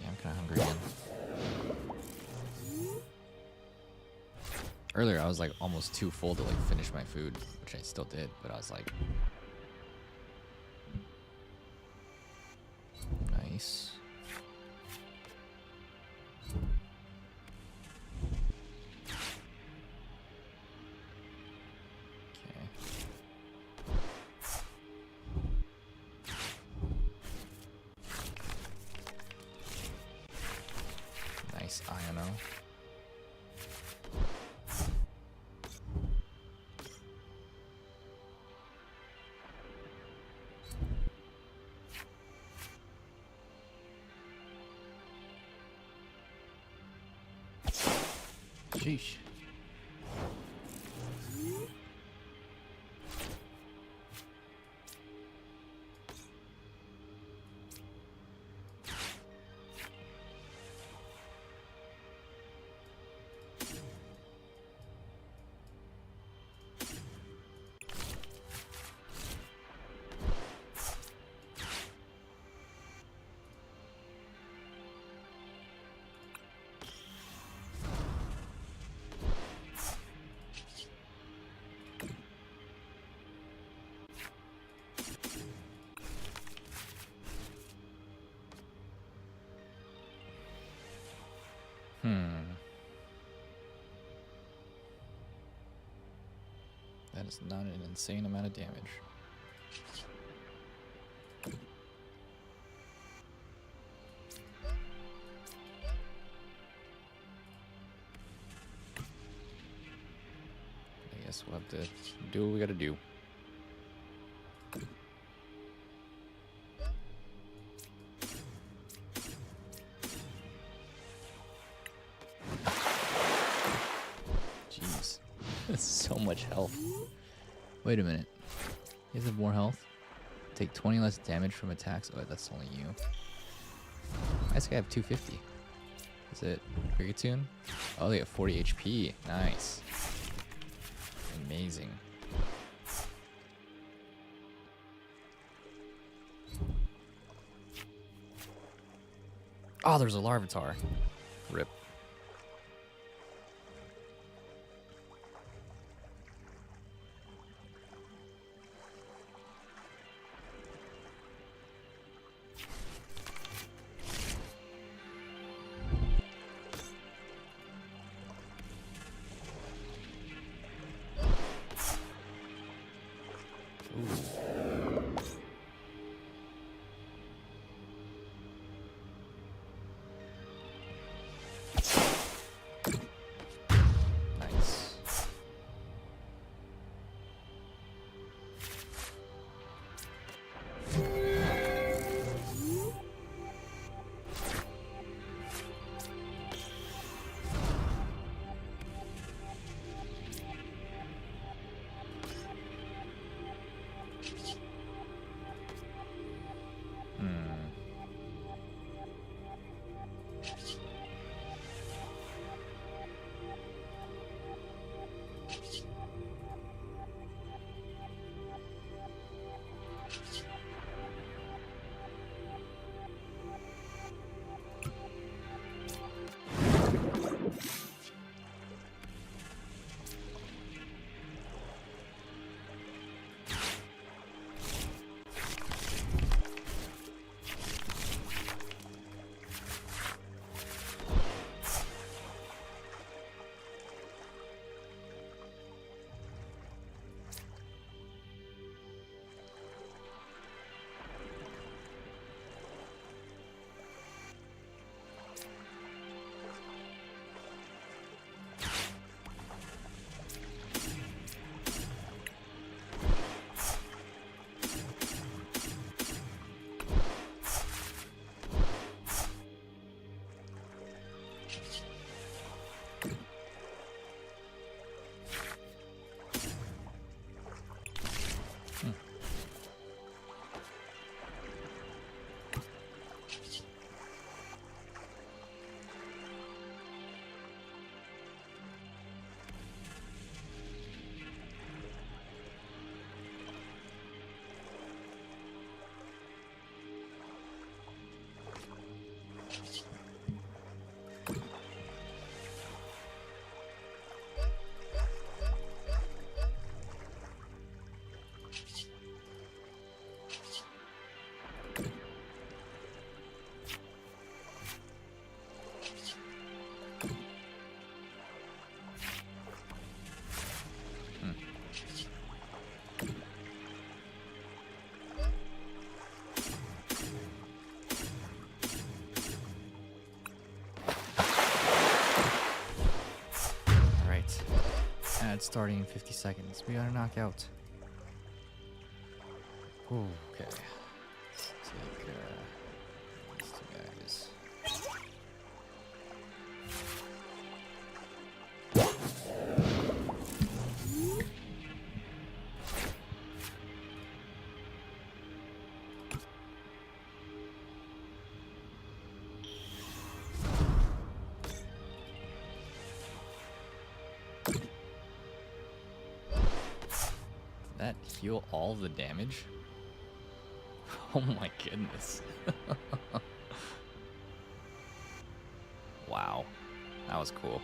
Yeah, I'm kind of hungry again. Earlier, I was like almost too full to like finish my food, which I still did, but I was like, nice. Nice Iono. Sheesh. That is not an insane amount of damage. I guess we'll have to do what we gotta do. Jeez. So much health. Wait a minute. He has more health? Take 20 less damage from attacks. Oh, that's only you. I guess I have 250. Is it Krigatune? Oh, they have 40 HP. Nice. Amazing. Oh, there's a Larvitar. Rip. Nice. It's starting in 50 seconds. We gotta knock out. Ooh, okay. Let's take these two guys. that heal all the damage? Oh my goodness. Wow. That was cool.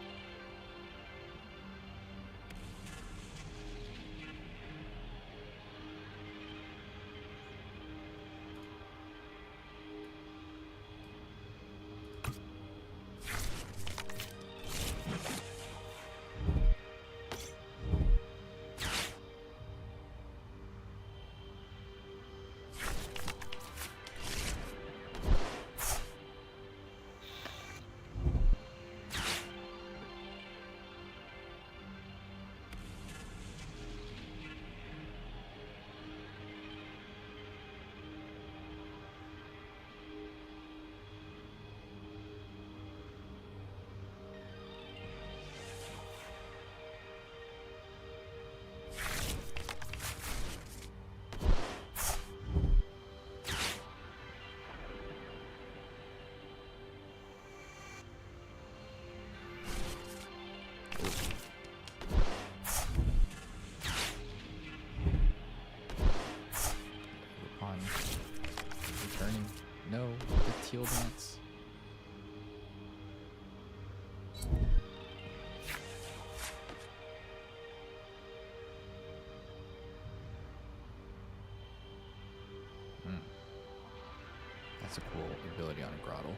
Upon returning, no, the teal dance. That's a cool ability on a grotto.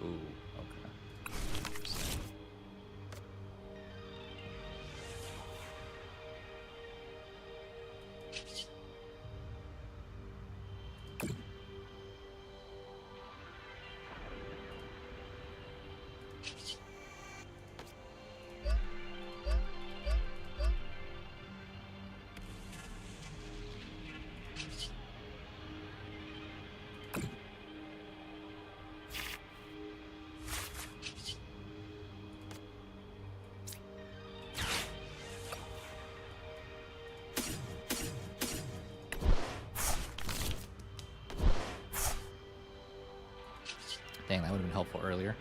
Ooh, okay. Interesting. Dang, that would have been helpful earlier.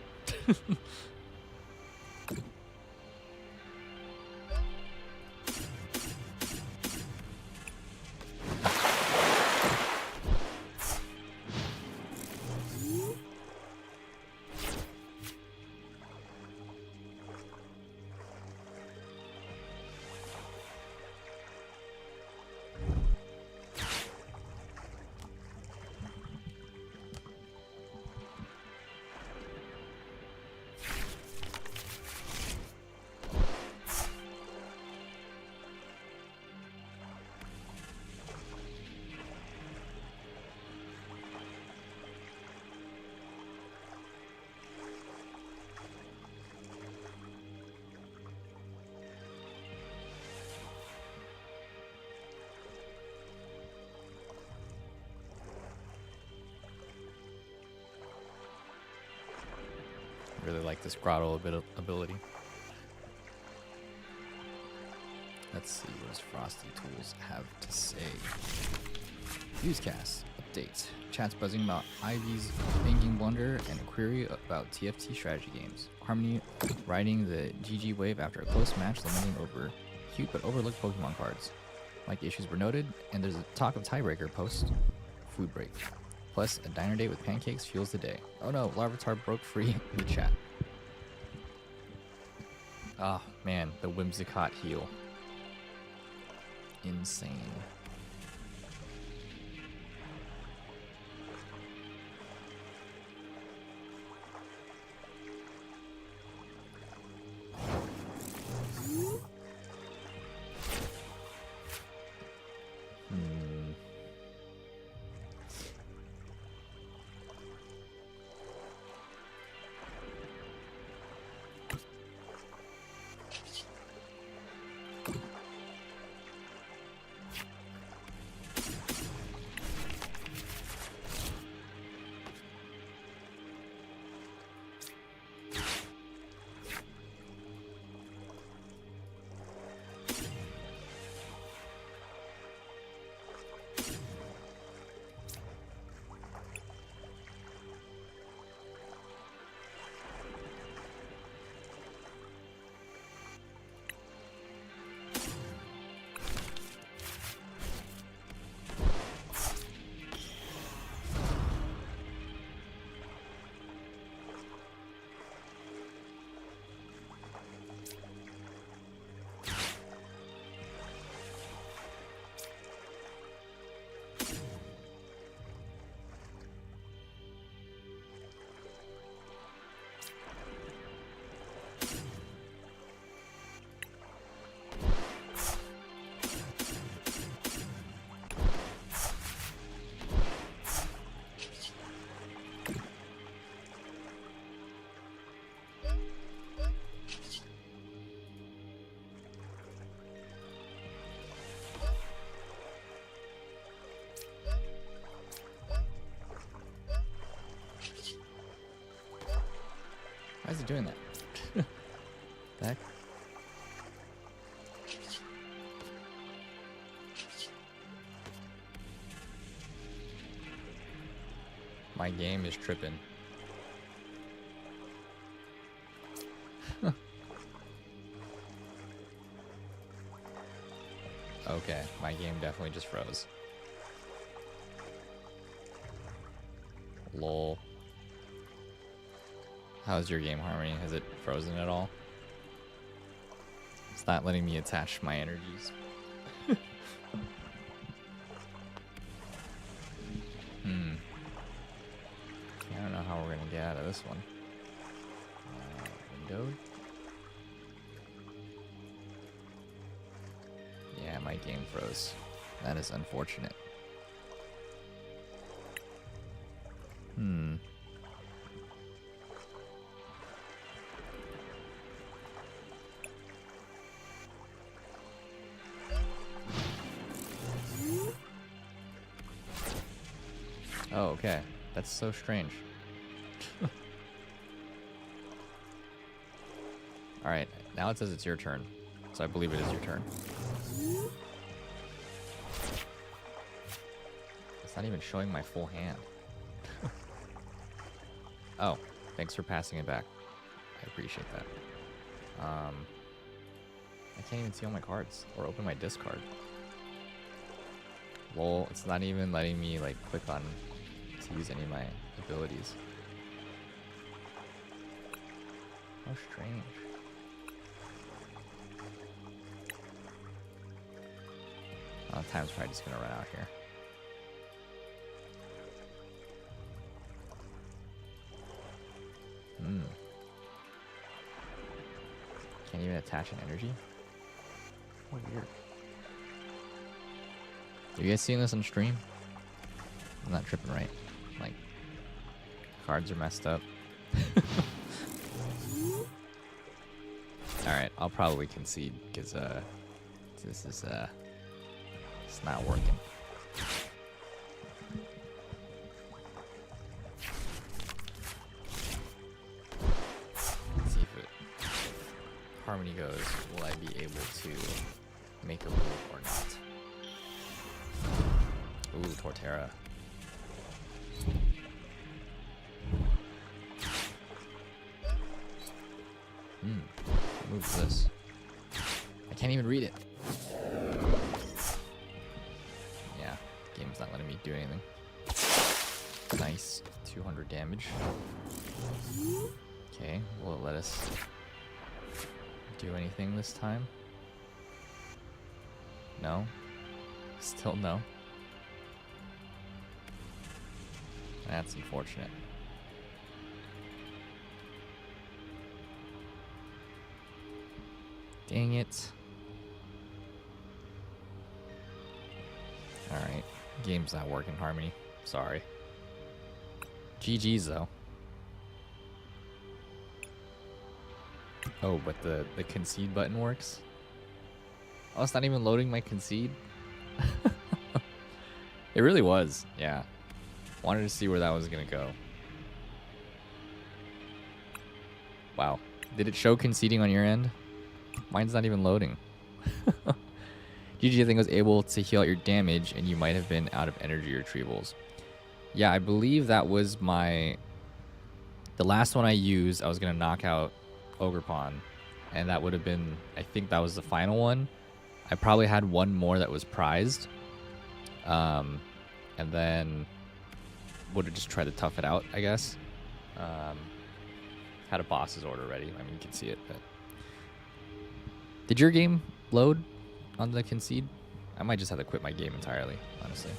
Really like this grotto ability. Let's see what does Frosty Tools have to say. Newscast updates. Chat's buzzing about Ivy's banking blunder and a query about TFT strategy games. Harmony riding the GG wave after a close match lamenting over cute but overlooked Pokemon cards. like issues were noted, and there's a talk of tiebreaker post food break. Plus, a diner date with pancakes fuels the day. Oh no, Larvitar broke free in the chat. Oh man, the Whimsicott heal. Insane. Why is he doing that? The heck? My game is tripping. Okay, my game definitely just froze. Lol. How's your game, Harmony? Has it frozen at all? It's not letting me attach my energies. I don't know how we're gonna get out of this one. Windowed? Yeah, my game froze. That is unfortunate. Oh, okay. That's so strange. Alright, now it says it's your turn. So I believe it is your turn. It's not even showing my full hand. Oh, thanks for passing it back. I appreciate that. I can't even see all my cards or open my discard. Lol, it's not even letting me like click on to use any of my abilities. How strange. Oh, time's probably just gonna run out here. Can't even attach an energy? How weird. Are you guys seeing this on stream? I'm not tripping, right? Like, cards are messed up. Alright, I'll probably concede, because, this is, it's not working. Let's see if Harmony goes, will I be able to make a move or not? Ooh, Torterra. What move is this? I can't even read it. do anything. Nice. 200 damage. Okay, will it let us do anything this time? No. Still no. That's unfortunate. Dang it. Alright. Game's not working, Harmony. Sorry. GG's though. Oh, but the concede button works? Oh, it's not even loading my concede? It really was, yeah. Wanted to see where that was gonna go. Wow. Did it show conceding on your end? Mine's not even loading. GG, I think, was able to heal out your damage, and you might have been out of energy retrievals. Yeah, I believe that was the last one I used. I was gonna knock out Ogerpon, and that would have been, I think that was the final one. I probably had one more that was prized, and then would have just tried to tough it out, I guess. Had a boss's order ready. I mean, you can see it, but did your game load on the concede? I might just have to quit my game entirely, honestly.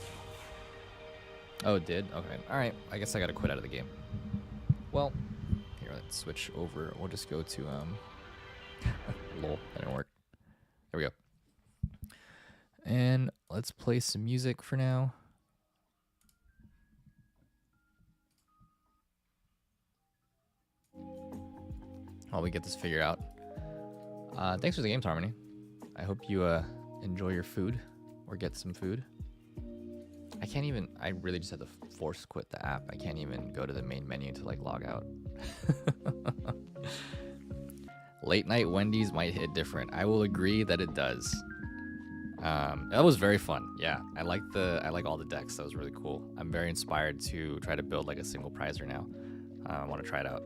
Oh, it did? Okay. Alright, I guess I gotta quit out of the game. Well, here, let's switch over. We'll just go to, lol, that didn't work. There we go. And let's play some music for now. While we get this figured out. Thanks for the games, Harmony. I hope you enjoy your food or get some food. I can't even, I really just had to force quit the app. I can't even go to the main menu to like log out. Late night Wendy's might hit different. I will agree that it does. That was very fun. Yeah, I like all the decks. That was really cool. I'm very inspired to try to build like a single prizer now. I want to try it out.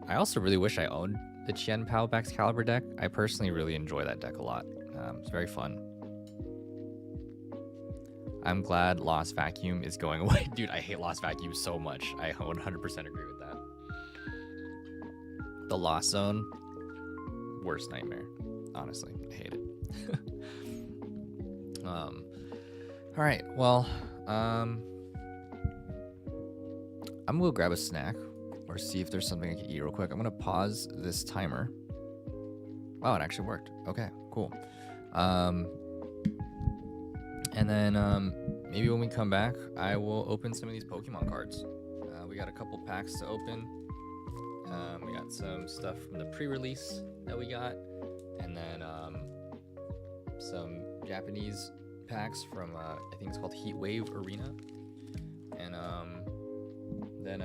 I also really wish I owned the Qian Pao Baxcalibur deck. I personally really enjoy that deck a lot. It's very fun. I'm glad Lost Vacuum is going away. Dude, I hate Lost Vacuum so much. I 100% agree with that. The Lost Zone, worst nightmare. Honestly, I hate it. All right, well, I'm gonna go grab a snack or see if there's something I can eat real quick. I'm gonna pause this timer. Oh, it actually worked. Okay, cool. And then maybe when we come back, I will open some of these Pokemon cards. We got a couple packs to open. We got some stuff from the pre-release that we got, and then some Japanese packs from I think it's called Heat Wave Arena. And then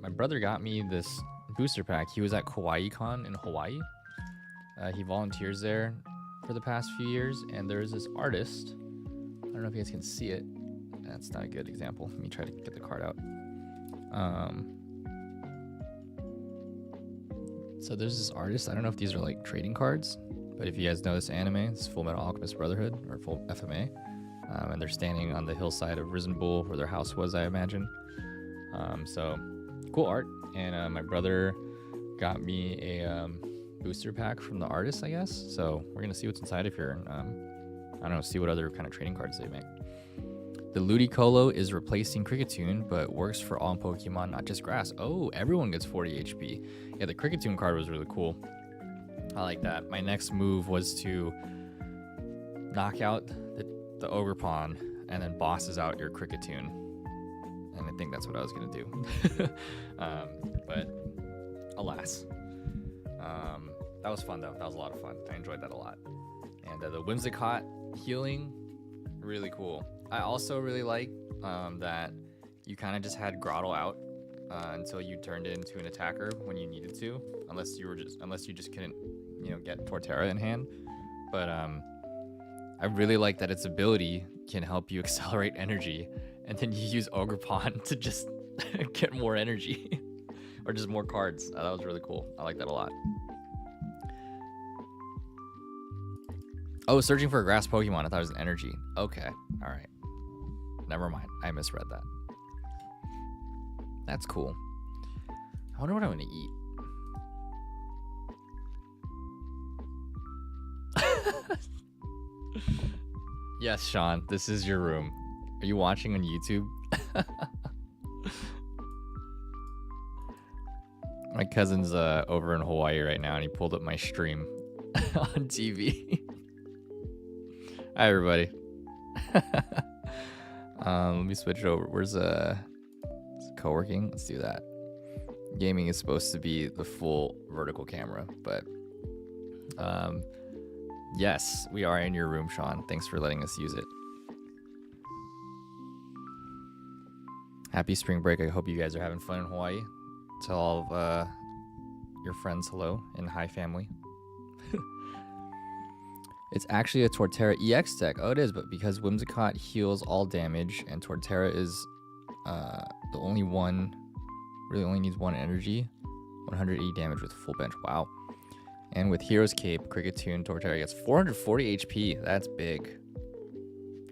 my brother got me this booster pack. He was at KawaiiCon in Hawaii. He volunteers there for the past few years, and there's this artist. I don't know if you guys can see it. That's not a good example. Let me try to get the card out. So there's this artist. I don't know if these are like trading cards, but if you guys know this anime, it's Full Metal Alchemist Brotherhood, or full FMA. And they're standing on the hillside of Risen Bull, where their house was, I imagine. So cool art. And my brother got me a booster pack from the artist, I guess. So we're gonna see what's inside of here. I don't know, see what other kind of trading cards they make. The Ludicolo is replacing Kricketune, but works for all Pokemon, not just grass. Oh, everyone gets 40 HP. Yeah, the Kricketune card was really cool. I like that. My next move was to knock out the Ogerpon and then bosses out your Kricketune. And I think that's what I was going to do. But alas. That was fun, though. That was a lot of fun. I enjoyed that a lot. And the Whimsicott healing, really cool. I also really like that you kind of just had Grottle out until you turned it into an attacker when you needed to, unless you just couldn't, get Torterra in hand. But I really like that its ability can help you accelerate energy, and then you use Ogerpon to just get more energy or just more cards. That was really cool. I like that a lot. Oh, searching for a grass Pokemon. I thought it was an energy. Okay. All right. Never mind. I misread that. That's cool. I wonder what I'm gonna eat. Yes, Sean, this is your room. Are you watching on YouTube? My cousin's over in Hawaii right now, and he pulled up my stream on TV. Hi, everybody. Let me switch it over. Where's co-working? Let's do that. Gaming is supposed to be the full vertical camera, but yes, we are in your room, Sean. Thanks for letting us use it. Happy spring break. I hope you guys are having fun in Hawaii. Tell all of your friends hello and hi, family. It's actually a Torterra EX deck. Oh, it is, but because Whimsicott heals all damage and Torterra is the only one, really only needs one energy, 180 damage with full bench. Wow. And with Hero's Cape, Cricketune, Torterra gets 440 HP. That's big.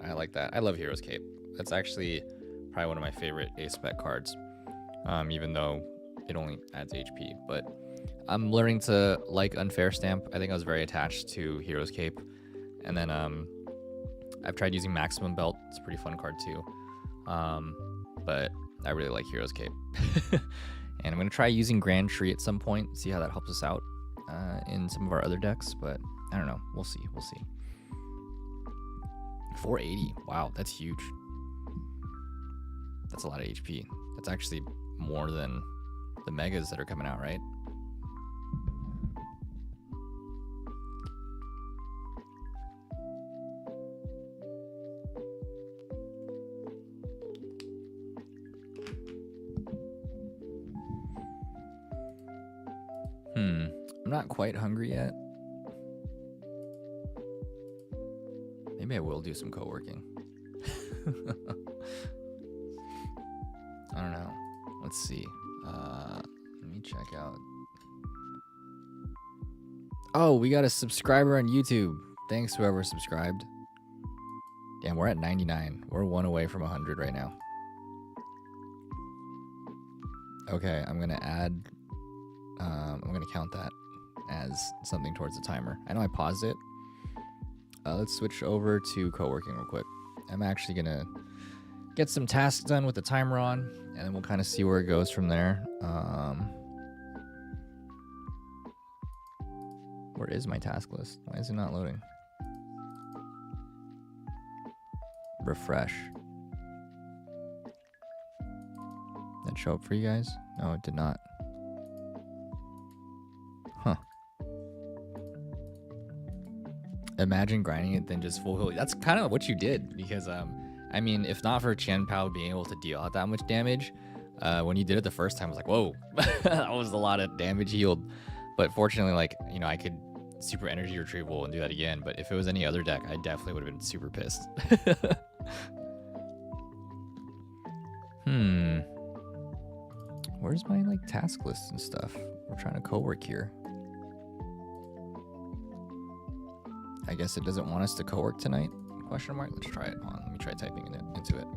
I like that. I love Hero's Cape. That's actually probably one of my favorite ace-spec cards, even though it only adds HP. But I'm learning to like Unfair Stamp. I think I was very attached to Hero's Cape. And then I've tried using Maximum Belt. It's a pretty fun card too. But I really like Hero's Cape. And I'm going to try using Grand Tree at some point, see how that helps us out in some of our other decks. But I don't know. We'll see. We'll see. 480. Wow, that's huge. That's a lot of HP. That's actually more than the megas that are coming out, right? I'm not quite hungry yet. Maybe I will do some co-working. I don't know. Let's see. Let me check out. Oh, we got a subscriber on YouTube. Thanks, whoever subscribed. Damn, we're at 99. We're one away from 100 right now. Okay, I'm gonna add. I'm gonna count that as something towards the timer. I know I paused it. Let's switch over to co-working real quick. I'm actually gonna get some tasks done with the timer on, and then we'll kind of see where it goes from there. Where is my task list? Why is it not loading? Refresh. That show up for you guys? No, it did not. Huh. Imagine grinding it, then just full heal. That's kind of what you did, because I mean, if not for Chen Pao being able to deal out that much damage, when you did it the first time, I was like, whoa, that was a lot of damage healed. But fortunately, like, you know, I could super energy retrieval and do that again. But if it was any other deck, I definitely would have been super pissed. Where's my like task list and stuff? We're trying to co-work here. I guess it doesn't want us to co-work tonight? Question mark. Let's try it. Hold on, let me try typing into it.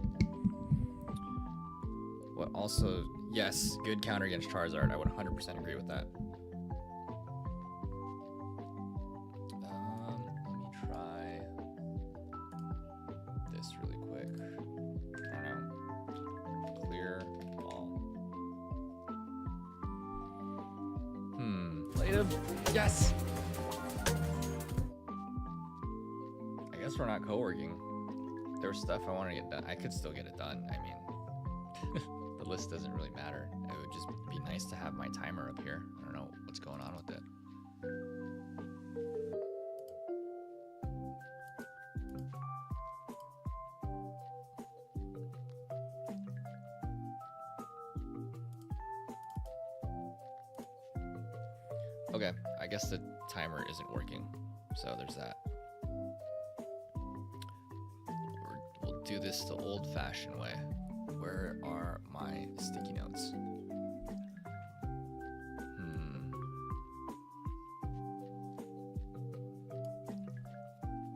What also? Yes, good counter against Charizard. I would 100% agree with that. Let me try this really quick. I don't know. Clear all. Played him. Yes. I guess we're not co-working. There was stuff I wanted to get done. I could still get it done. I mean, the list doesn't really matter. It would just be nice to have my timer up here. I don't know what's going on with it. Okay, I guess the timer isn't working, so there's that. We'll do this the old-fashioned way. Where are my sticky notes?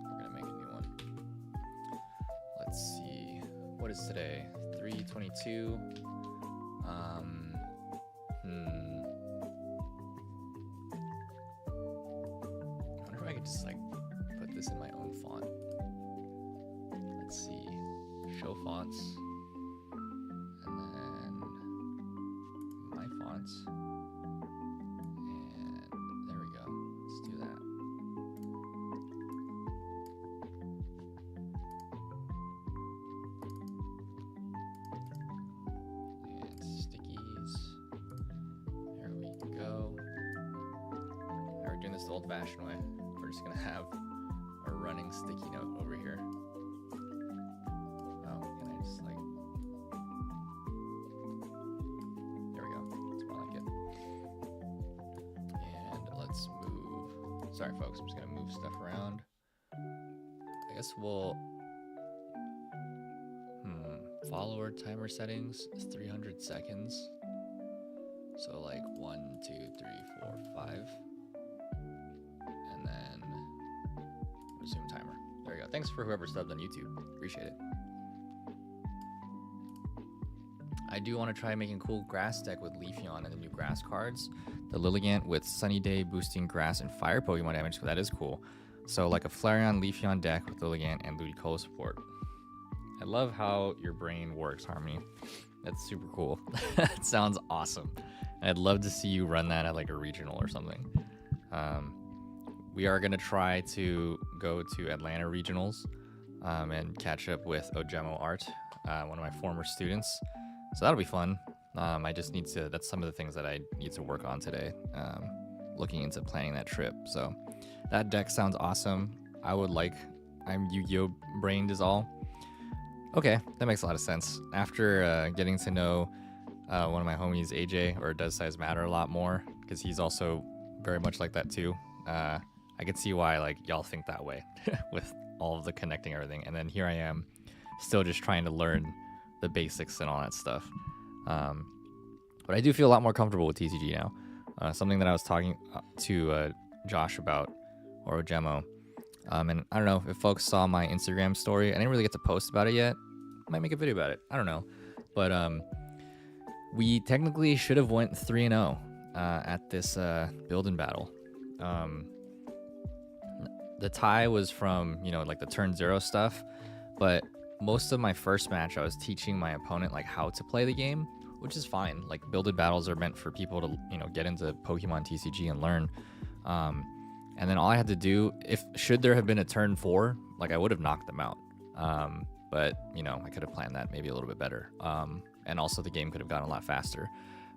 We're gonna make a new one. Let's see. what is today? 3/22. I wonder if I could just like put this in my own font. Let's see. Show fonts. And then my fonts. And there we go. Let's do that. And stickies. There we go. Now we're doing this the old-fashioned way. We're just gonna have a running sticky note over here. Oh, can I just like... There we go. That's more like it. And let's move. Sorry, folks. I'm just gonna move stuff around. I guess we'll... Follower timer settings is 300 seconds. So like 1, 2, 3, 4, 5. And then resume timer. There you go. Thanks for whoever subbed on YouTube. Appreciate it. I do want to try making a cool grass deck with Leafeon and the new grass cards. The Lilligant with Sunny Day boosting grass and fire Pokemon damage. So that is cool. So like a Flareon Leafeon deck with Lilligant and Ludicolo support. I love how your brain works, Harmony. That's super cool. That sounds awesome. I'd love to see you run that at like a regional or something. We are going to try to go to Atlanta regionals and catch up with Ojemo Art, one of my former students. So that'll be fun. I just need to, that's some of the things that I need to work on today, looking into planning that trip. So that deck sounds awesome. I'm Yu-Gi-Oh! Brained is all. Okay, that makes a lot of sense. After getting to know one of my homies, AJ, or Does Size Matter a lot more, because he's also very much like that too. I could see why like y'all think that way with all of the connecting everything. And then here I am, still just trying to learn the basics and all that stuff. But I do feel a lot more comfortable with TCG now. Something that I was talking to Josh about, or Ojemo. And I don't know if folks saw my Instagram story. I didn't really get to post about it yet. Might make a video about it. I don't know. But we technically should have went 3-0 at this build-in battle. The tie was from, like the turn 0 stuff. But most of my first match, I was teaching my opponent like how to play the game, which is fine. Like build-in battles are meant for people to, get into Pokemon TCG and learn. And then all I had to do, should there have been a turn 4, like I would have knocked them out. But, I could have planned that maybe a little bit better. And also the game could have gotten a lot faster.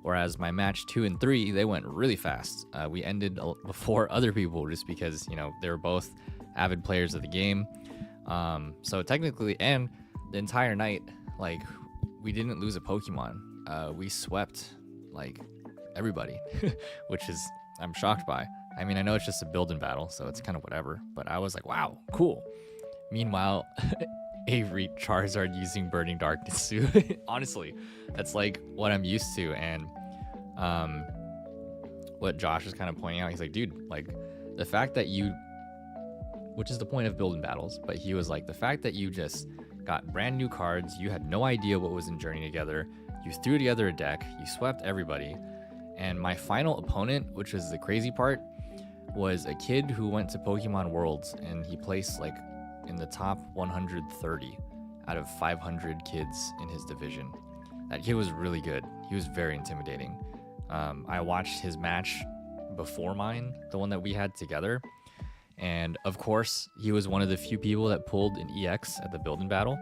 Whereas my match 2 and 3, they went really fast. We ended before other people just because, they were both avid players of the game. So technically, and the entire night, like, we didn't lose a Pokemon. We swept, like, everybody, which is, I'm shocked by. I mean, I know it's just a build-in battle, so it's kind of whatever, but I was like, wow, cool. Meanwhile, Avery Charizard using Burning Darkness too. Honestly, that's like what I'm used to. And what Josh is kind of pointing out, he's like, dude, like the fact that which is the point of build-in battles, but he was like, the fact that you just got brand new cards, you had no idea what was in Journey Together, you threw together a deck, you swept everybody. And my final opponent, which is the crazy part, was a kid who went to Pokemon Worlds, and he placed like in the top 130 out of 500 kids in his division. That kid was really good. He was very intimidating. I watched his match before mine, the one that we had together, and of course he was one of the few people that pulled an EX at the build-in battle.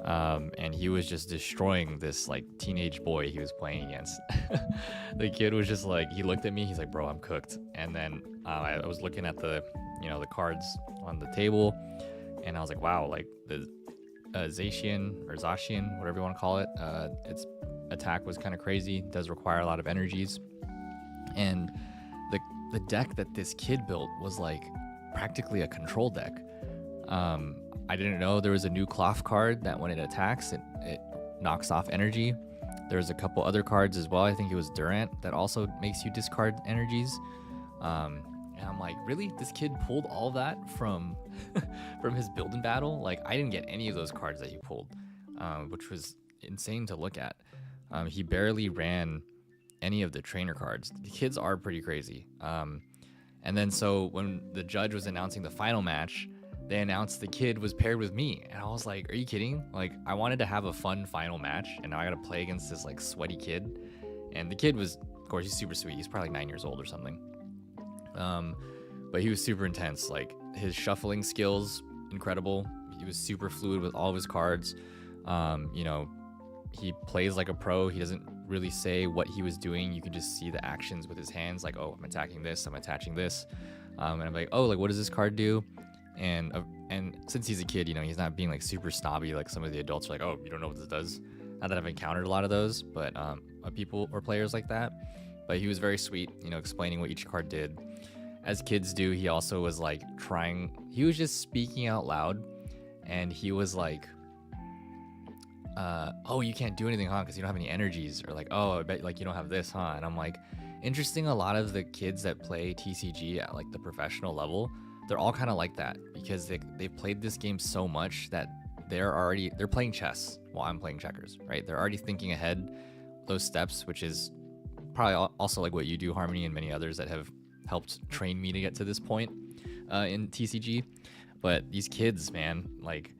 And he was just destroying this like teenage boy he was playing against. The kid was just like, he looked at me, he's like, bro, I'm cooked. And then I was looking at the cards on the table, and I was like, wow, like the Zacian or Zacian, whatever you want to call it, its attack was kind of crazy. It does require a lot of energies. And the deck that this kid built was like practically a control deck. I didn't know there was a new Cloth card that when it attacks, it knocks off energy. There's a couple other cards as well. I think it was Durant that also makes you discard energies. And I'm like, really? This kid pulled all that from from his build-in battle? Like, I didn't get any of those cards that he pulled. which was insane to look at. He barely ran any of the trainer cards. The kids are pretty crazy. And then so when the judge was announcing the final match, they announced the kid was paired with me, and I was like, are you kidding? Like, I wanted to have a fun final match, and now I gotta play against this like sweaty kid. And the kid was, of course, he's super sweet. He's probably like 9 years old or something. But he was super intense. Like, his shuffling skills, incredible. He was super fluid with all of his cards. You know, he plays like a pro. He doesn't really say what he was doing. You can just see the actions with his hands, like, oh, I'm attacking this, I'm attaching this. And I'm like, oh, like, what does this card do? And since he's a kid, you know, he's not being like super snobby like some of the adults are like, oh, you don't know what this does. Not that I've encountered a lot of those, but people or players like that. But he was very sweet, you know, explaining what each card did. As kids do, he also was like he was just speaking out loud, and he was like, oh, you can't do anything, huh? Because you don't have any energies. Or like, oh, I bet like you don't have this, huh? And I'm like, interesting. A lot of the kids that play TCG at like the professional level, they're all kind of like that, because they've played this game so much that they're playing chess while I'm playing checkers, right? They're already thinking ahead those steps, which is probably also like what you do, Harmony, and many others that have helped train me to get to this point in TCG. But these kids, man, like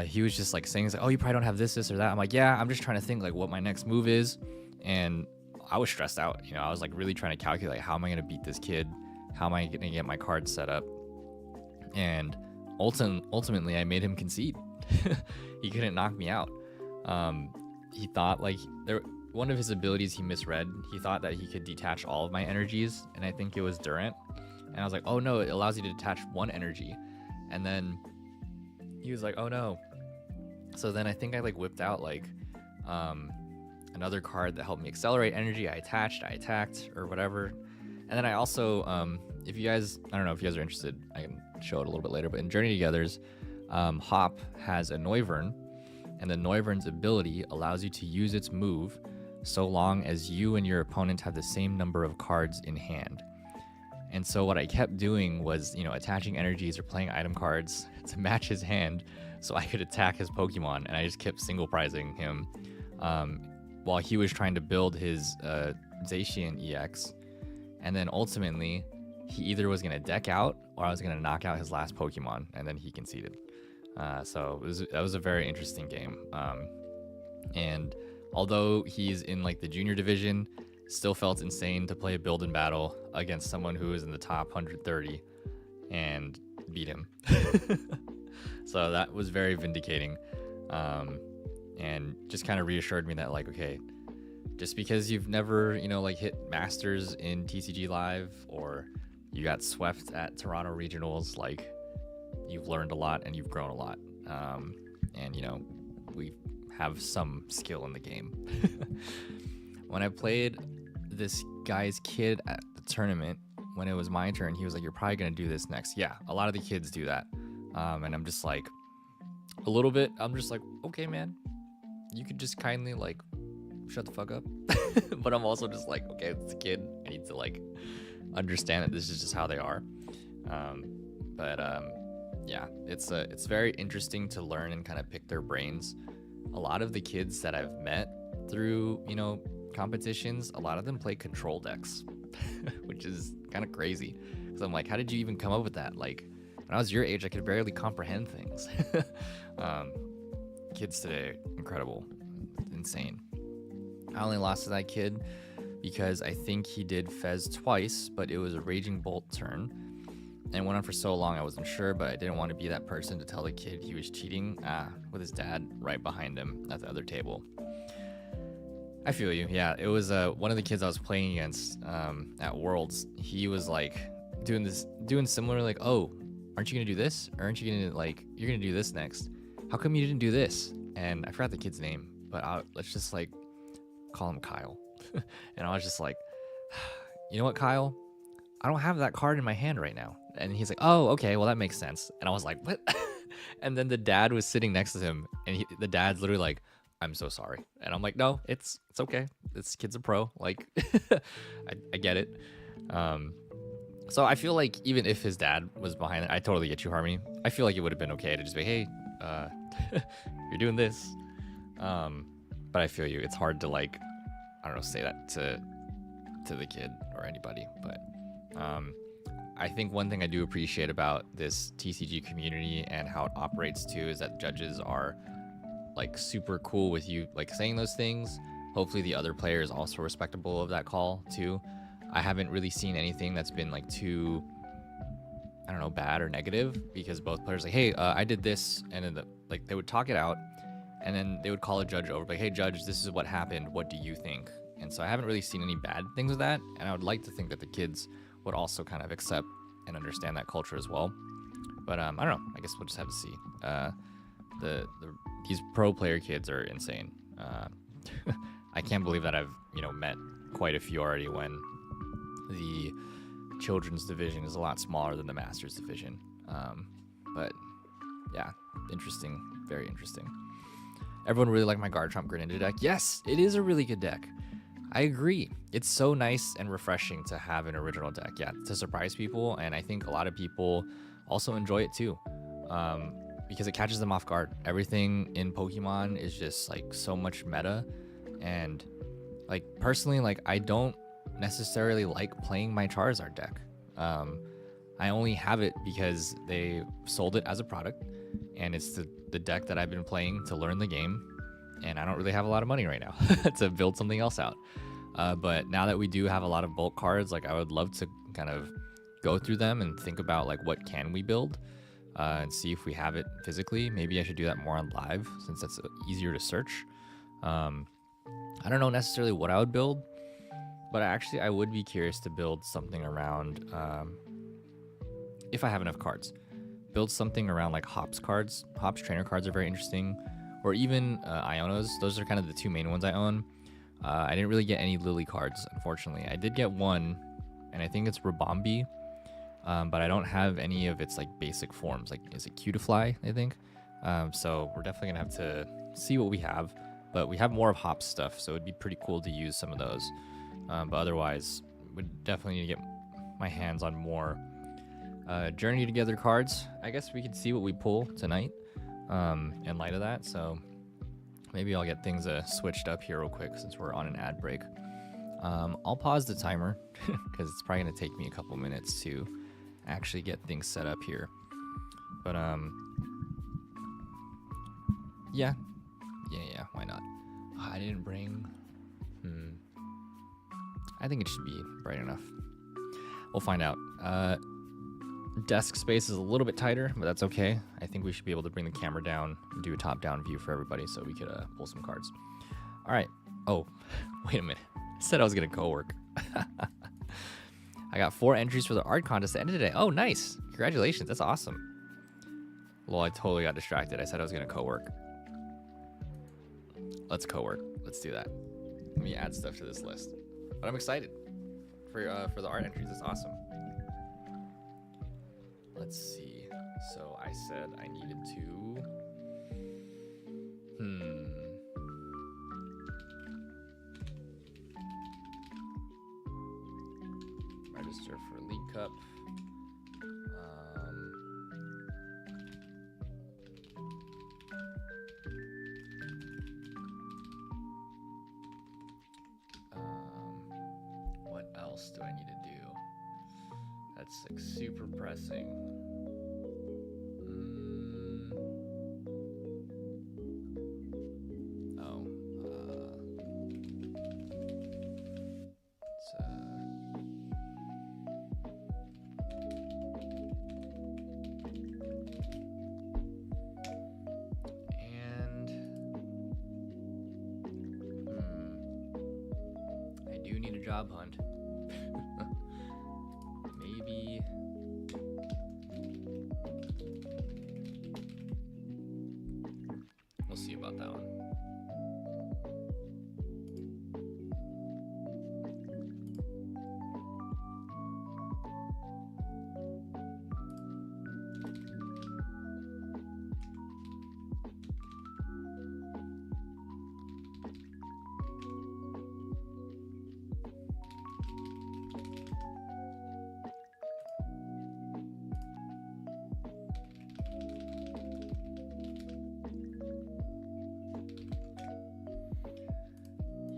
he was just like saying, like, oh, you probably don't have this or that. I'm like, yeah, I'm just trying to think like what my next move is. And I was stressed out, you know. I was like really trying to calculate, how am I going to beat this kid? How am I going to get my cards set up? And ultimately, I made him concede. He couldn't knock me out. He thought like one of his abilities he misread. He thought that he could detach all of my energies, and I think it was Durant. And I was like, oh no, it allows you to detach one energy. And then he was like, oh no. So then I think I like whipped out like another card that helped me accelerate energy. I attacked, or whatever. And then I also, if you guys, I don't know if you guys are interested, I can show it a little bit later, but in Journey Together's, Hop has a Noivern, and the Noivern's ability allows you to use its move so long as you and your opponent have the same number of cards in hand. And so what I kept doing was, you know, attaching energies or playing item cards to match his hand so I could attack his Pokemon, and I just kept single prizing him while he was trying to build his Zacian EX. And then ultimately, he either was going to deck out or I was going to knock out his last Pokemon, and then he conceded. So that was a very interesting game. And although he's in like the junior division, still felt insane to play a build and battle against someone who is in the top 130 and beat him. So that was very vindicating. And just kind of reassured me that like, okay, just because you've never, you know, like hit masters in TCG Live, or you got swept at Toronto Regionals, like you've learned a lot and you've grown a lot. And you know, we have some skill in the game. When I played this guy's kid at the tournament, when it was my turn, he was like, you're probably gonna do this next. Yeah, a lot of the kids do that. And I'm just like, a little bit, I'm just like, okay, man, you could just kindly like shut the fuck up. But I'm also just like, okay, it's a kid, I need to like understand that this is just how they are. Yeah, it's very interesting to learn and kind of pick their brains. A lot of the kids that I've met through, you know, competitions, a lot of them play control decks, which is kind of crazy. Because I'm like, how did you even come up with that? Like, when I was your age, I could barely comprehend things. Kids today, incredible, insane. I only lost to that kid because I think he did Fez twice, but it was a Raging Bolt turn. And went on for so long, I wasn't sure, but I didn't want to be that person to tell the kid he was cheating with his dad right behind him at the other table. I feel you. Yeah, it was one of the kids I was playing against at Worlds. He was like doing similar, like, oh, aren't you gonna do this? Or aren't you gonna like, you're gonna do this next? How come you didn't do this? And I forgot the kid's name, but let's just like call him Kyle. And I was just like, you know what, Kyle? I don't have that card in my hand right now. And he's like, oh, okay, well, that makes sense. And I was like, what? And then the dad was sitting next to him, and the dad's literally like, I'm so sorry. And I'm like, no, it's okay. This kid's a pro. Like, I get it. So I feel like even if his dad was behind it, I totally get you, Harmony. I feel like it would have been okay to just be, hey, you're doing this. But I feel you. It's hard to like, I don't know, say that to the kid or anybody. But I think one thing I do appreciate about this TCG community and how it operates too is that judges are like super cool with you like saying those things. Hopefully the other player is also respectable of that call too. I haven't really seen anything that's been like too, I don't know, bad or negative, because both players like, hey, I did this, and then like they would talk it out, and then they would call a judge over, like, hey judge, this is what happened, what do you think? And so I haven't really seen any bad things with that, and I would like to think that the kids would also kind of accept and understand that culture as well. But I don't know, I guess we'll just have to see. These pro player kids are insane. I can't believe that I've met quite a few already when the children's division is a lot smaller than the masters division. But yeah, interesting, very interesting. Everyone really liked my Garchomp Greninja deck. Yes, it is a really good deck. I agree. It's so nice and refreshing to have an original deck, yeah, to surprise people, and I think a lot of people also enjoy it too, because it catches them off guard. Everything in Pokemon is just like so much meta, and like personally, like I don't necessarily like playing my Charizard deck. I only have it because they sold it as a product, and it's the deck that I've been playing to learn the game, and I don't really have a lot of money right now to build something else out. But now that we do have a lot of bulk cards, like I would love to kind of go through them and think about like what can we build, and see if we have it physically. Maybe I should do that more on live since that's easier to search. I don't know necessarily what I would build, but I would be curious to build something around, if I have enough cards, build something around like Hops cards. Hops trainer cards are very interesting, or even Ionos. Those are kind of the two main ones I own. I didn't really get any Lily cards, unfortunately. I did get one, and I think it's Rabombi, but I don't have any of its like basic forms. Like, is it Cutiefly, I think? So we're definitely gonna have to see what we have, but we have more of Hops stuff, so it'd be pretty cool to use some of those. But otherwise, would definitely need to get my hands on more Journey Together cards. I guess we could see what we pull tonight in light of that. So maybe I'll get things switched up here real quick since we're on an ad break. I'll pause the timer because it's probably going to take me a couple minutes to actually get things set up here. But yeah, why not? I didn't bring... I think it should be bright enough. We'll find out. Desk space is a little bit tighter, but that's okay. I think we should be able to bring the camera down and do a top-down view for everybody so we could pull some cards. All right. Oh, wait a minute. I said I was going to co-work. I got 4 entries for the art contest at the end of today. Oh, nice. Congratulations. That's awesome. Well, I totally got distracted. I said I was going to co-work. Let's co-work. Let's do that. Let me add stuff to this list. But I'm excited for the art entries. That's awesome. Let's see. So I said I needed to... Register for League Cup. What else do I need to do? That's like super pressing. Job hunt. Maybe. We'll see about that one.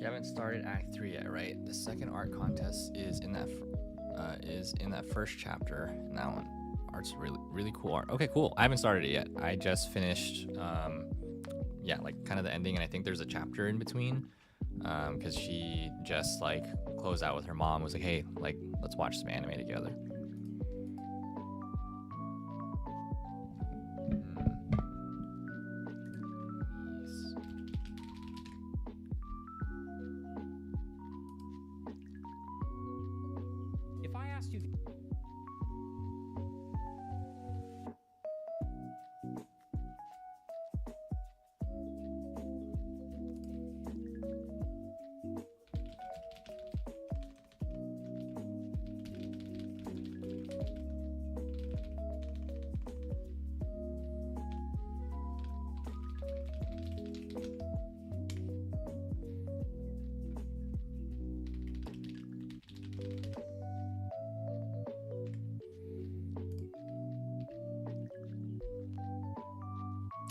You haven't started Act 3 yet, right? The second art contest is in that first chapter. And that one, art's really cool art. Okay, cool. I haven't started it yet. I just finished, yeah, like kind of the ending, and I think there's a chapter in between, because she just like closed out with her mom. Was like, hey, like let's watch some anime together. If I asked you.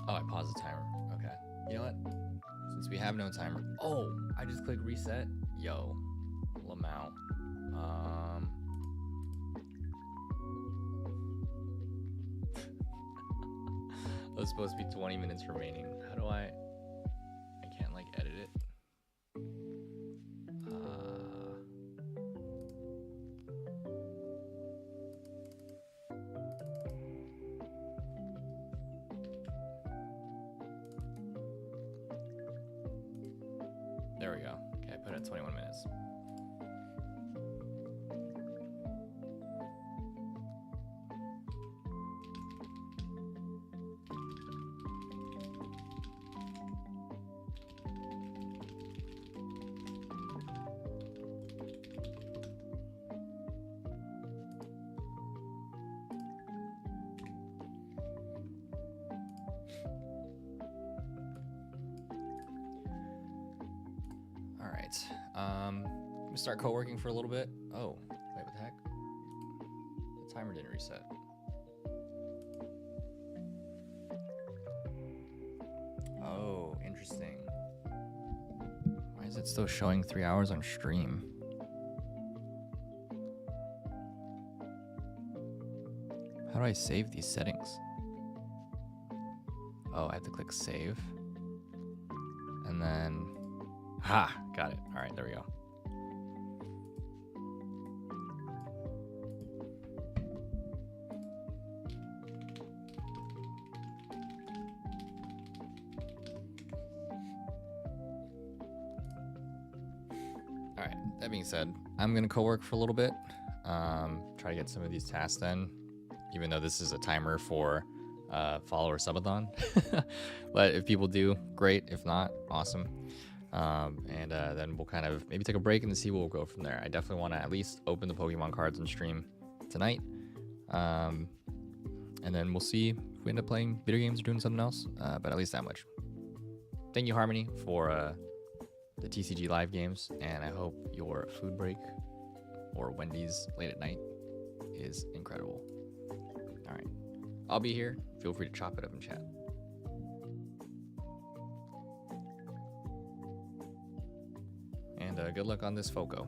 Oh, I paused the timer. Okay. You know what? Since we have no timer. Oh, I just clicked reset. Yo, Lamau. It was supposed to be 20 minutes remaining. How do I can't like edit it. There we go. Okay, I put it at 21 minutes. All right. We start co-working for a little bit. Oh, wait, what the heck? The timer didn't reset. Oh, interesting. Why is it still showing 3 hours on stream? How do I save these settings? Oh, I have to click save. And then, ha, got it. All right, there we go. All right, that being said, I'm gonna co-work for a little bit. Try to get some of these tasks done, even though this is a timer for Follower-Subathon. But if people do, great. If not, awesome. And then we'll kind of maybe take a break and see where we'll go from there. I definitely want to at least open the Pokemon cards and stream tonight. And then we'll see if we end up playing video games or doing something else. But at least that much. Thank you, Harmony, for the TCG live games, and I hope your food break or Wendy's late at night is incredible. All right, I'll be here. Feel free to chop it up in chat. And good luck on this Foco.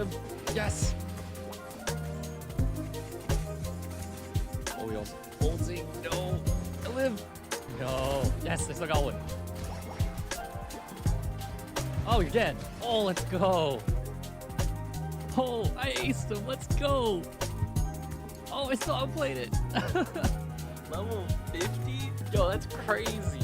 live. Yes. Oh, we also ulting. No. I live. No. Yes, I still got one. Oh, you're dead. Oh, let's go. Oh, I aced him. Let's go. Oh, I still outplayed it. Level 50? Yo, that's crazy.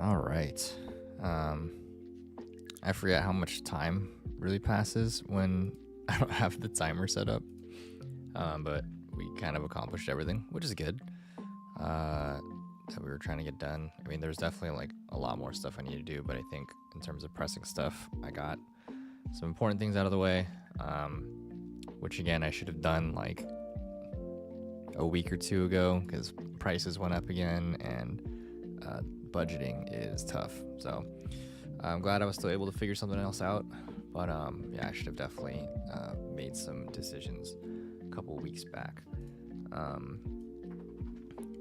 All right. I forget how much time really passes when I don't have the timer set up. But we kind of accomplished everything, which is good. That we were trying to get done. I mean, there's definitely like a lot more stuff I need to do, but I think in terms of pressing stuff, I got some important things out of the way, which again I should have done like a week or two ago because prices went up again and budgeting is tough. So I'm glad I was still able to figure something else out, but yeah, I should have definitely made some decisions a couple weeks back.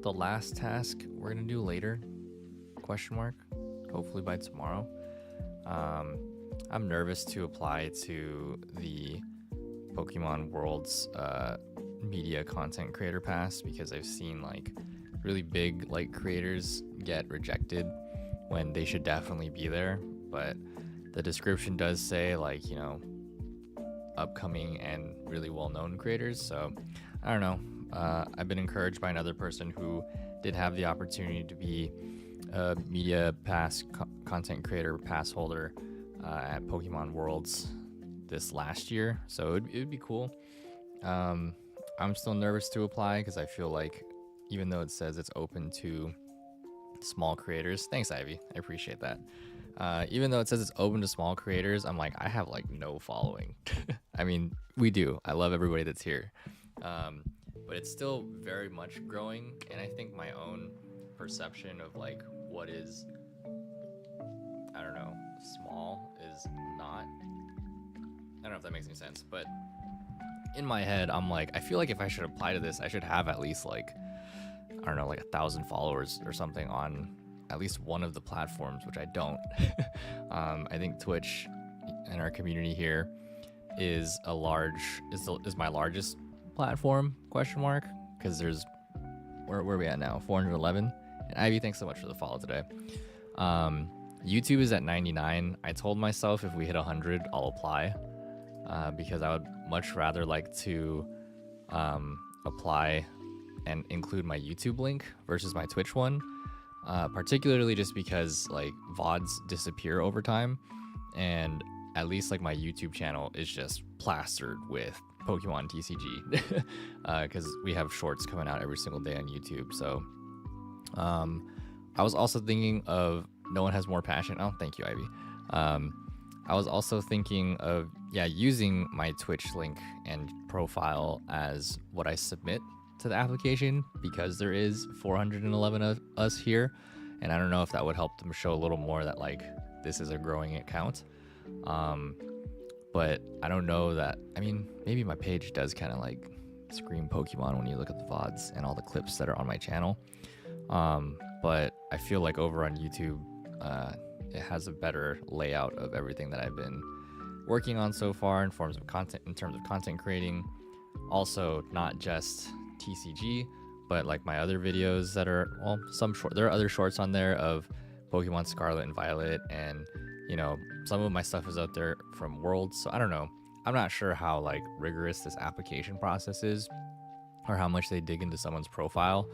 The last task we're gonna do later, question mark, hopefully by tomorrow. I'm nervous to apply to the Pokemon Worlds media content creator pass because I've seen like really big like creators get rejected when they should definitely be there, but the description does say like, you know, upcoming and really well-known creators. So I don't know. I've been encouraged by another person who did have the opportunity to be a media pass content creator pass holder at Pokemon Worlds this last year, so it would be cool. I'm still nervous to apply because I feel like even though it says it's open to small creators, thanks Ivy, I appreciate that. Even though it says it's open to small creators, I'm like, I have like no following. I mean, we do. I love everybody that's here. But it's still very much growing, and I think my own perception of like what is, I don't know, small is not, I don't know if that makes any sense, but in my head I'm like, I feel like if I should apply to this, I should have at least like, I don't know, like 1,000 followers or something on at least one of the platforms, which I don't. I think Twitch in our community here is my largest platform, question mark, because there's where are we at now, 411. And Ivy, thanks so much for the follow today. YouTube is at 99. I told myself if we hit 100 I'll apply, because I would much rather like to apply and include my YouTube link versus my Twitch one, particularly just because like VODs disappear over time, and at least like my YouTube channel is just plastered with Pokemon TCG because we have shorts coming out every single day on YouTube. So I was also thinking of, no one has more passion. Oh, thank you, Ivy. I was also thinking of using my Twitch link and profile as what I submit to the application, because there is 411 of us here, and I don't know if that would help them show a little more that like this is a growing account. But I don't know that, I mean, maybe my page does kind of like scream Pokemon when you look at the VODs and all the clips that are on my channel. But I feel like over on YouTube, it has a better layout of everything that I've been working on so far in terms of content creating. Also, not just TCG, but like my other videos that are, well, there are other shorts on there of Pokemon Scarlet and Violet, and you know, some of my stuff is out there from Worlds. So I don't know. I'm not sure how like rigorous this application process is or how much they dig into someone's profile,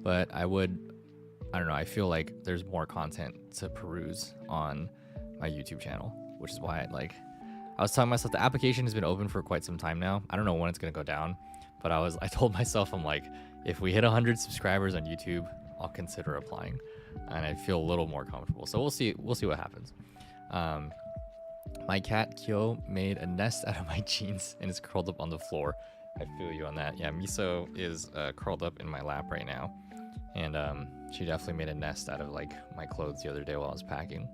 but I don't know. I feel like there's more content to peruse on my YouTube channel, which is why I was telling myself the application has been open for quite some time now. I don't know when it's going to go down, but I told myself, I'm like, if we hit 100 subscribers on YouTube, I'll consider applying, and I feel a little more comfortable. So we'll see what happens. My cat Kyo made a nest out of my jeans and is curled up on the floor. I feel you on that. Yeah, Miso is curled up in my lap right now, and she definitely made a nest out of like my clothes the other day while I was packing.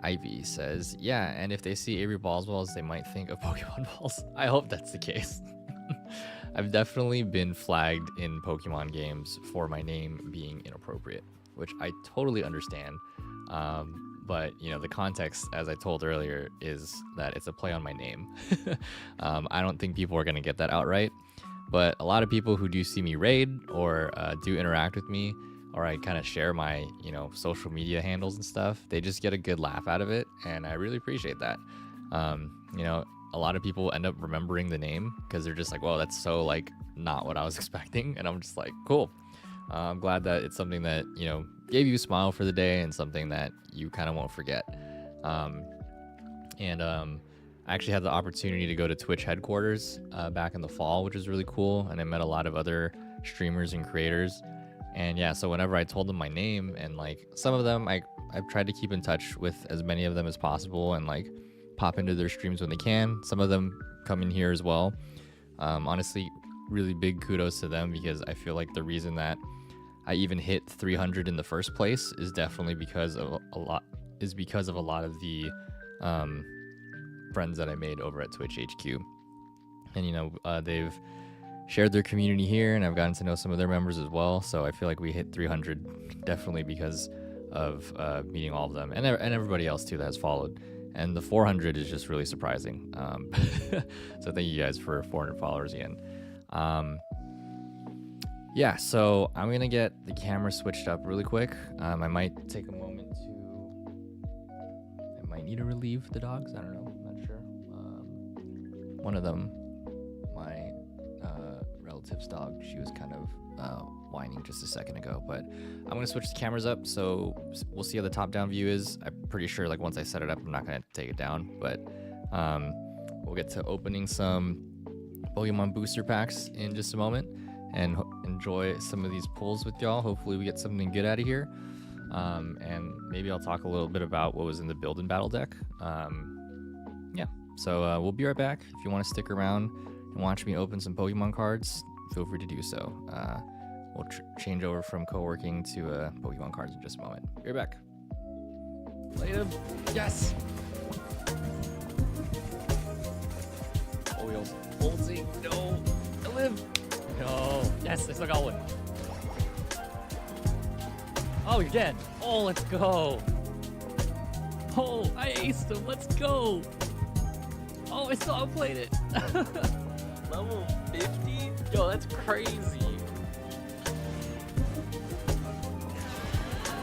Ivy says, yeah, and if they see Avery Balls, they might think of Pokemon Balls. I hope that's the case. I've definitely been flagged in Pokemon games for my name being inappropriate, which I totally understand. But you know, the context, as I told earlier, is that it's a play on my name. I don't think people are gonna get that outright, but a lot of people who do see me raid or do interact with me, or I kind of share my, you know, social media handles and stuff, they just get a good laugh out of it, and I really appreciate that. You know, a lot of people end up remembering the name because they're just like, well, that's so like not what I was expecting, and I'm just like, cool. I'm glad that it's something that, you know, gave you a smile for the day and something that you kind of won't forget. I actually had the opportunity to go to Twitch headquarters back in the fall, which was really cool. And I met a lot of other streamers and creators. And yeah, so whenever I told them my name, and like some of them, I've tried to keep in touch with as many of them as possible and like pop into their streams when they can. Some of them come in here as well. Honestly, really big kudos to them, because I feel like the reason that I even hit 300 in the first place is definitely because of a lot of the friends that I made over at Twitch HQ. And you know, they've shared their community here, and I've gotten to know some of their members as well. So I feel like we hit 300 definitely because of meeting all of them, and everybody else too that has followed. And the 400 is just really surprising. So thank you guys for 400 followers again. Yeah, so I'm gonna get the camera switched up really quick. I might take a moment I might need to relieve the dogs. I don't know, I'm not sure. One of them, my relative's dog, she was kind of whining just a second ago, but I'm gonna switch the cameras up, so we'll see how the top-down view is. I'm pretty sure like once I set it up, I'm not gonna take it down, but we'll get to opening some Pokemon booster packs in just a moment and enjoy some of these pulls with y'all. Hopefully we get something good out of here, and maybe I'll talk a little bit about what was in the build and battle deck. Yeah, so we'll be right back. If you want to stick around and watch me open some Pokemon cards, feel free to do so. We'll change over from co-working to Pokemon cards in just a moment. Be right back. Later. Yes! Oh, wheels. Boltsy. No. I live. No. Yes, I still got one. Oh, you're dead. Oh, let's go. Oh, I aced him. Let's go. Oh, I still outplayed it. Level 50? Yo, that's crazy.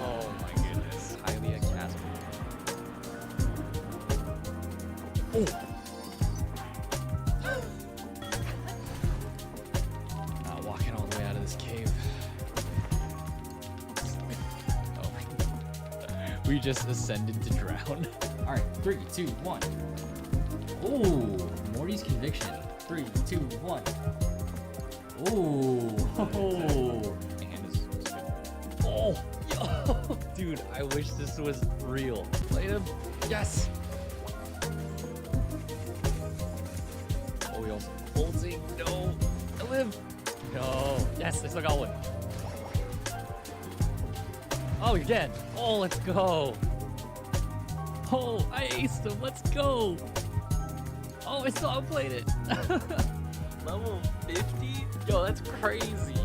Oh my goodness. Highly chasm. Oh. Not walking all the way out of this cave. Oh. We just ascended to drown. All right, 3, 2, 1. Ooh, Morty's conviction. 3, 2, 1. Ooh, oh. Oh, yo, dude, I wish this was real. Played him. Yes. Oh, wheels. Boltsy. No. I live. No. Yes, I still got one. Oh, you're dead. Oh, let's go. Oh, I aced him. Let's go. Oh, I still outplayed it. Level 50? Yo, that's crazy.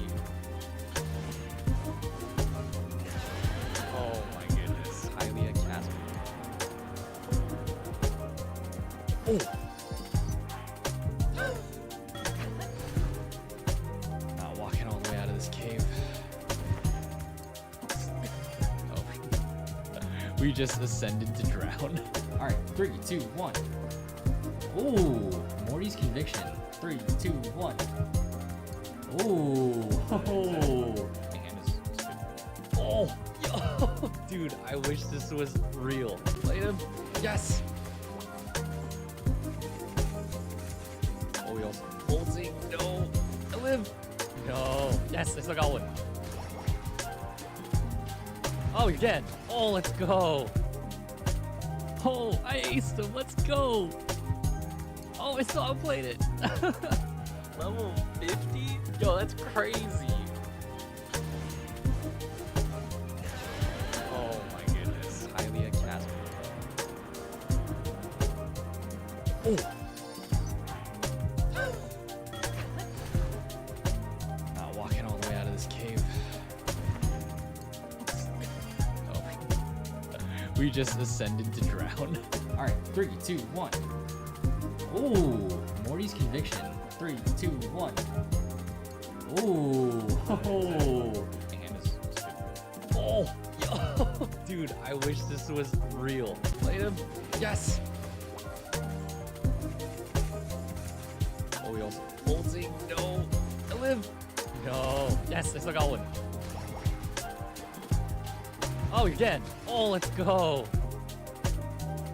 Oh my goodness. Highly chasm. Oh. Not walking all the way out of this cave. Oh. We just ascended to drown. All right, 3, 2, 1. Ooh, Morty's conviction. 3, 2, 1. Ooh, oh. Oh, yo, dude, I wish this was real. Played him. Yes. Oh, wheels. Boltsy. No. I live. No. Yes, I still got one. Oh, you're dead. Oh, let's go. Oh, I aced him. Let's go. Oh, I still outplayed it. Level 50? Yo, that's crazy. Oh my goodness. Highly chasm. Oh. Not walking all the way out of this cave. Oh. We just ascended to drown. All right, 3, 2, 1. Ooh, Morty's conviction. 3, 2, 1. Ooh, oh. Oh, yo, dude, I wish this was real. Played him. Yes. Oh, wheels. Boltsy. No. I live. No. Yes, I still got one. Oh, you're dead. Oh, let's go.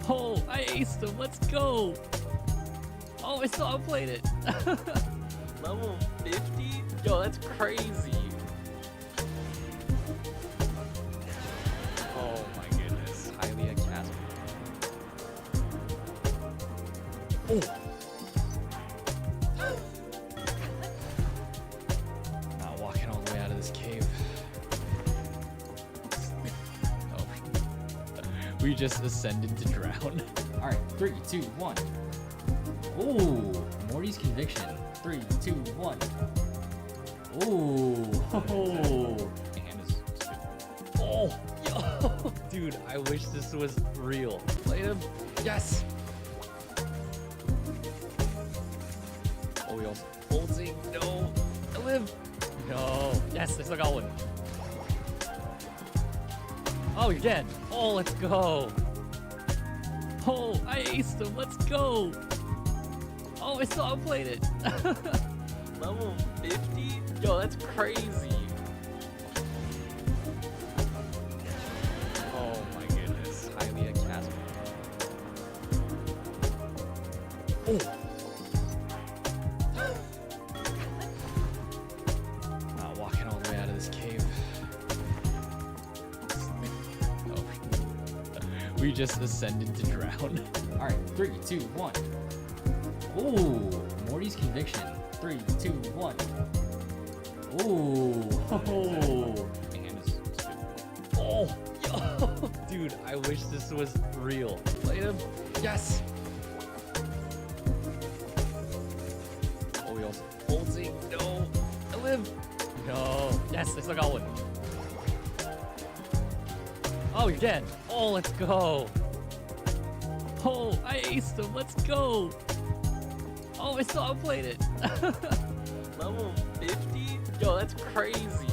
Oh, I aced him. Let's go. Oh, I still outplayed it. Level 50? Yo, that's crazy. Oh my goodness. Highly a chasm. Oh. Not walking all the way out of this cave. Oh. We just ascended to drown. All right, 3, 2, 1. Ooh, Morty's conviction. 3, 2, 1. Ooh, ho. Oh, yo, dude, I wish this was real. Played him. Yes. Oh, we also ulting. No, I live. No. Yes, I still got one. Oh, you're dead. Oh, let's go. Oh, I aced him. Let's go. Oh, I still outplayed it. Level 50? Yo, that's crazy. Oh my goodness. Highly a chasm. Oh. Not walking all the way out of this cave. Oh. We just ascended to drown. All right, 3, 2, 1. Ooh, Morty's conviction. 3, 2, 1. Ooh, ho. Oh, yo, dude, I wish this was real. Played him. Yes. Oh, we also ulting. No, I live. No. Yes, I still got one. Oh, you're dead. Oh, let's go. Oh, I aced him. Let's go. Oh, I still outplayed it. Level 50? Yo, that's crazy.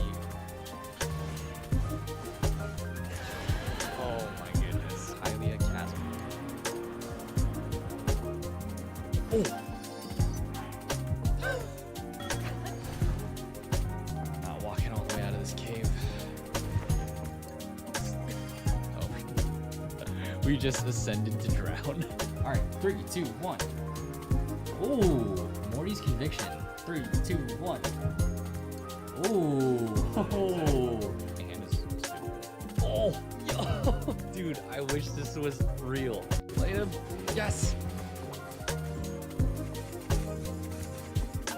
Oh my goodness. Highly a chasm. Oh. Not walking all the way out of this cave. Oh. We just ascended to drown. All right, 3, 2, 1. Ooh, Morty's conviction. 3, 2, 1. Ooh, ho. Oh, yo, dude, I wish this was real. Played him. Yes.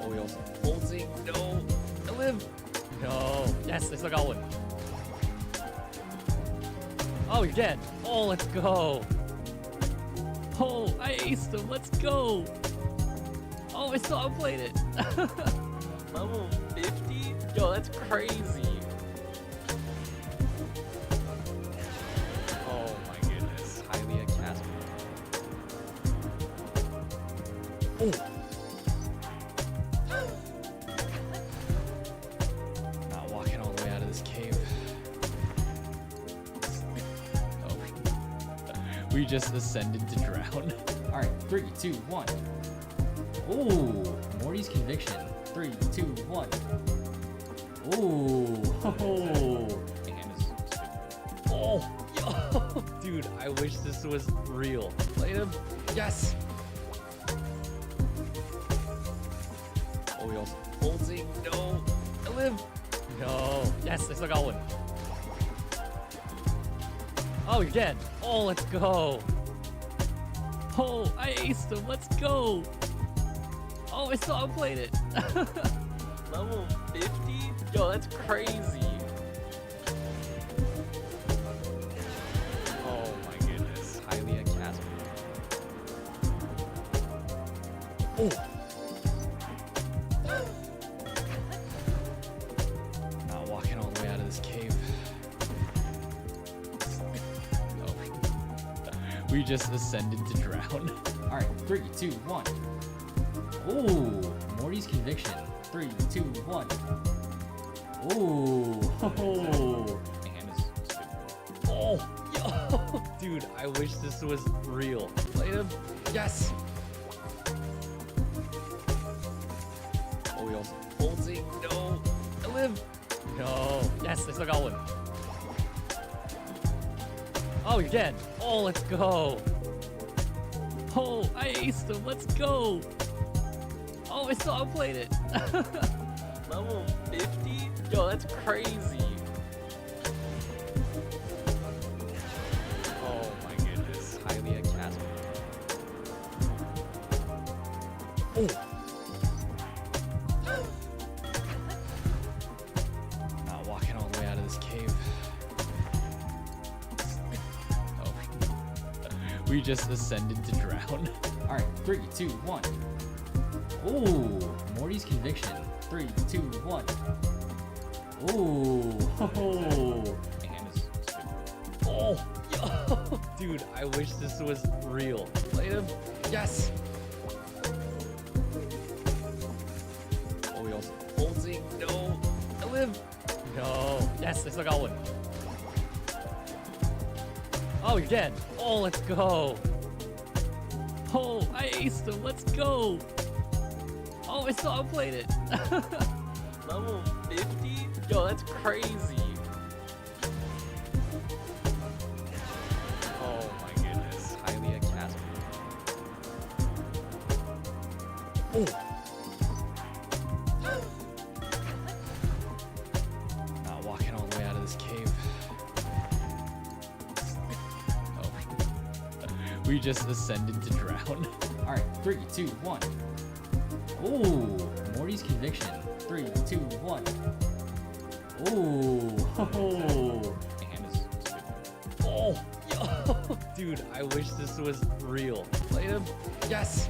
Oh, we also ulting. No, I live. No. Yes, I still got one. Oh, you're dead. Oh, let's go. Oh, I aced him. Let's go. Oh, I still outplayed it. Level 50? Yo, that's crazy. Oh my goodness. Highly a chasm. Oh. Not walking all the way out of this cave. Oh. We just ascended to drown. All right, 3, 2, 1. Ooh, Morty's conviction. 3, 2, 1. Ooh, ho. Oh, yo, dude, I wish this was real. Played him. Yes. Oh, we also ulting. No, I live. No. Yes, I still got one. Oh, you're dead. Oh, let's go. Oh, I aced him. Let's go. Oh, I still outplayed it. Level 50? Yo, that's crazy. Oh my goodness. Highly a chasm. Oh. Not walking all the way out of this cave. Oh. We just ascended to drown. All right, 3, 2, 1. Ooh, Morty's conviction. 3, 2, 1. Ooh, ho. Oh, yo, dude, I wish this was real. Played him. Yes. Oh, we also ulting. No, I live. No. Yes, I still got one. Oh, you're dead. Oh, let's go. Oh, I aced him. Let's go. Oh, I still outplayed it. Level 50? Yo, that's crazy. Oh my goodness. Hylia Castle. Oh. Not walking all the way out of this cave. Oh. We just ascended to drown. All right, 3, 2, 1. Ooh, Morty's conviction. 3, 2, 1. Ooh, ho. Oh, yo, dude, I wish this was real. Played him. Yes. Oh, we also ulting. No, I live. No. Yes, I still got one. Oh, you're dead. Oh, let's go. Oh, I aced him. Let's go. Oh, I still outplayed it. Level 50? Yo, that's crazy. Oh my goodness. Hylia Castle. Oh. Not walking all the way out of this cave. Oh. We just ascended to drown. All right, 3, 2, 1. Ooh, Morty's conviction. 3, 2, 1. Ooh, ho. Oh, yo, dude, I wish this was real. Played him. Yes.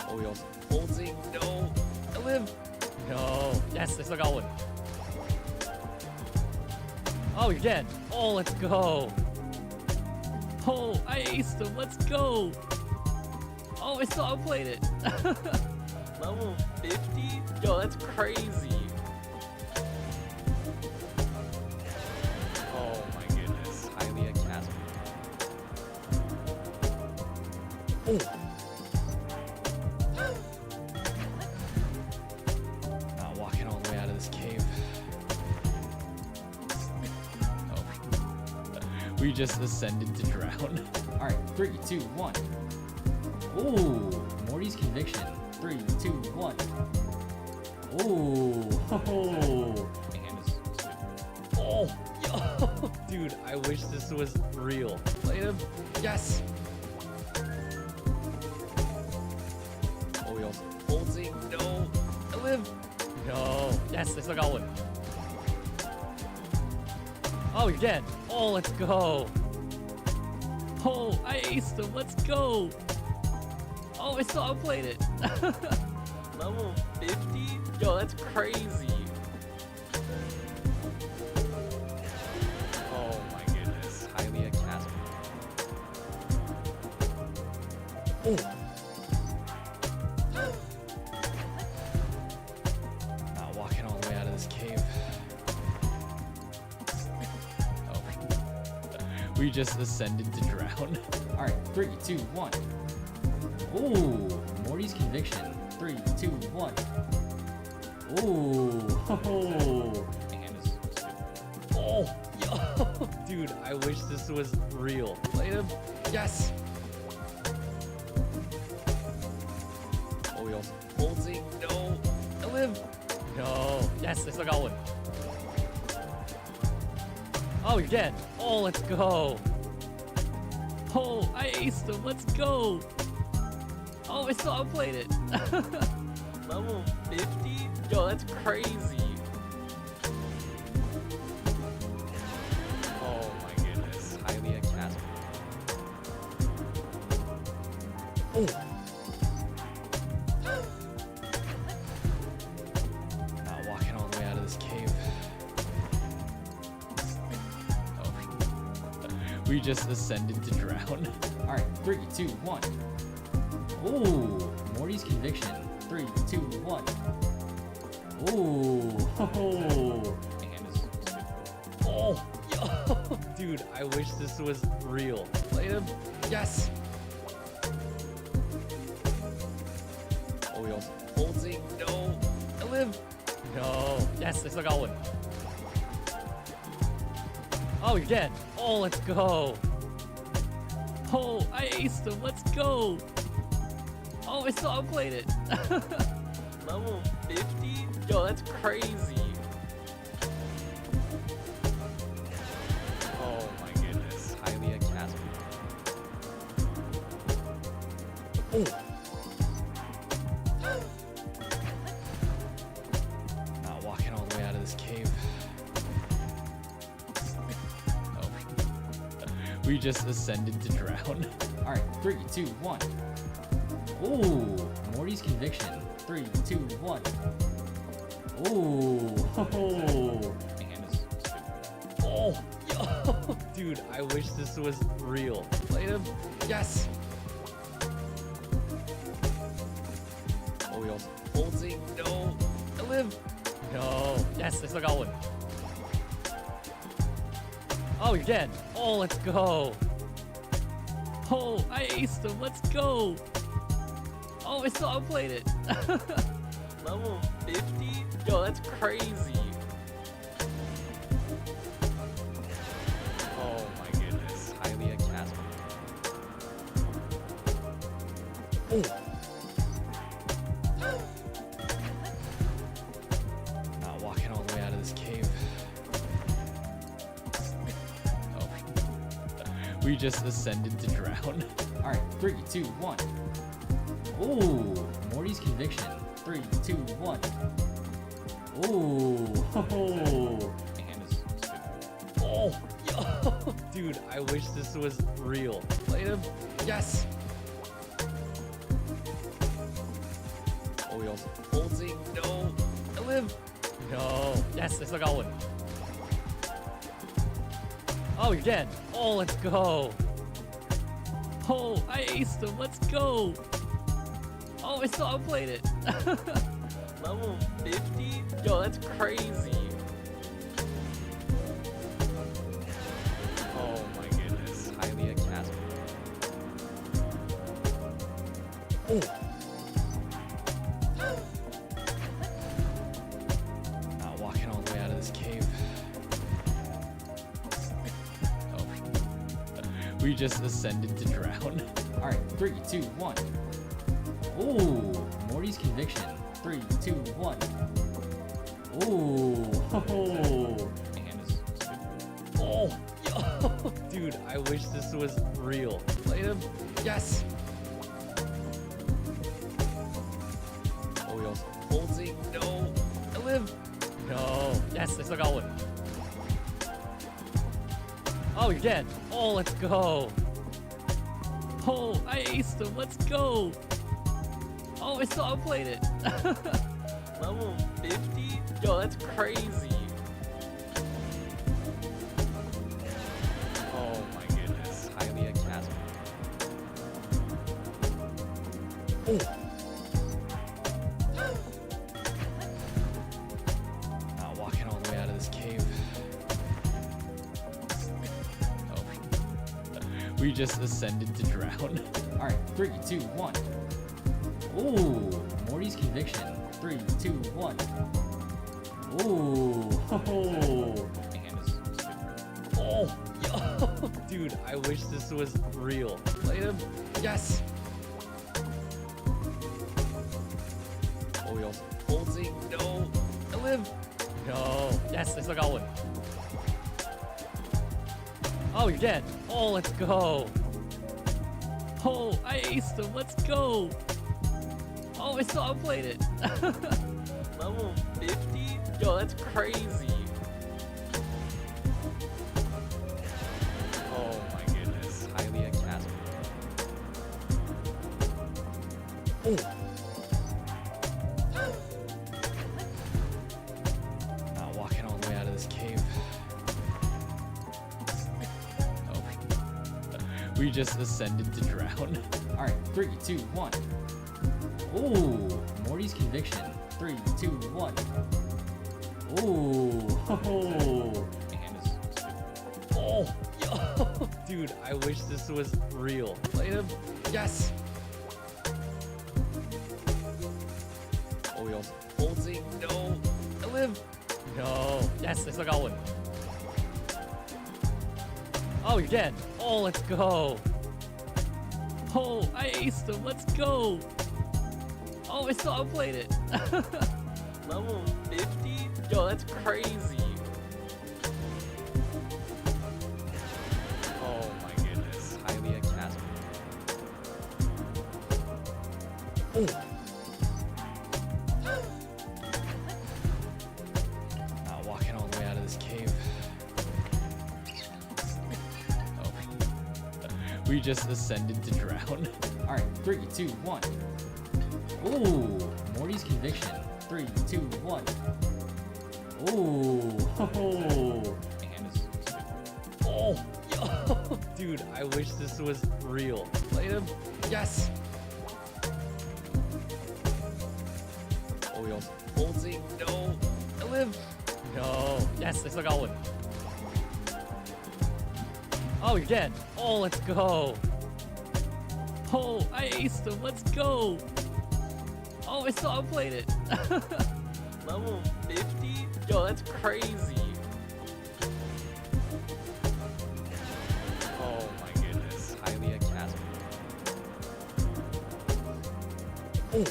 Oh, we also ulting. No, I live. No. Yes, I still got one. Oh, you're dead. Oh, let's go. Oh, I aced him. Let's go. Oh, I still outplayed it. Level 50? Yo, that's crazy. Oh my goodness. Hylia Castle. Oh. Not walking all the way out of this cave. Oh. We just ascended to drown. All right, 3, 2, 1. Ooh, Morty's conviction. 3, 2, 1. Ooh, ho. Oh, yo, dude, I wish this was real. Played him. Yes. Oh, we also ulting. No, I live. No. Yes, I still got one. Oh, you're dead. Oh, let's go. Oh, I aced him. Let's go. Oh, I still outplayed it. Level 50? Yo, that's crazy. Oh my goodness. Hylia Castle. Oh. Not walking all the way out of this cave. Oh. We just ascended to drown. All right, 3, 2, 1. Ooh, Morty's conviction. 3, 2, 1. Ooh, ho. Oh, yo, dude, I wish this was real. Played him. Yes. Oh, we also ulting. No, I live. No. Yes, I still got one. Oh, you're dead. Oh, let's go. Oh, I aced him. Let's go. Oh, I still outplayed it. Level 50? Yo, that's crazy. Oh my goodness. Hylia Castle. Oh. Not walking all the way out of this cave. Oh. We just ascended to drown. All right, 3, 2, 1. Ooh, Morty's conviction. 3, 2, 1. Ooh, ho. Oh, yo, dude, I wish this was real. Played him. Yes. Oh, we also ulting. No, I live. No. Yes, I still got one. Oh, you're dead. Oh, let's go. Oh, I aced him. Let's go. Oh, I still outplayed it. Level 50? Yo, that's crazy. Oh my goodness. Hylia Casper. Oh. Not walking all the way out of this cave. Oh. We just ascended to drown. All right, 3, 2, 1. Ooh, Morty's conviction. 3, 2, 1. Ooh, ho. Oh, yo, dude, I wish this was real. Played him. Yes. Oh, we also ulting. No, I live. No. Yes, I still got one. Oh, you're dead. Oh, let's go. Oh, I aced him. Let's go. Oh, I still outplayed it. Level 50? Yo, that's crazy. Oh my goodness. Hylia Casper. Oh. Not walking all the way out of this cave. Oh. We just ascended to drown. All right, 3, 2, 1. Ooh, Morty's conviction. 3, 2, 1. Ooh, ho. Oh, yo, dude, I wish this was real. Played him. Yes. Oh, we also ulting. No, I live. No. Yes, I still got one. Oh, you're dead. Oh, let's go. Oh, I aced him. Let's go. Oh, I still outplayed it. Level 50? Yo, that's crazy. Oh my goodness. Hylia Casper. Oh. Not walking all the way out of this cave. Oh. We just ascended to drown. All right, 3, 2, 1. Ooh, Morty's conviction. 3, 2, 1. Ooh, ho. Oh, yo, dude, I wish this was real. Played him. Yes. Oh, we also ulting. No, I live. No. Yes, I still got one. Oh, you're dead. Oh, let's go. Oh, I aced him. Let's go. Oh, I still outplayed it. Level 50? Yo, that's crazy. Oh my goodness. Hylia Casper. Oh. Not walking all the way out of this cave. Oh. We just ascended to drown. All right, 3, 2, 1. Ooh, Morty's conviction. 3, 2, 1. Ooh, ho. Oh, yo, dude, I wish this was real. Played him. Yes. Oh, we also ulting. No, I live. No. Yes, I still got one. Oh, you're dead. Oh, let's go. Oh, I aced him. Let's go. Oh, I still outplayed it. Level 50? Yo, that's crazy. Oh my goodness. Hylia Casper. Oh. Not walking all the way out of this cave. Oh. We just ascended to drown. All right, 3, 2, 1. Ooh, Morty's conviction. 3, 2, 1. Ooh, ho. Oh, yo, dude, I wish this was real. Played him. Yes. Oh, we also ulting. No, I live. No. Yes, I still got one. Oh, you're dead. Oh, let's go. Oh, I aced him. Let's go. Oh, I still outplayed it. Level 50? Yo, that's crazy. Oh my goodness. Highly a chasm. Oh. Not walking all the way out of this cave. Oh. We just ascended to drown. All right, 3, 2, 1. Ooh, Morty's conviction. 3, 2, 1. Ooh, ho. Oh, yo, dude, I wish this was real. Played him. Yes. Oh, we also Folsy. No. I live. No. Yes, I still got one. Oh, you're dead. Oh, let's go. Oh, I aced him. Let's go. Oh, I still outplayed it. Level 50? Yo, that's crazy. Oh my goodness. Highly a chasm. Oh.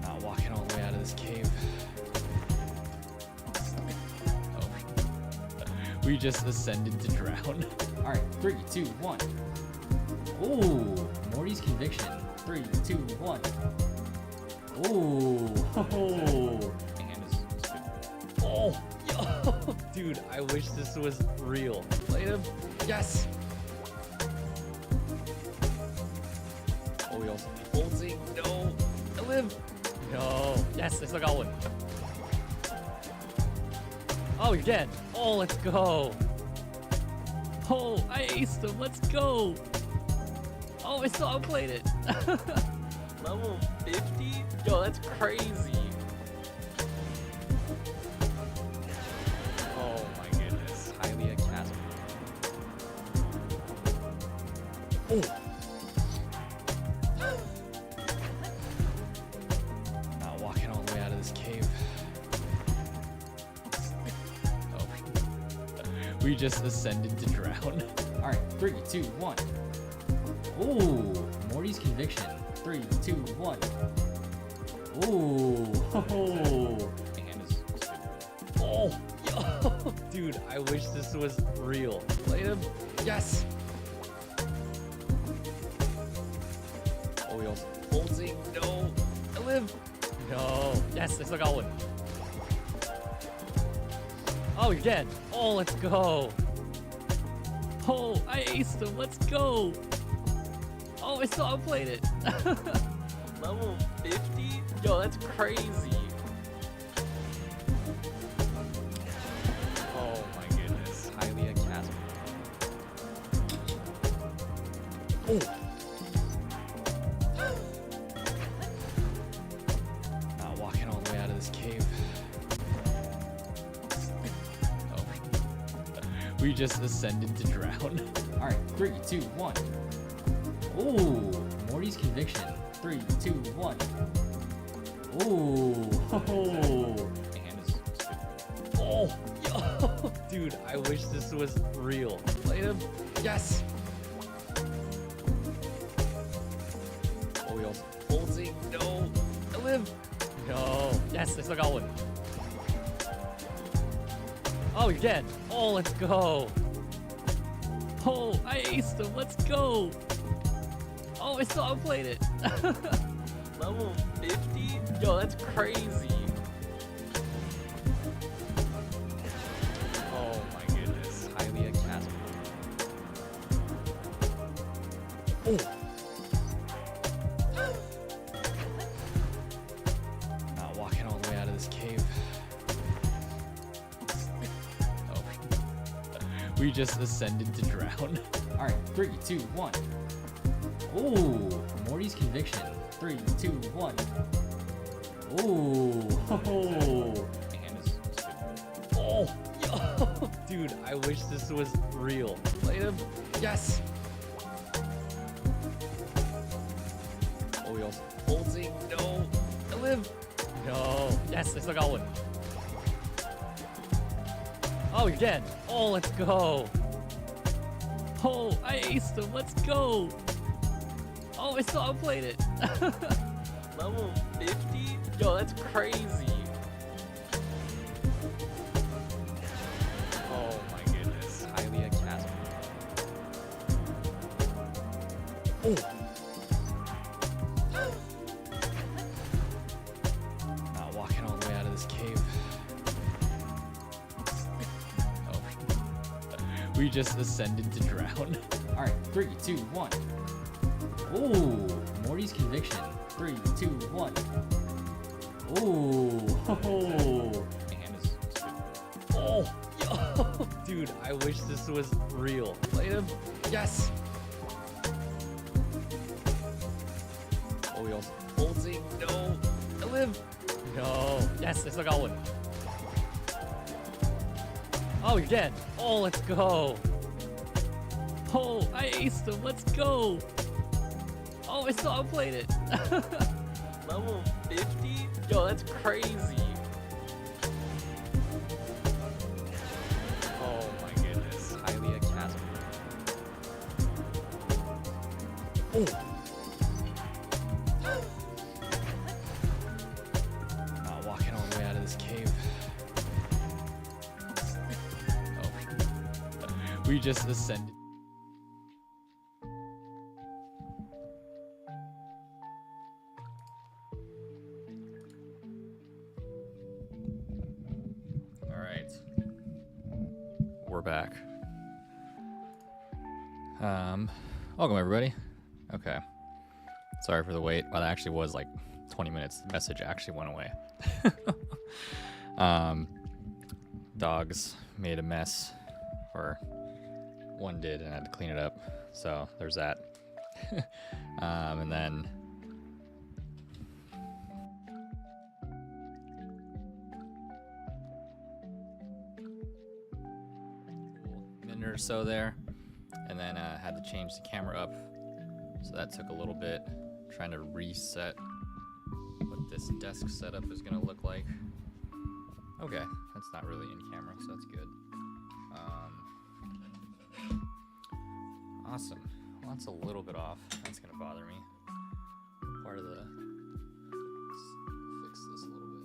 Not walking all the way out of this cave. Oh. We just ascended to drown. All right, 3, 2, 1. Ooh, Morty's conviction. 3, 2, 1. Ooh, ho. Oh, yo, dude, I wish this was real. Played him. Yes. Oh, we also Folsy. No. I live. No. Yes, I still got one. Oh, you're dead. Oh, let's go. Oh, I aced him. Let's go. Oh, I still outplayed it. Level 50? Yo, that's crazy. Oh my goodness. Highly a chasm. Oh. Not walking all the way out of this cave. Oh. We just ascended to drown. All right, 3, 2, 1. Ooh, Morty's conviction. 3, 2, 1. Ooh, ho. Oh, yo, dude, I wish this was real. Played him. Yes. Oh, we also Folsy. No. I live. No. Yes, I still got one. Oh, you're dead. Oh, let's go. Oh, I aced him. Let's go. Oh, I still outplayed it. Level 50? Yo, that's crazy. Oh my goodness. Highly a chasm. Oh. Not walking all the way out of this cave. Oh. We just ascended to drown. All right, 3, 2, 1. Ooh, Morty's conviction. 3, 2, 1. Ooh, ho. Oh, yo, dude, I wish this was real. Played him. Yes. Oh, we also Folsy. No. I live. No. Yes, I still got one. Oh, you're dead. Oh, let's go. Oh, I aced him. Let's go. Oh, I still outplayed it. Level 50? Yo, that's crazy. Oh my goodness. Highly a chasm. Oh. Not walking all the way out of this cave. Oh. We just ascended to drown. All right, 3, 2, 1. Ooh, Morty's conviction. 3, 2, 1. Ooh, ho. Oh, yo, dude, I wish this was real. Played him. Yes. Oh, we also Folsy. No. I live. No. Yes, I still got one. Oh, you're dead. Oh, let's go. Oh, I aced him. Let's go. Oh, I still outplayed it. Level 50? Yo, that's crazy. Oh my goodness. Highly a Casper. Not walking all the way out of this cave. Oh. We just ascended to drown. All right, 3, 2, 1. Oh, Morty's conviction. 3, 2, 1. Oh. Oh, yo, dude, I wish this was real. Played him. Yes. Oh, we also ulting. No, I live. No. Yes, I still got one. Oh, you're dead. Oh, let's go. Oh, I aced him. Let's go. Oh, I still outplayed it. Level 50? Yo, that's crazy. Oh my goodness. Highly a Casper. Not walking all the way out of this cave. Oh. We just ascended. All right. We're back. Welcome everybody. Okay. Sorry for the wait. Well, that actually was like 20 minutes. The message actually went away. Dogs made a mess, or one did, and I had to clean it up. So there's that. And then minute or so there, and then had to change the camera up, so that took a little bit, trying to reset what this desk setup is going to look like. Okay, that's not really in camera, so that's good. Awesome. Well, that's a little bit off. That's going to bother me. Part of the... Let's fix this a little bit.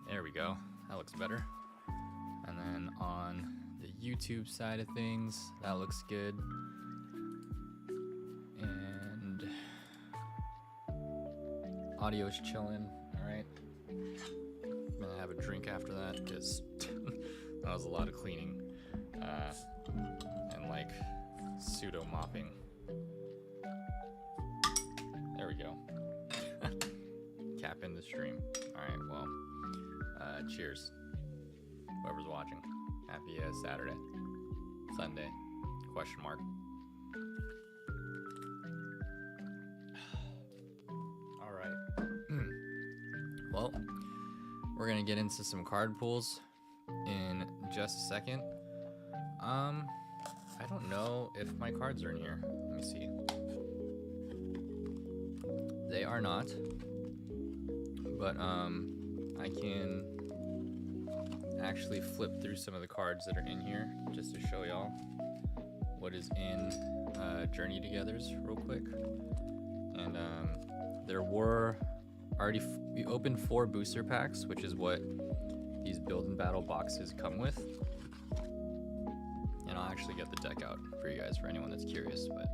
There we go. That looks better. And then on the YouTube side of things, that looks good. And audio's chilling. All right. I'm gonna have a drink after that because that was a lot of cleaning and like pseudo mopping. There we go. Cap in the stream. All right. Well. Cheers, whoever's watching. Happy Saturday, Sunday, question mark. All right. Well, we're gonna get into some card pools in just a second. I don't know if my cards are in here. Let me see. They are not, but I can actually flip through some of the cards that are in here just to show y'all what is in Journey Togethers real quick. And there were already we opened 4 booster packs, which is what these build and battle boxes come with. And I'll actually get the deck out for you guys, for anyone that's curious. But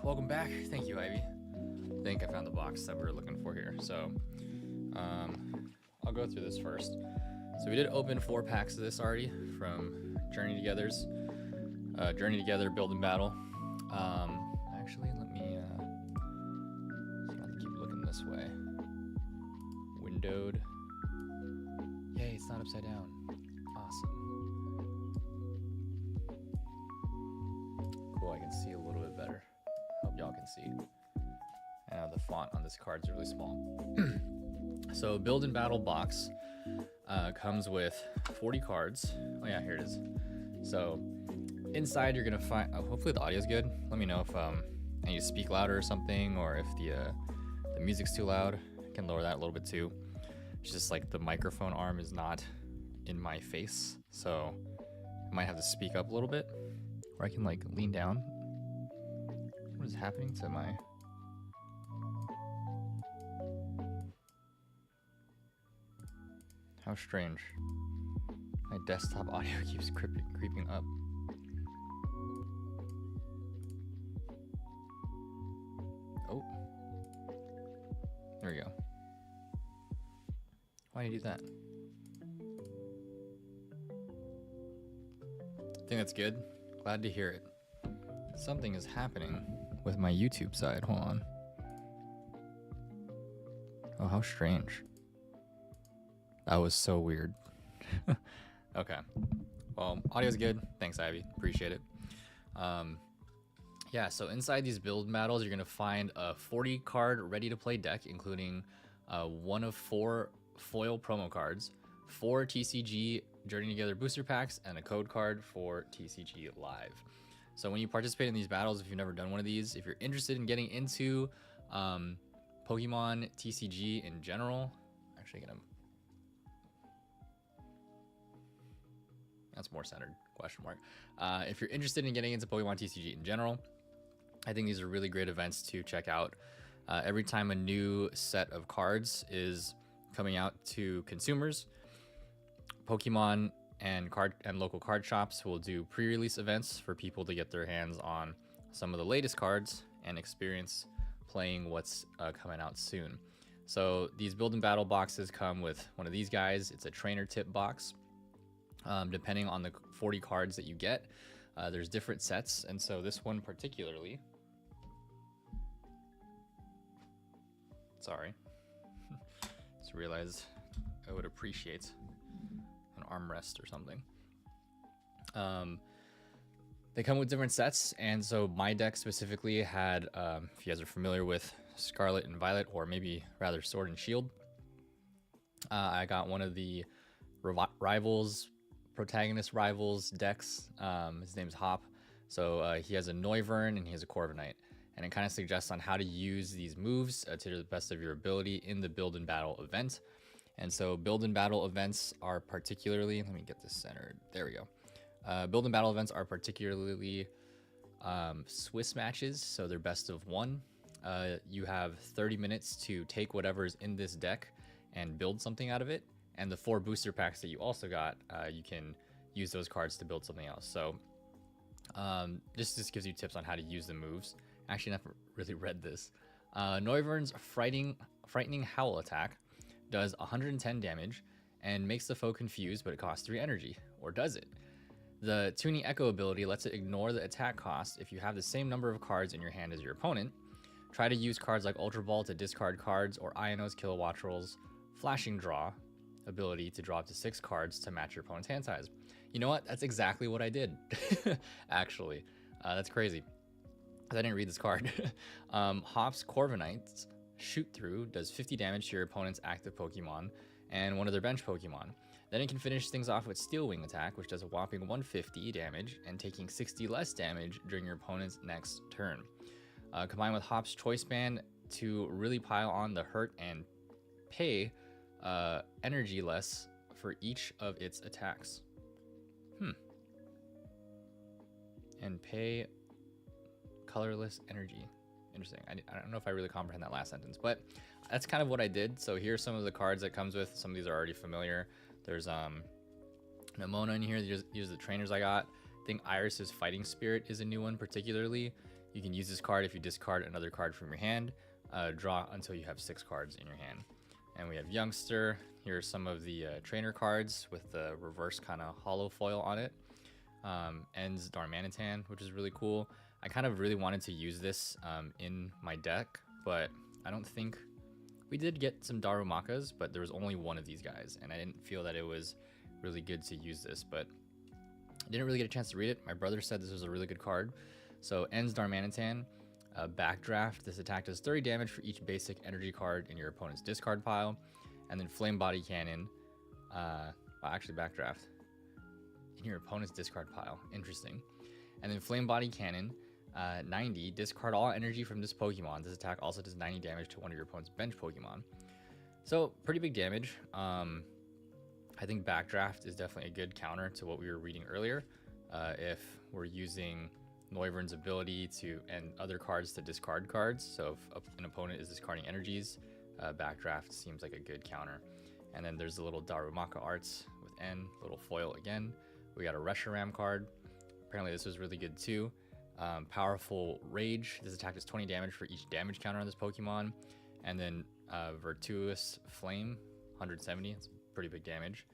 welcome back. Thank you, Ivy. I think I found the box that we were looking for here. So I'll go through this first. So we did open 4 packs of this already from Journey Together's Journey Together Build and Battle. Actually, let me so I don't have to keep looking this way. Windowed. Yay, it's not upside down. Awesome. Cool, I can see a little bit better. Hope y'all can see. The font on this card is really small. So Build and Battle box comes with 40 cards. Oh yeah, here it is. So inside you're gonna find, hopefully the audio's good. Let me know if I need to speak louder or something, or if the music's too loud. I can lower that a little bit too. It's just like the microphone arm is not in my face, so I might have to speak up a little bit, or I can like lean down. What is happening to my... How strange. My desktop audio keeps creeping up. Oh. There we go. Why do you do that? I think that's good. Glad to hear it. Something is happening with my YouTube side. Hold on. Oh, how strange. That was so weird. Okay. Well, audio's good. Thanks, Ivy. Appreciate it. Yeah, so inside these build battles, you're going to find a 40 card ready to play deck, including one of 4 foil promo cards, 4 TCG Journey Together booster packs, and a code card for TCG Live. So when you participate in these battles, if you've never done one of these, if you're interested in getting into Pokemon TCG in general, actually gonna... That's more centered, question mark. If you're interested in getting into Pokemon TCG in general, I think these are really great events to check out. Every time a new set of cards is coming out to consumers, Pokemon and local card shops will do pre-release events for people to get their hands on some of the latest cards and experience playing what's coming out soon. So these build and battle boxes come with one of these guys. It's a trainer tip box. Depending on the 40 cards that you get, there's different sets, and so this one particularly, sorry, just realized I would appreciate an armrest or something. They come with different sets, and so my deck specifically had, if you guys are familiar with Scarlet and Violet, or maybe rather Sword and Shield, I got one of the protagonist rivals decks. His name's Hop. So he has a Noivern and he has a Corviknight, and it kind of suggests on how to use these moves to the best of your ability in the build and battle event. And so build and battle events are particularly, let me get this centered, there we go. Build and battle events are particularly Swiss matches, so they're best of 1. You have 30 minutes to take whatever's in this deck and build something out of it. And the 4 booster packs that you also got, you can use those cards to build something else. So this just gives you tips on how to use the moves. Actually, never really read this. Noivern's frightening Howl attack does 110 damage and makes the foe confused, but it costs 3 energy. Or does it? The Tuning Echo ability lets it ignore the attack cost if you have the same number of cards in your hand as your opponent. Try to use cards like Ultra Ball to discard cards, or Iono's Kilowattrel's Flashing Draw ability to draw up to 6 cards to match your opponent's hand size. You know what? That's exactly what I did, actually. That's crazy. I didn't read this card. Hop's Corviknight's Shoot Through does 50 damage to your opponent's active Pokemon and one of their bench Pokemon. Then it can finish things off with Steel Wing attack, which does a whopping 150 damage and taking 60 less damage during your opponent's next turn. Combined with Hop's Choice Band to really pile on the hurt and pay energy less for each of its attacks. And pay colorless energy. Interesting. I don't know if I really comprehend that last sentence, but that's kind of what I did. So here's some of the cards that comes with. Some of these are already familiar. There's Nemona in here. These are the trainers I got. I think Iris's Fighting Spirit is a new one particularly. You can use this card if you discard another card from your hand. Draw until you have 6 cards in your hand. And we have Youngster. Here are some of the trainer cards with the reverse kind of hollow foil on it. Ends Darmanitan, which is really cool. I kind of really wanted to use this in my deck, but I don't think we did get some Darumakas, but there was only one of these guys, and I didn't feel that it was really good to use this, but I didn't really get a chance to read it. My brother said this was a really good card. So Ends Darmanitan, Backdraft. This attack does 30 damage for each basic energy card in your opponent's discard pile. And then Flame Body Cannon, actually Backdraft, in your opponent's discard pile. Interesting. And then Flame Body Cannon, 90, discard all energy from this Pokemon. This attack also does 90 damage to one of your opponent's bench Pokemon. So pretty big damage. I think Backdraft is definitely a good counter to what we were reading earlier. If we're using Noivern's ability to and other cards to discard cards, so if an opponent is discarding energies, Backdraft seems like a good counter. And then there's the little Darumaka arts with N, little foil again. We got a Reshiram card. Apparently this was really good too. Powerful Rage. This attack does 20 damage for each damage counter on this Pokemon. And then Virtuous Flame, 170. It's pretty big damage.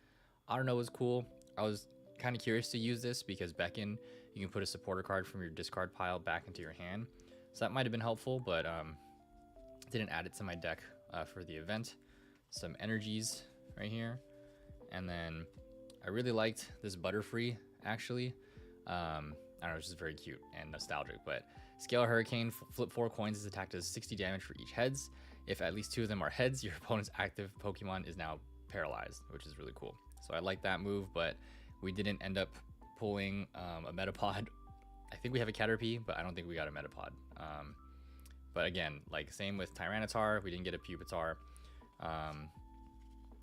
I don't know, was cool. I was kind of curious to use this because Beckon, you can put a supporter card from your discard pile back into your hand. So that might have been helpful, but didn't add it to my deck for the event. Some energies right here. And then I really liked this Butterfree, actually. I don't know, it's just very cute and nostalgic, but Scalar Hurricane, flip 4 coins. This attack does 60 damage for each heads. If at least 2 of them are heads, your opponent's active Pokemon is now paralyzed, which is really cool. So I like that move, but we didn't end up pulling a Metapod. I think we have a Caterpie, but I don't think we got a Metapod. But again, like same with Tyranitar, we didn't get a Pupitar.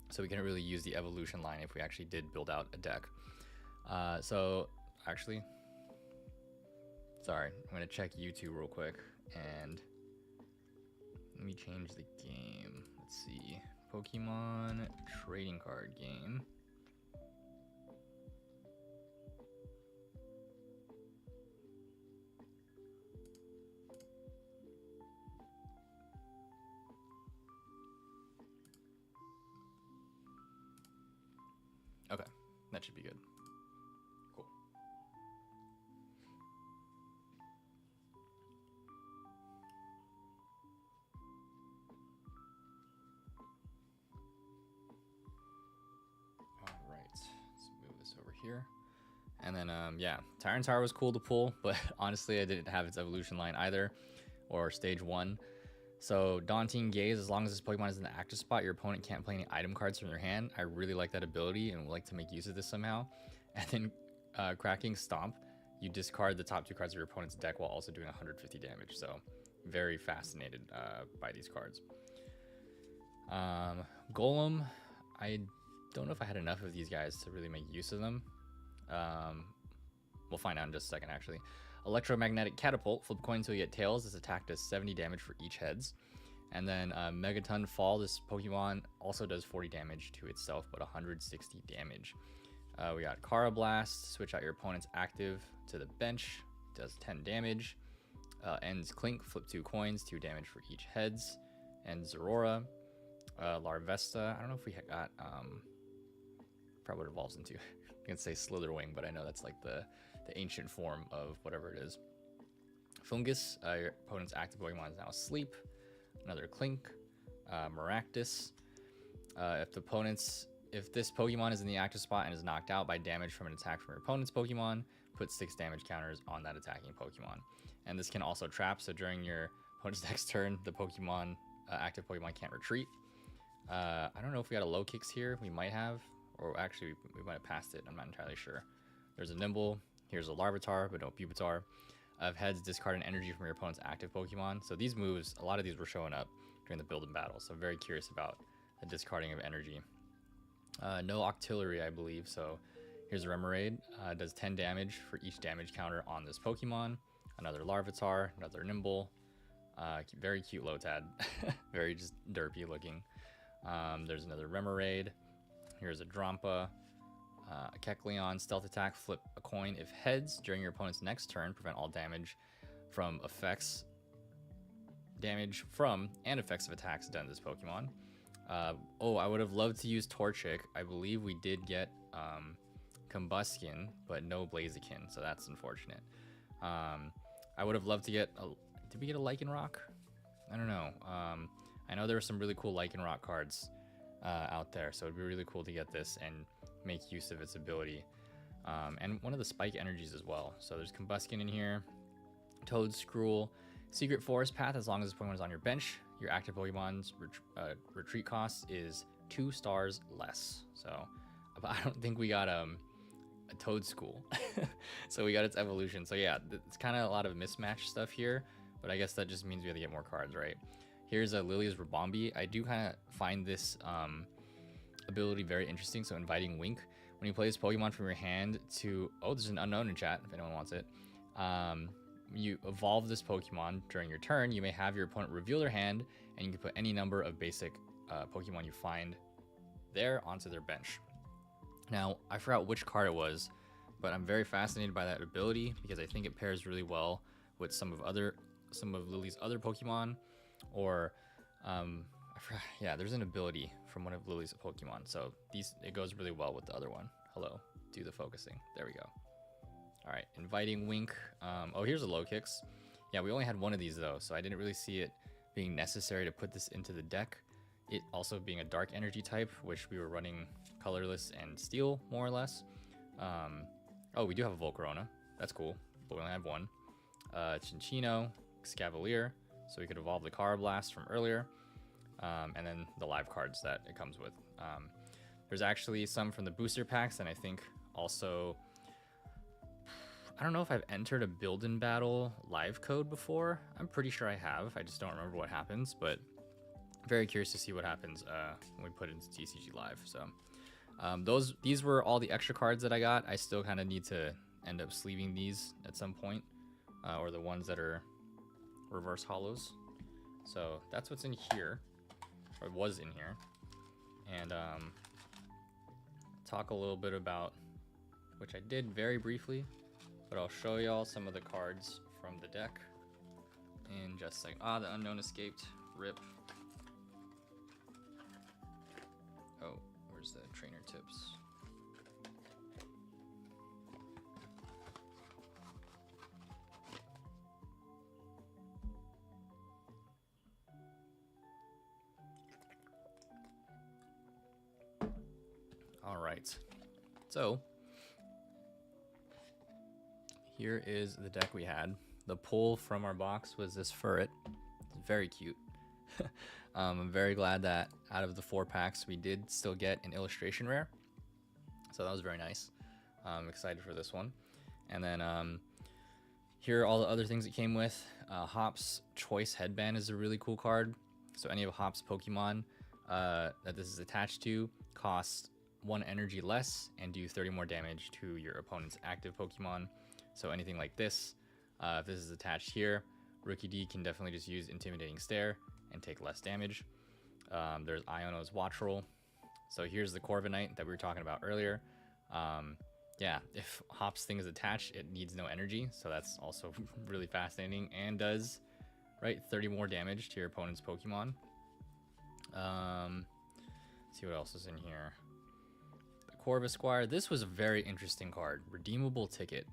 So we couldn't really use the evolution line if we actually did build out a deck. So actually, sorry, I'm gonna check YouTube real quick and let me change the game. Let's see, Pokemon trading card game. Okay, that should be good. Cool. All right, let's move this over here. And then, yeah, Tyranitar was cool to pull, but honestly, I didn't have its evolution line either, or stage 1. So Daunting Gaze, as long as this Pokemon is in the active spot, your opponent can't play any item cards from their hand. I really like that ability and would like to make use of this somehow. And then Cracking Stomp, you discard the top 2 cards of your opponent's deck while also doing 150 damage. So very fascinated by these cards. Golem, I don't know if I had enough of these guys to really make use of them. We'll find out in just a second, actually. Electromagnetic Catapult, flip coin until you get tails. This attack does 70 damage for each heads. And then Megaton Fall, this Pokemon also does 40 damage to itself, but 160 damage. We got Carablast, switch out your opponent's active to the bench, does 10 damage. Ends Clink, flip 2 coins, 2 damage for each heads. And Zorora, Larvesta, I don't know if we got, probably what it evolves into. I can say Slitherwing, but I know that's like the ancient form of whatever it is. Fungus, your opponent's active Pokemon is now asleep. Another Clink. Maractus. If this Pokemon is in the active spot and is knocked out by damage from an attack from your opponent's Pokemon, put 6 damage counters on that attacking Pokemon. And this can also trap, so during your opponent's next turn, the Pokemon, active Pokemon can't retreat. I don't know if we got a low kicks here. We might have, or actually we might have passed it. I'm not entirely sure. There's a Nimble. Here's a Larvitar, but no Pupitar. Of heads, discard an energy from your opponent's active Pokemon. So these moves, a lot of these were showing up during the build and battle. So I'm very curious about the discarding of energy. No Octillery, I believe. So here's a Remoraid. Does 10 damage for each damage counter on this Pokemon. Another Larvitar, another Nimble. Very cute Lotad. Very just derpy looking. There's another Remoraid. Here's a Drampa. A Kecleon, stealth attack, flip a coin. If heads, during your opponent's next turn, prevent all damage from effects of attacks done to this Pokemon. Oh, I would have loved to use Torchic. I believe we did get Combustion, but no Blaziken, so that's unfortunate. I would have loved to get did we get a Lycanroc? I don't know. I know there were some really cool Lycanroc cards out there, so it'd be really cool to get this and make use of its ability. And one of the Spike energies as well. So there's Combustion in here, Toedscruel, Secret Forest Path. As long as this Pokemon is on your bench, your active Pokemon's retreat cost is 2 stars less. So, but I don't think we got a Toedscruel. So we got its evolution. So yeah, it's kind of a lot of mismatch stuff here, but I guess that just means we have to get more cards, right? Here's a Lily's Rabombi. I do kind of find this ability very interesting. So inviting Wink. When you play this Pokemon from your hand to, oh, there's an unknown in chat if anyone wants it. You evolve this Pokemon during your turn. You may have your opponent reveal their hand, and you can put any number of basic Pokemon you find there onto their bench. Now, I forgot which card it was, but I'm very fascinated by that ability because I think it pairs really well with some of Lily's other Pokemon, or I forgot, yeah, there's an ability from one of Lily's Pokemon, so it goes really well with the other one. Hello, do the focusing. There we go. All right, inviting Wink. Oh, here's a Low-Kicks. Yeah, we only had one of these though, so I didn't really see it being necessary to put this into the deck. It also being a dark energy type, which we were running colorless and steel more or less. Oh, we do have a Volcarona. That's cool, but we only have one. Cinccino, Scavalier, so we could evolve the Carablast from earlier, and then the live cards that it comes with. There's actually some from the booster packs, and I think also, I don't know if I've entered a build-in battle live code before. I'm pretty sure I have. I just don't remember what happens, but very curious to see what happens when we put it into TCG Live. So these were all the extra cards that I got. I still kind of need to end up sleeving these at some point, or the ones that are reverse hollows. So that's what's in here, or was in here. And talk a little bit about, which I did very briefly, but I'll show y'all some of the cards from the deck in just a second. Ah, the unknown escaped. Rip. Oh, where's the trainer tips? All right. So here is the deck we had. The pull from our box was this Furret. It's very cute. I'm very glad that out of the 4 packs, we did still get an illustration rare. So that was very nice. I'm excited for this one. And then here are all the other things it came with. Hop's Choice Headband is a really cool card. So any of Hop's Pokemon that this is attached to cost 1 energy less and do 30 more damage to your opponent's active Pokemon. So anything like this, if this is attached here, Rookie D can definitely just use Intimidating Stare and take less damage. There's Iono's Watch Roll. So here's the Corviknight that we were talking about earlier. Yeah, if Hop's thing is attached, it needs no energy, so that's also really fascinating and does 30 more damage to your opponent's Pokemon. Let's see what else is in here. The Corvisquire. This was a very interesting card. Redeemable Ticket.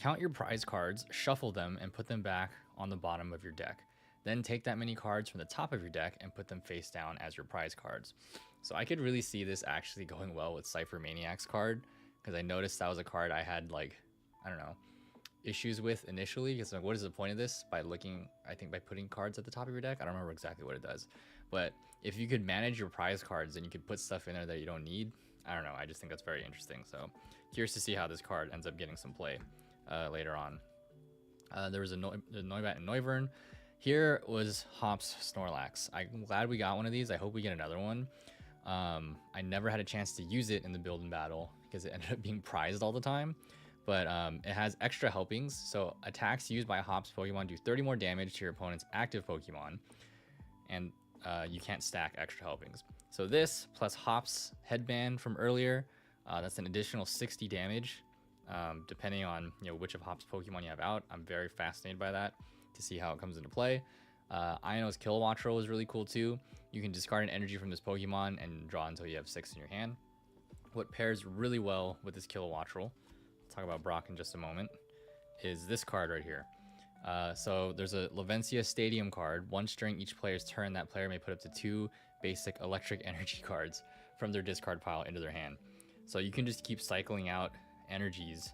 Count your prize cards, shuffle them, and put them back on the bottom of your deck. Then take that many cards from the top of your deck and put them face down as your prize cards. So I could really see this actually going well with Cypher Maniac's card, because I noticed that was a card I had, like, I don't know, issues with initially, because like, what is the point of this? By putting cards at the top of your deck? I don't remember exactly what it does. But if you could manage your prize cards and you could put stuff in there that you don't need, I don't know, I just think that's very interesting. So curious to see how this card ends up getting some play later on. There was a Noibat and Noivern. Here was Hop's Snorlax. I'm glad we got one of these. I hope we get another one. I never had a chance to use it in the build and battle because it ended up being prized all the time. But it has extra helpings. So attacks used by Hop's Pokemon do 30 more damage to your opponent's active Pokemon. And you can't stack extra helpings. So this plus Hop's Headband from earlier, that's an additional 60 damage. Depending on which of Hop's Pokemon you have out. I'm very fascinated by that to see how it comes into play. Iono's Kilowattrel was really cool too. You can discard an energy from this Pokemon and draw until you have 6 in your hand. What pairs really well with this Kilowattrel, I'll talk about Brock in just a moment, is this card right here. So there's a Lavencia Stadium card. Once during each player's turn, that player may put up to 2 basic electric energy cards from their discard pile into their hand. So you can just keep cycling out energies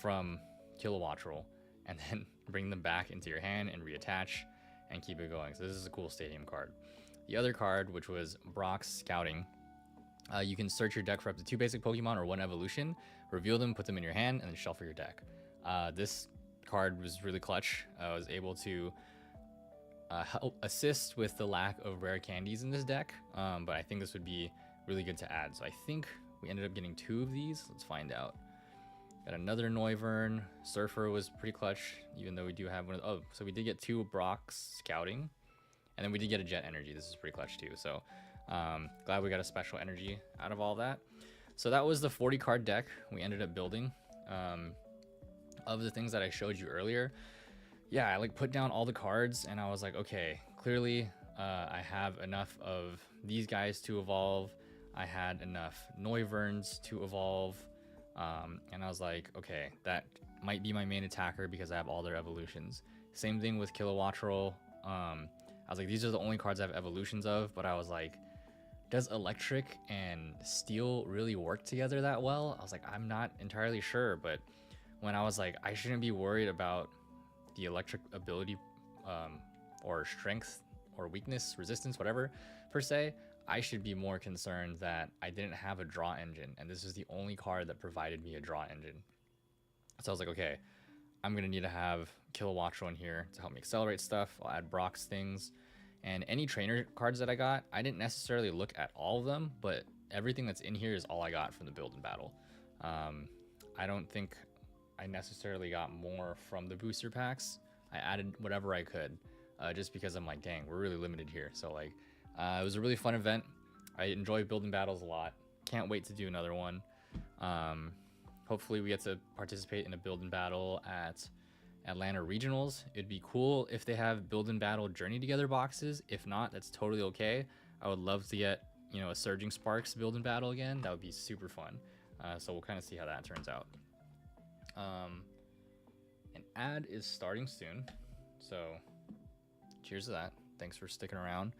from Kilowattrel and then bring them back into your hand and reattach and keep it going. So this is a cool stadium card. The other card, which was Brock's Scouting, you can search your deck for up to 2 basic Pokemon or 1 evolution, reveal them, put them in your hand, and then shuffle your deck. This card was really clutch. I was able to help assist with the lack of rare candies in this deck, but I think this would be really good to add. So I think we ended up getting 2 of these. Let's find out. Got another Noivern. Surfer was pretty clutch, even though we do have one of, oh, so we did get 2 Brock's Scouting, and then we did get a Jet Energy. This is pretty clutch too. So glad we got a special energy out of all that. So that was the 40 card deck we ended up building. Of the things that I showed you earlier, yeah, I like put down all the cards and I was like, okay, clearly I have enough of these guys to evolve. I had enough Noivern to evolve. And I was like, okay, that might be my main attacker because I have all their evolutions. Same thing with Kilowattrel. I was like, these are the only cards I have evolutions of, but I was like, does electric and steel really work together that well? I was like, I'm not entirely sure, but when I was like, I shouldn't be worried about the electric ability or strength or weakness, resistance, whatever, per se, I should be more concerned that I didn't have a draw engine, and this is the only card that provided me a draw engine. So I was like, okay, I'm gonna need to have Kilowattrel in here to help me accelerate stuff. I'll add Brock's things, and any trainer cards that I got, I didn't necessarily look at all of them, but everything that's in here is all I got from the build and battle. I don't think I necessarily got more from the booster packs. I added whatever I could, just because I'm like, dang, we're really limited here. So like, it was a really fun event. I enjoy building battles a lot. Can't wait to do another one. Hopefully we get to participate in a build and battle at Atlanta Regionals. It'd be cool if they have build and battle Journey Together boxes. If not, that's totally okay. I would love to get, you know, a Surging Sparks build and battle again. That would be super fun. So we'll kind of see how that turns out. An ad is starting soon, so cheers to that. Thanks for sticking around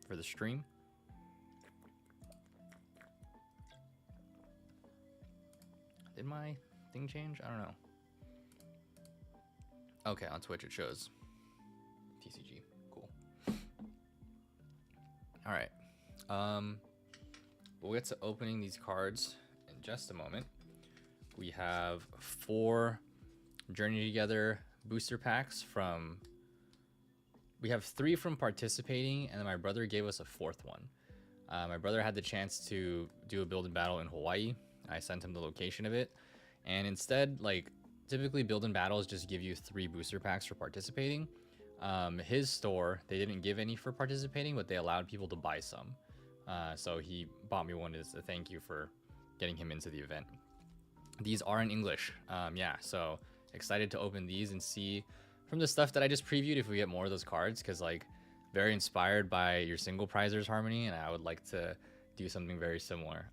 for the stream. Did my thing change? I don't know. Okay, on Twitch it shows TCG. Cool. All right. We'll get to opening these cards in just a moment. We have 4 Journey Together booster packs from... We have 3 from participating, and then my brother gave us a 4th one. My brother had the chance to do a build and battle in Hawaii. I sent him the location of it. And instead, like, typically build and battles just give you 3 booster packs for participating. His store, they didn't give any for participating, but they allowed people to buy some. So he bought me one as a thank you for getting him into the event. These are in English. Yeah, so excited to open these and see from the stuff that I just previewed if we get more of those cards, because like very inspired by your single prizers Harmony, and I would like to do something very similar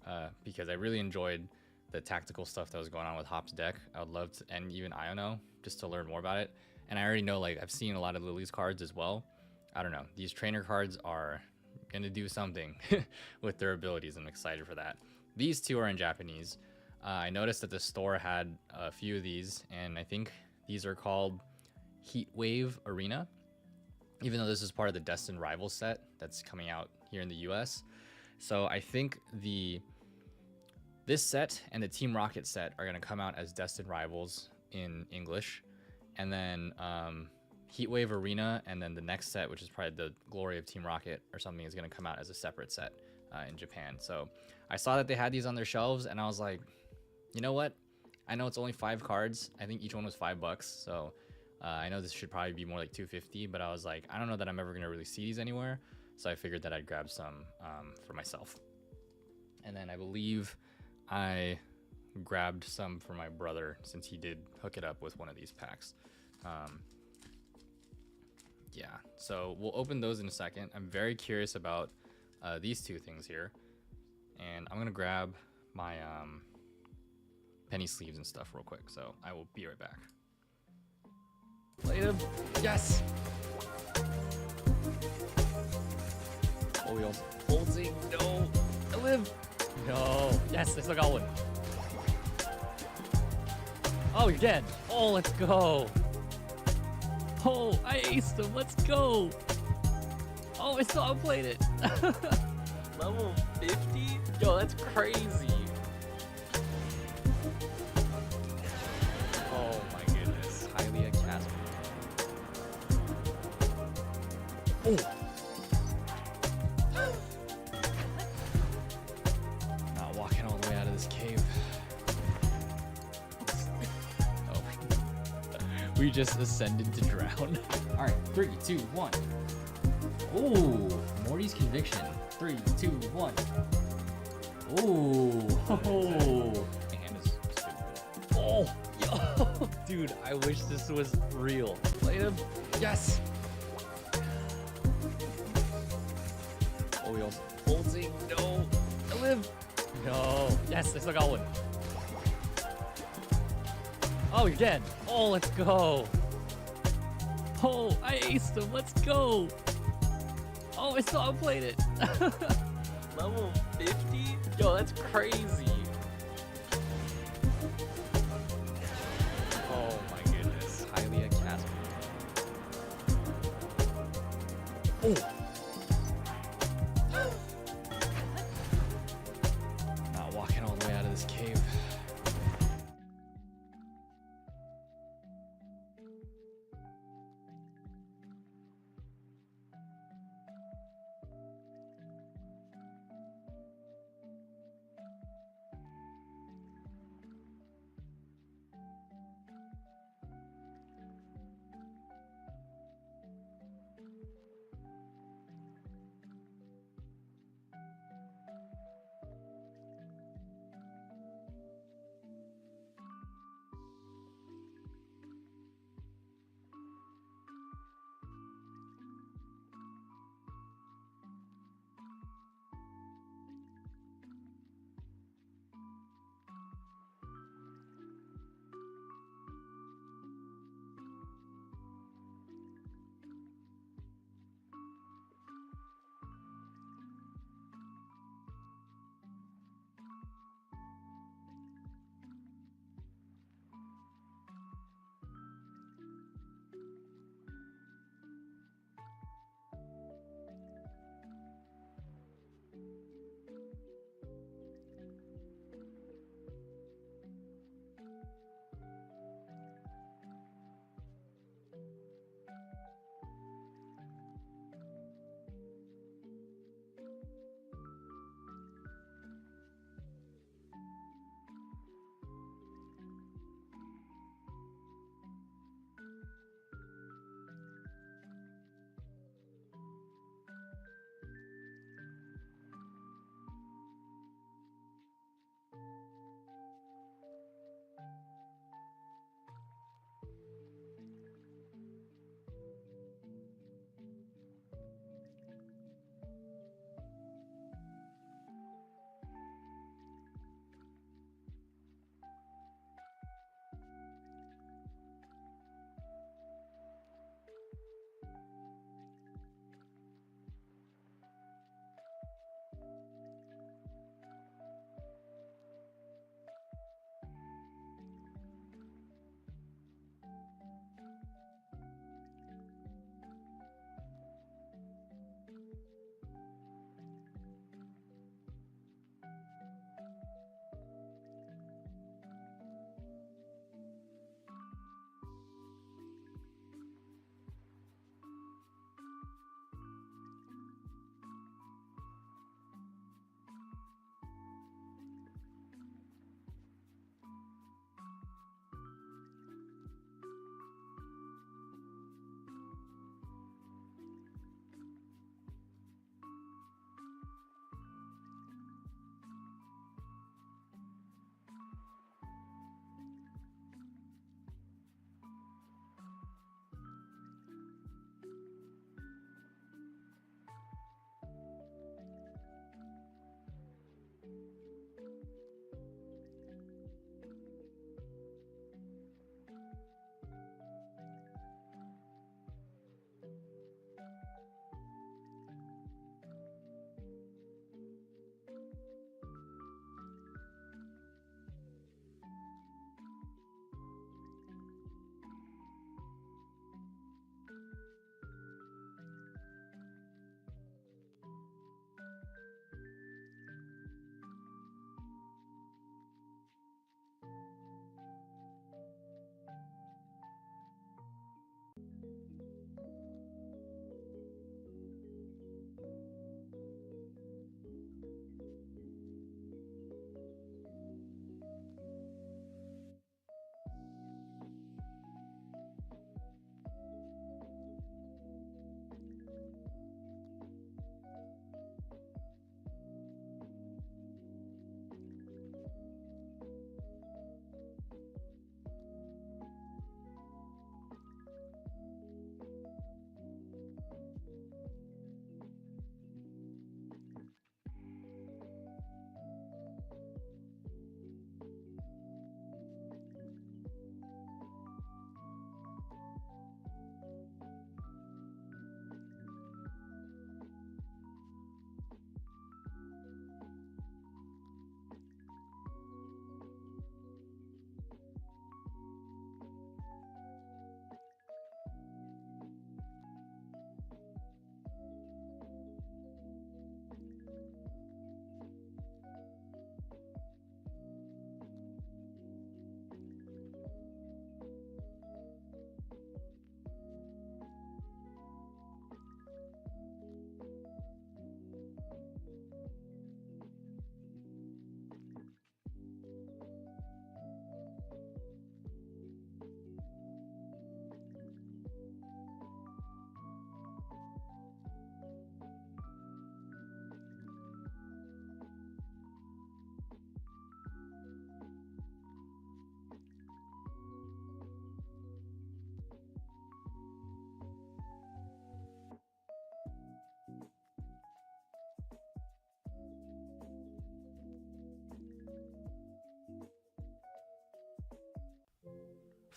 because I really enjoyed the tactical stuff that was going on with Hop's deck. I would love to, and even Iono, just to learn more about it. And I already know, like, I've seen a lot of Lily's cards as well. I don't know, these trainer cards are gonna do something with their abilities. I'm excited for that. These 2 are in Japanese. I noticed that the store had a few of these, and I think these are called Heat Wave Arena, even though this is part of the Destined Rivals set that's coming out here in the US. So I think this set and the Team Rocket set are going to come out as Destined Rivals in English, and then Heat Wave Arena, and then the next set, which is probably the Glory of Team Rocket or something, is going to come out as a separate set in Japan. So I saw that they had these on their shelves, and I was like, you know what? I know it's only 5 cards. I think each one was $5. So I know this should probably be more like $250, but I was like, I don't know that I'm ever going to really see these anywhere. So I figured that I'd grab some for myself. And then I believe I grabbed some for my brother since he did hook it up with one of these packs. Yeah, so we'll open those in a second. I'm very curious about these two things here. And I'm gonna grab my penny sleeves and stuff real quick. So I will be right back. Played him. Yes. Oh, wheels. Holding. No. I live. No. Yes, I still got one. Oh, you're dead. Oh, let's go. Oh, I aced him. Let's go. Oh, I still outplayed it. Level 50? Yo, that's crazy. Oh my goodness. Highly academy. Not walking all the way out of this cave. Oh. We just ascended to drown. All right, 3, 2, 1. Ooh, Morty's conviction. 3, 2, 1. Ooh. Oh. My hand is stupid. Oh, yo. Dude, I wish this was real. Played him. Yes. Oh, wheels. Holding. No. I live. No. Yes, I still got one. Oh, you're dead. Oh, let's go. Oh, I aced him. Let's go. Oh, I still outplayed it. Level 50? Yo, that's crazy. Oh my goodness. Highly academy. Not walking all the way out of this cave.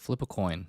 Flip a coin.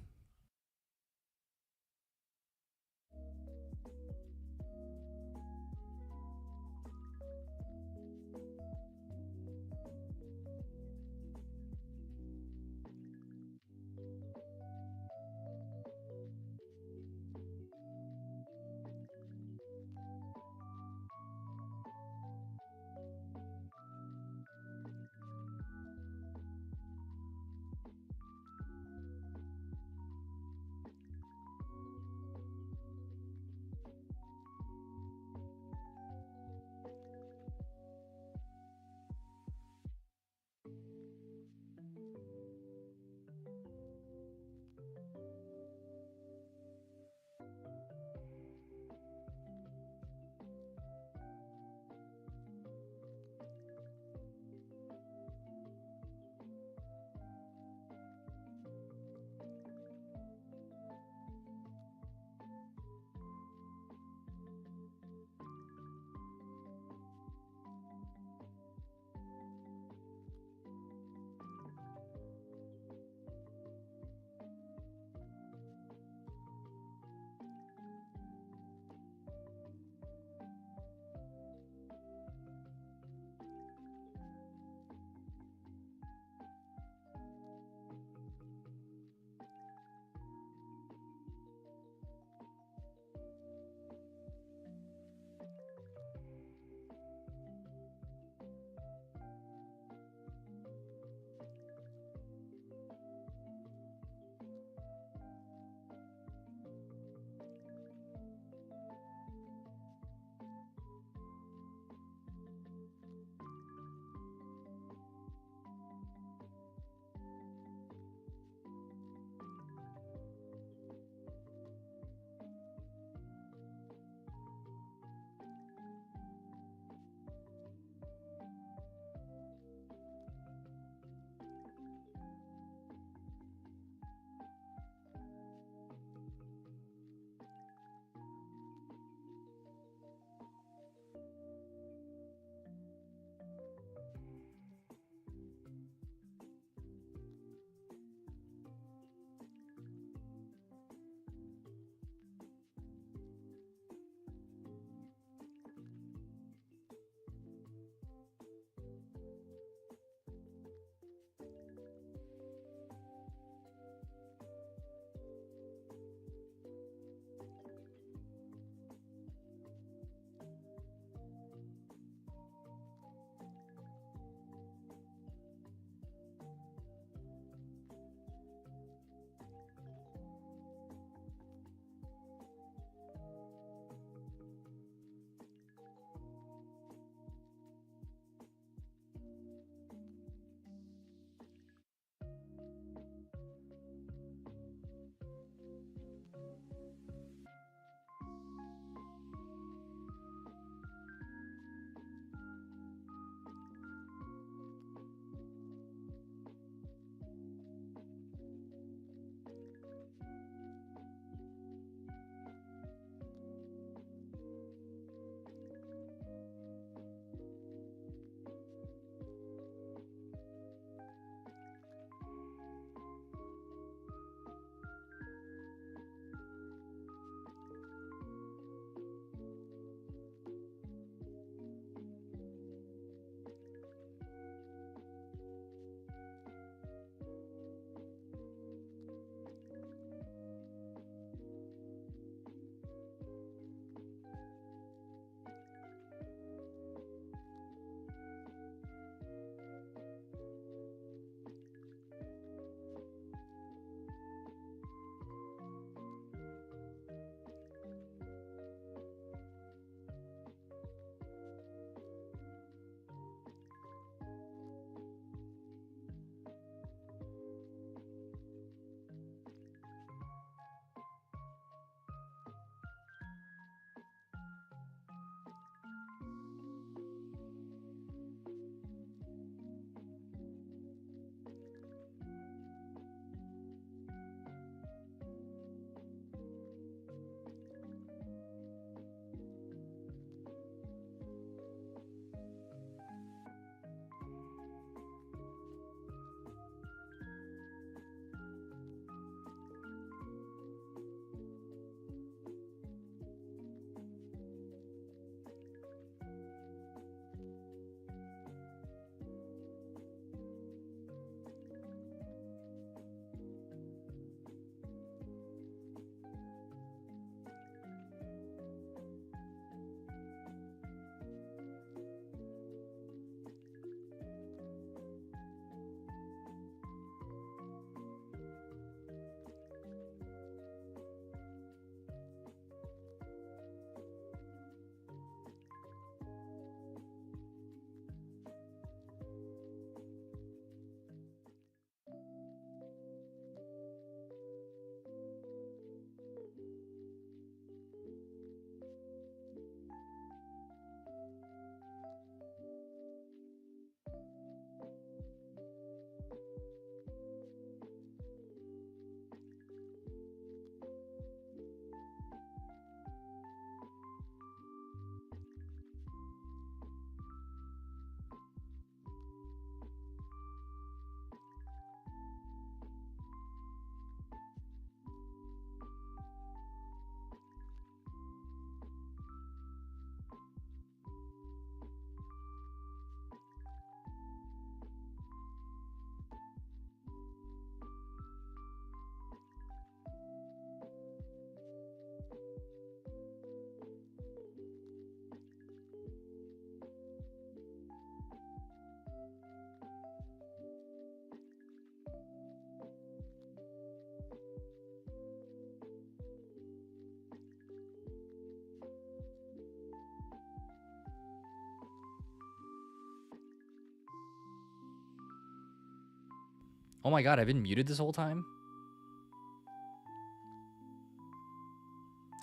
Oh my god, I've been muted this whole time?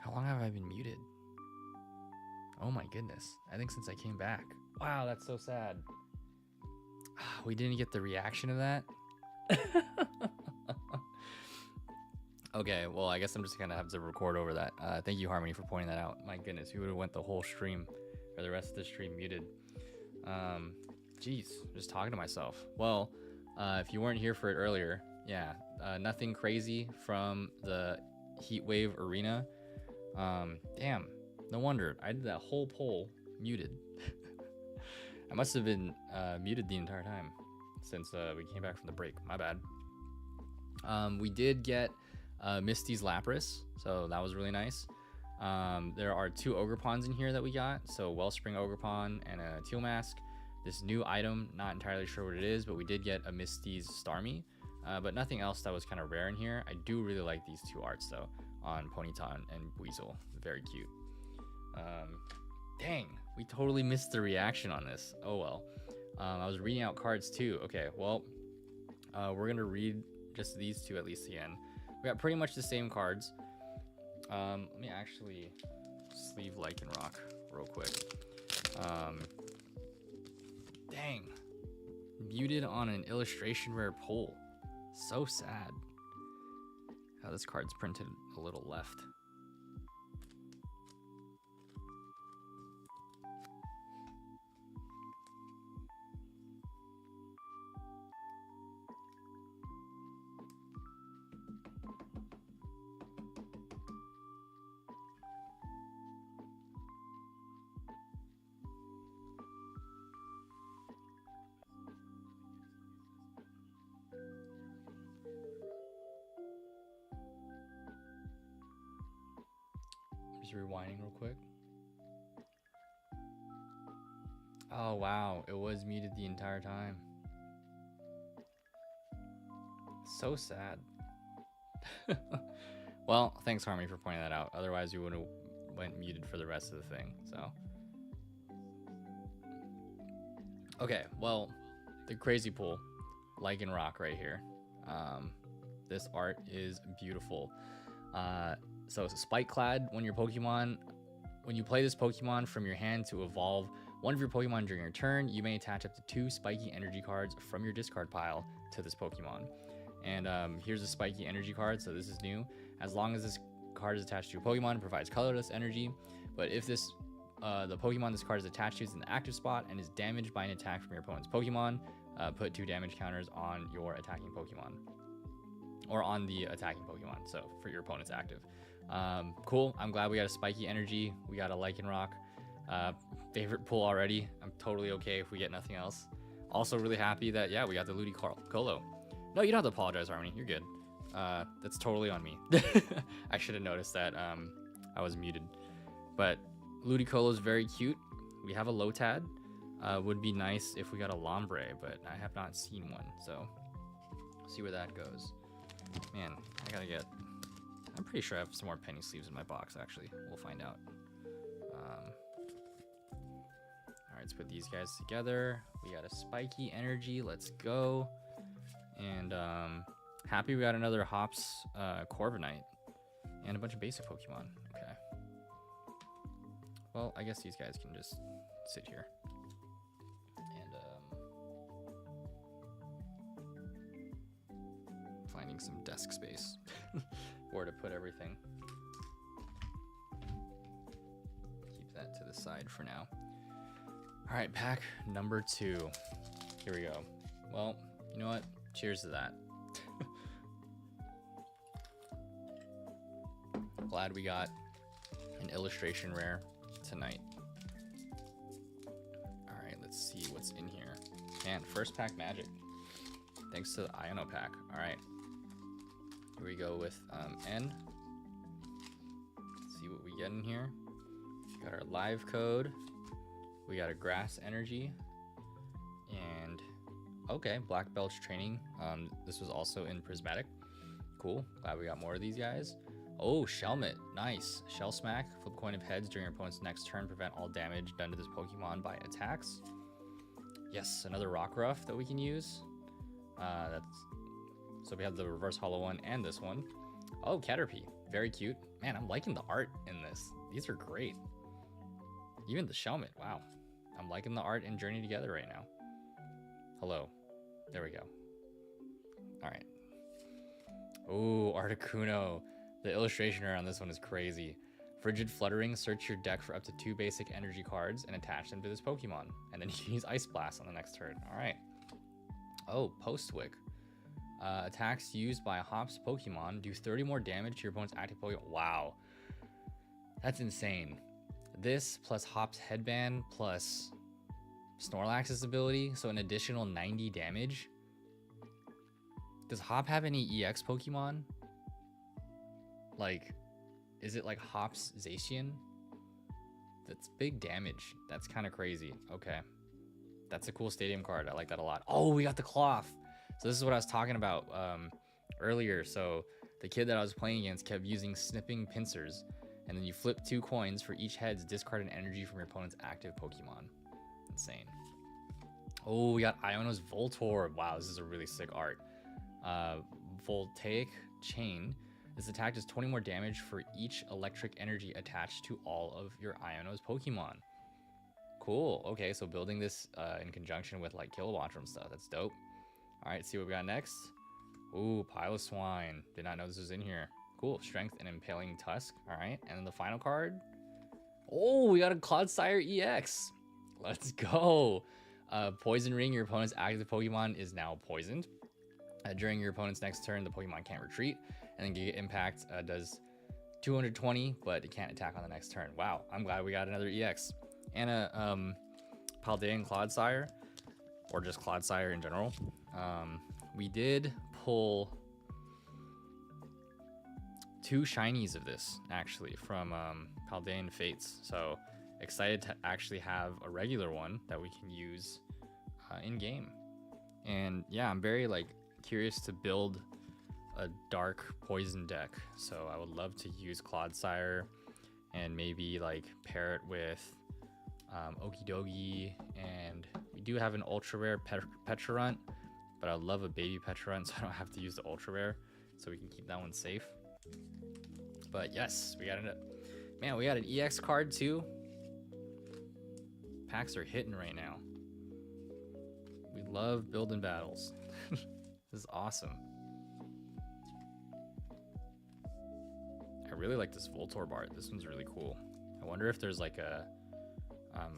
How long have I been muted? Oh my goodness. I think since I came back. Wow, that's so sad. We didn't get the reaction of that. Okay, well, I guess I'm just gonna have to record over that. Thank you, Harmony, for pointing that out. My goodness, we would have went the whole stream, or the rest of the stream muted. Jeez, just talking to myself. Well, if you weren't here for it earlier, yeah, nothing crazy from the Heatwave Arena. Damn, no wonder. I did that whole poll muted. I must have been muted the entire time since we came back from the break. My bad. We did get Misty's Lapras, so that was really nice. There are 2 Ogrepons in here that we got. So Wellspring Ogrepon and a Teal Mask. This new item, not entirely sure what it is, but we did get a Misty's Starmie. But nothing else that was kind of rare in here. I do really like these 2 arts though, on Ponyta and Weasel. Very cute. Dang, we totally missed the reaction on this. Oh well. I was reading out cards too. Okay, well, we're gonna read just these 2 at least again. We got pretty much the same cards. Let me actually sleeve Lycanroc real quick. Dang, muted on an illustration rare pull. So sad. Oh, this card's printed a little left. Just rewinding real quick. Oh wow, it was muted the entire time. So sad. Well, thanks Harmony for pointing that out. Otherwise you would have went muted for the rest of the thing. So okay, well, the crazy pull, Lycanroc right here. This art is beautiful. So it's a Spike Clad. When you play this Pokemon from your hand to evolve one of your Pokemon during your turn, you may attach up to 2 spiky energy cards from your discard pile to this Pokemon. And here's a spiky energy card, so this is new. As long as this card is attached to a Pokemon, it provides colorless energy. But if this the Pokemon this card is attached to is in the active spot and is damaged by an attack from your opponent's Pokemon, put 2 damage counters on your attacking Pokemon. Or on the attacking Pokemon, so for your opponent's active. Cool, I'm glad we got a spiky energy. We got a Lycanroc. Favorite pull already. I'm totally okay if we get nothing else. Also really happy that, yeah, we got the Ludicolo. No, you don't have to apologize, Harmony. You're good. That's totally on me. I should have noticed that I was muted. But Ludicolo is very cute. We have a Lotad. Would be nice if we got a Lombre, but I have not seen one. So, see where that goes. Man, I gotta get... I'm pretty sure I have some more penny sleeves in my box, actually. We'll find out. All right, let's put these guys together. We got a spiky energy. Let's go. And happy we got another Hops Corviknight and a bunch of basic Pokemon. Okay. Well, I guess these guys can just sit here. And finding some desk space where to put everything. Keep that to the side for now. All right, pack number 2. Here we go. Well, you know what? Cheers to that. Glad we got an illustration rare tonight. All right, let's see what's in here. Man, first pack magic. Thanks to the Iono pack. All right. Here we go with N. Let's see what we get in here. We got our live code. We got a grass energy. And okay, Black Belch training. This was also in Prismatic. Cool. Glad we got more of these guys. Oh, Shelmet. Nice. Shell Smack. Flip a coin of heads during your opponent's next turn. Prevent all damage done to this Pokemon by attacks. Yes, another Rockruff that we can use. That's So we have the reverse hollow one and this one. Oh, Caterpie, very cute. Man, I'm liking the art in this. These are great. Even the Shelmet, wow. I'm liking the art and Journey Together right now. Hello, there we go. All right. Oh, Articuno. The illustration around this one is crazy. Frigid Fluttering, search your deck for up to 2 basic energy cards and attach them to this Pokemon. And then you can use Ice Blast on the next turn. All right. Oh, Postwick. Attacks used by Hop's Pokemon do 30 more damage to your opponent's active Pokemon. Wow. That's insane. This plus Hop's Headband plus Snorlax's ability, so an additional 90 damage. Does Hop have any EX Pokemon? Like, is it like Hop's Zacian? That's big damage. That's kind of crazy. Okay. That's a cool stadium card. I like that a lot. Oh, we got the cloth. So this is what I was talking about earlier. So the kid that I was playing against kept using snipping pincers, and then you flip 2 coins for each head to discard an energy from your opponent's active Pokemon. Insane. Oh, we got Iono's Voltorb. Wow, this is a really sick art. Voltaic Chain. This attack does 20 more damage for each electric energy attached to all of your Iono's Pokemon. Cool. Okay, so building this in conjunction with like Kilowattrel and stuff. That's dope. All right, see what we got next. Ooh, Piloswine. Did not know this was in here. Cool. Strength and Impaling Tusk. All right, and then the final card. Oh, we got a Clodsire EX. Let's go. Poison Ring. Your opponent's active Pokemon is now poisoned. During your opponent's next turn, the Pokemon can't retreat. And then Giga Impact does 220, but it can't attack on the next turn. Wow, I'm glad we got another EX. And a Paldean Clodsire, or just Clodsire in general. We did pull 2 shinies of this, actually, from Paldean Fates. So excited to actually have a regular one that we can use in-game. And yeah, I'm very curious to build a dark poison deck, so I would love to use Clodsire and maybe pair it with Okidogi, and we do have an ultra rare Petrarunt, but I love a baby Petrarunt, so I don't have to use the ultra rare, so we can keep that one safe. But yes, we got we got an EX card too. Packs are hitting right now. We love building battles. This is awesome. I really like this Voltorb art. This one's really cool. I wonder if there's I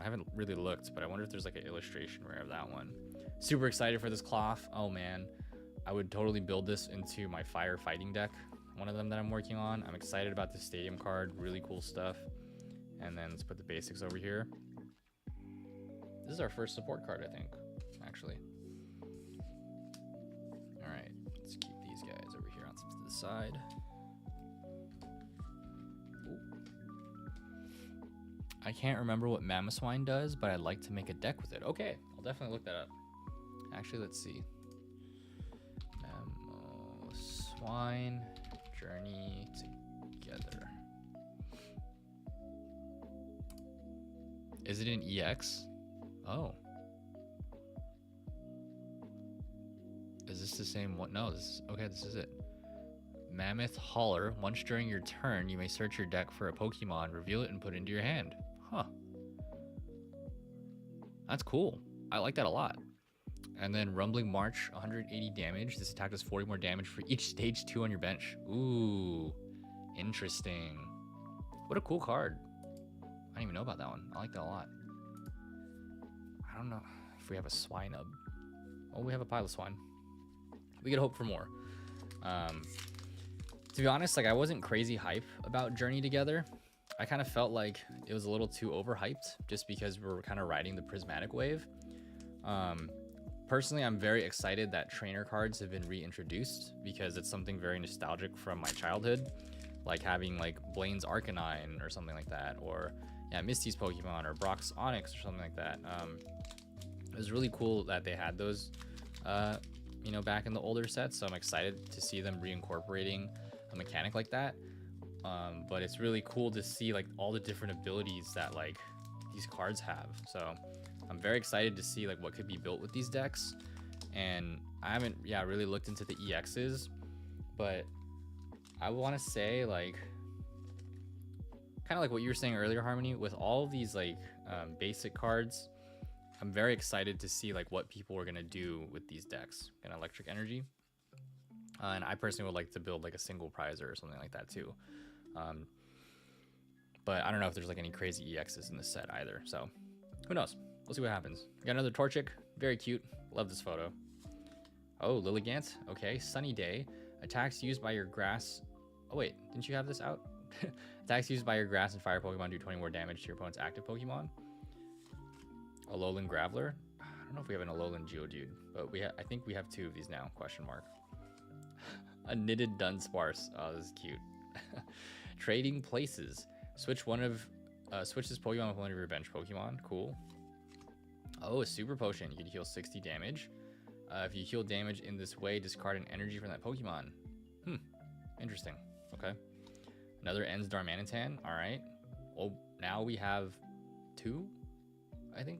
haven't really looked, but I wonder if there's an illustration rare of that one. Super excited for this cloth. Oh man, I would totally build this into my fire fighting deck. One of them that I'm working on. I'm excited about the stadium card. Really cool stuff. And then let's put the basics over here. This is our first support card, I think, actually. All right, let's keep these guys over here on to the side. I can't remember what Mamoswine does, but I'd like to make a deck with it. Okay, I'll definitely look that up. Actually, let's see. Mamoswine, Journey Together. Is it an EX? Oh. Is this the same one? No, this is, okay, this is it. Mammoth Hauler. Once during your turn, you may search your deck for a Pokemon, reveal it, and put it into your hand. Huh. That's cool. I like that a lot. And then Rumbling March, 180 damage. This attack does 40 more damage for each stage 2 on your bench. Ooh, interesting. What a cool card. I didn't even know about that one. I like that a lot. I don't know if we have a Swinub. Oh, we have a Piloswine. We could hope for more. To be honest, I wasn't crazy hype about Journey Together. I kind of felt like it was a little too overhyped just because we're kind of riding the prismatic wave. Personally, I'm very excited that trainer cards have been reintroduced because it's something very nostalgic from my childhood, like having Blaine's Arcanine or something like that, or yeah, Misty's Pokemon or Brock's Onix or something like that. It was really cool that they had those, back in the older sets. So I'm excited to see them reincorporating a mechanic like that. But it's really cool to see all the different abilities that these cards have. So I'm very excited to see what could be built with these decks. and I haven't really looked into the EXs, but I want to say like kind of like what you were saying earlier, Harmony, with all of these like basic cards. I'm very excited to see like what people are gonna do with these decks and electric energy. And I personally would like to build like a single prizer or something like that too. But I don't know if there's like any crazy EXs in this set either. So who knows? We'll see what happens. Got another Torchic, very cute. Love this photo. Oh, Lilligant. Okay, Sunny Day. Attacks used by your grass. Oh wait, didn't you have this out? Attacks used by your grass and fire Pokemon do 20 more damage to your opponent's active Pokemon. Alolan Graveler. I don't know if we have an Alolan Geodude, but I think we have 2 of these now, question mark. A Knitted Dunsparce. Oh, this is cute. Trading Places. Switch this Pokemon with one of your bench Pokemon. Cool. Oh, a Super Potion. You can heal 60 damage. If you heal damage in this way, discard an energy from that Pokemon. Interesting. Okay. Another Ends Darmanitan. All right. Well, now we have 2, I think.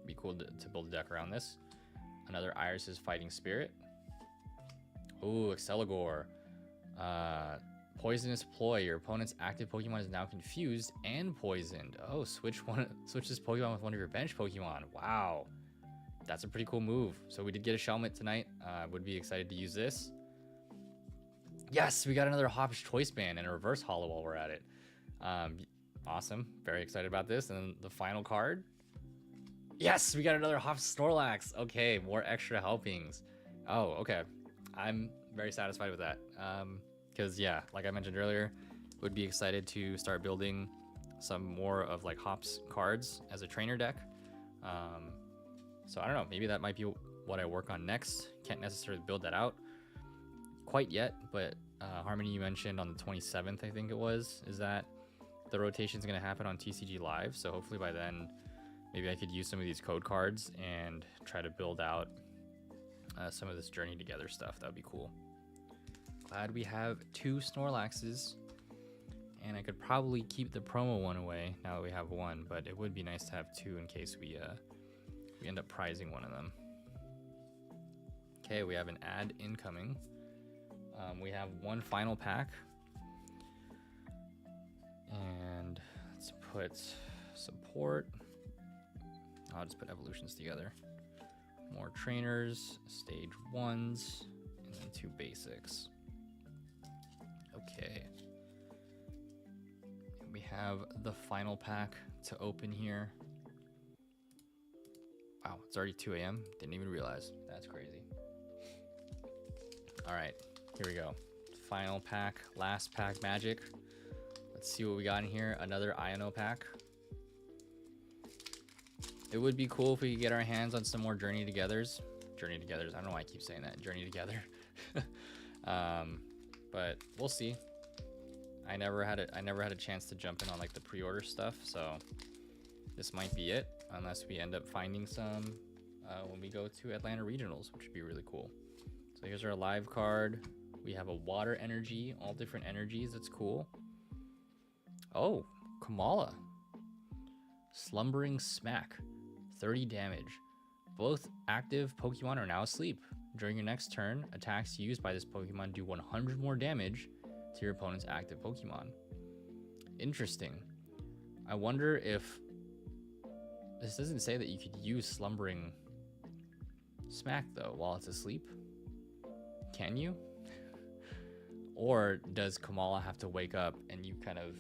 Be cool to build a deck around this. Another Iris's Fighting Spirit. Ooh, Exceligor. Poisonous Ploy. Your opponent's active Pokemon is now confused and poisoned. Oh, switch this Pokemon with one of your bench Pokemon. Wow. That's a pretty cool move. So we did get a Shelmet tonight. Would be excited to use this. Yes, we got another Hop's Choice Band and a reverse holo while we're at it. Awesome. Very excited about this. And then the final card. Yes, we got another Hop's Snorlax. Okay, more extra helpings. Oh, okay. I'm very satisfied with that. Because, yeah, like I mentioned earlier, would be excited to start building some more of like Hop's cards as a trainer deck. So I don't know, maybe that might be what I work on next. Can't necessarily build that out quite yet, but Harmony, you mentioned on the 27th, I think it was, is that the rotation is going to happen on TCG Live. So hopefully by then, maybe I could use some of these code cards and try to build out some of this Journey Together stuff. That would be cool. Glad we have 2 Snorlaxes, and I could probably keep the promo one away now that we have 1, but it would be nice to have 2 in case we end up prizing one of them. Okay, we have an ad incoming. We have 1 final pack, and let's put support. I'll just put evolutions together. More trainers, stage 1s, and then 2 basics. Okay. We have the final pack to open here. Wow, it's already 2 a.m. Didn't even realize. That's crazy. All right, here we go. Final pack, last pack magic. Let's see what we got in here. Another Iono pack. It would be cool if we could get our hands on some more Journey Togethers. Journey Togethers. I don't know why I keep saying that. Journey Together. But we'll see. I never had a chance to jump in on like the pre-order stuff, so this might be it, unless we end up finding some when we go to Atlanta Regionals, which would be really cool. So here's our live card. We have a water energy, all different energies. That's cool. Oh, Kamala. Slumbering Smack. 30 damage. Both active Pokemon are now asleep. During your next turn, attacks used by this Pokemon do 100 more damage to your opponent's active Pokemon. Interesting. I wonder if... This doesn't say that you could use Slumbering Smack, though, while it's asleep. Can you? Or does Kamala have to wake up and you kind of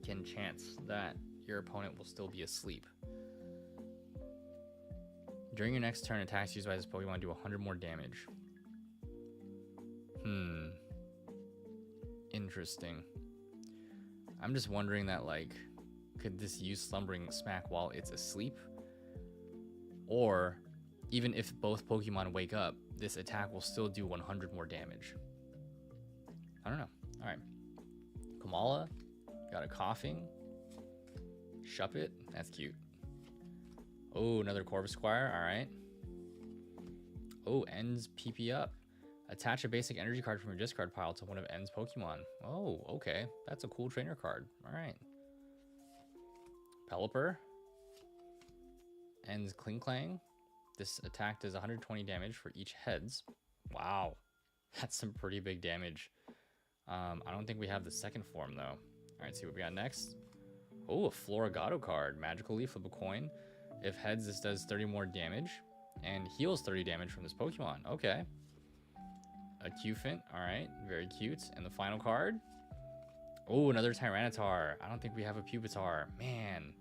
can chance that your opponent will still be asleep? During your next turn, attacks used by this Pokemon do 100 more damage. Interesting. I'm just wondering that, like, could this use Slumbering Smack while it's asleep? Or, even if both Pokemon wake up, this attack will still do 100 more damage. I don't know. Alright. Kamala. Got a Coughing. Shuppet. That's cute. Oh, another Corvisquire. Alright. Oh, Ends PP up. Attach a basic energy card from your discard pile to one of Ends Pokemon. Oh, okay. That's a cool trainer card. Alright. Pelipper. Ends Klinklang. This attack does 120 damage for each heads. Wow, that's some pretty big damage. I don't think we have the second form though. All right, see what we got next. Oh, a Floragato card. Magical Leaf, flip a coin. If heads, this does 30 more damage and heals 30 damage from this Pokemon. Okay. A Cufant. All right, very cute. And the final card. Oh, another Tyranitar. I don't think we have a Pupitar. Man,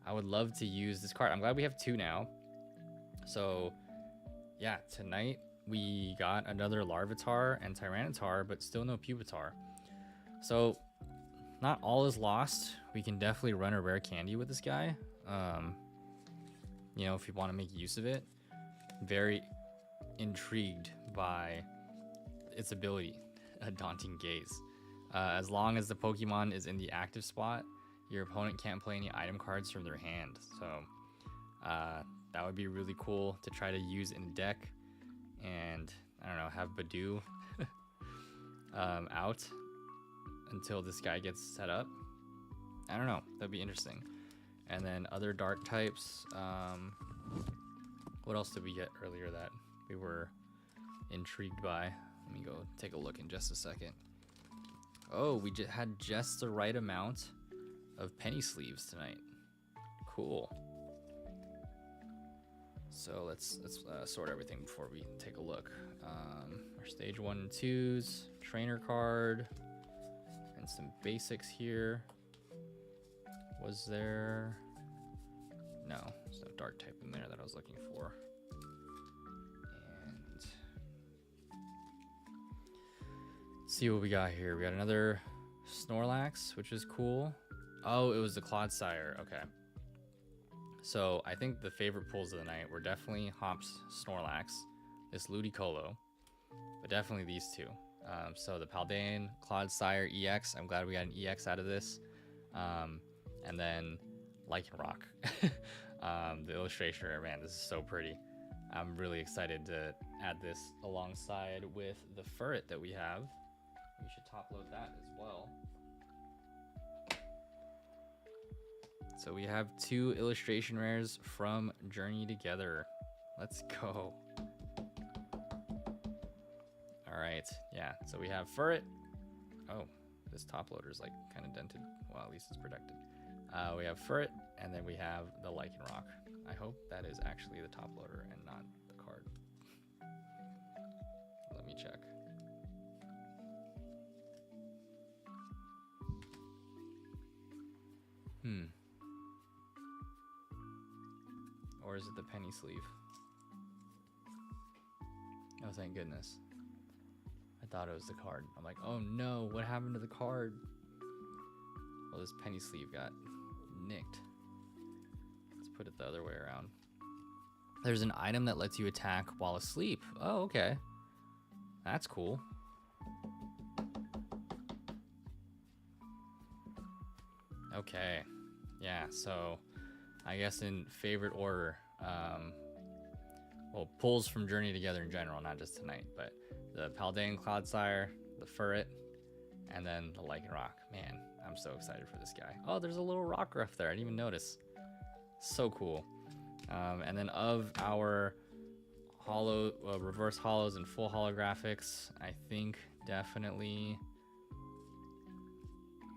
I would love to use this card. I'm glad we have 2 now. So, yeah, tonight we got another Larvitar and Tyranitar, but still no Pupitar. So, not all is lost. We can definitely run a rare candy with this guy. You know, if you want to make use of it. Very intrigued by its ability, a Daunting Gaze. As long as the Pokemon is in the active spot, your opponent can't play any item cards from their hand. So that would be really cool to try to use in a deck. And I don't know, have Badoo out until this guy gets set up. I don't know, that'd be interesting. And then other dark types. What else did we get earlier that we were intrigued by? Let me go take a look in just a second. Oh, we had just the right amount of penny sleeves tonight. Cool. So let's sort everything before we take a look. Our stage 1 and 2s, trainer card, and some basics here. Was there? No, there's no dark type in there that I was looking for. And let's see what we got here. We got another Snorlax, which is cool. Oh, it was the Clodsire. Okay. So I think the favorite pulls of the night were definitely Hops Snorlax, this Ludicolo, but definitely these two. So the Paldean Clodsire EX, I'm glad we got an EX out of this. And then Lycanroc. The illustration, man, this is so pretty. I'm really excited to add this alongside with the Furret that we have. We should top load that as well. So we have 2 illustration rares from Journey Together. Let's go. All right, yeah, so we have Furret. Oh, this top loader is like kind of dented. Well, at least it's protected. We have Furret, and then we have the Lycanroc. I hope that is actually the top loader and not the card. Let me check. Or is it the penny sleeve? Oh, thank goodness. I thought it was the card. I'm like, oh no, what happened to the card? Well, this penny sleeve got nicked. Let's put it the other way around. There's an item that lets you attack while asleep. Oh, okay. That's cool. Okay. Yeah, so I guess in favorite order, well, pulls from Journey Together in general, not just tonight, but the Paldean Clodsire, the Furret, and then the Lycanroc. Man, I'm so excited for this guy. Oh, there's a little Rockruff there. I didn't even notice. So cool. And then of our hollow, reverse hollows and full holographics, I think definitely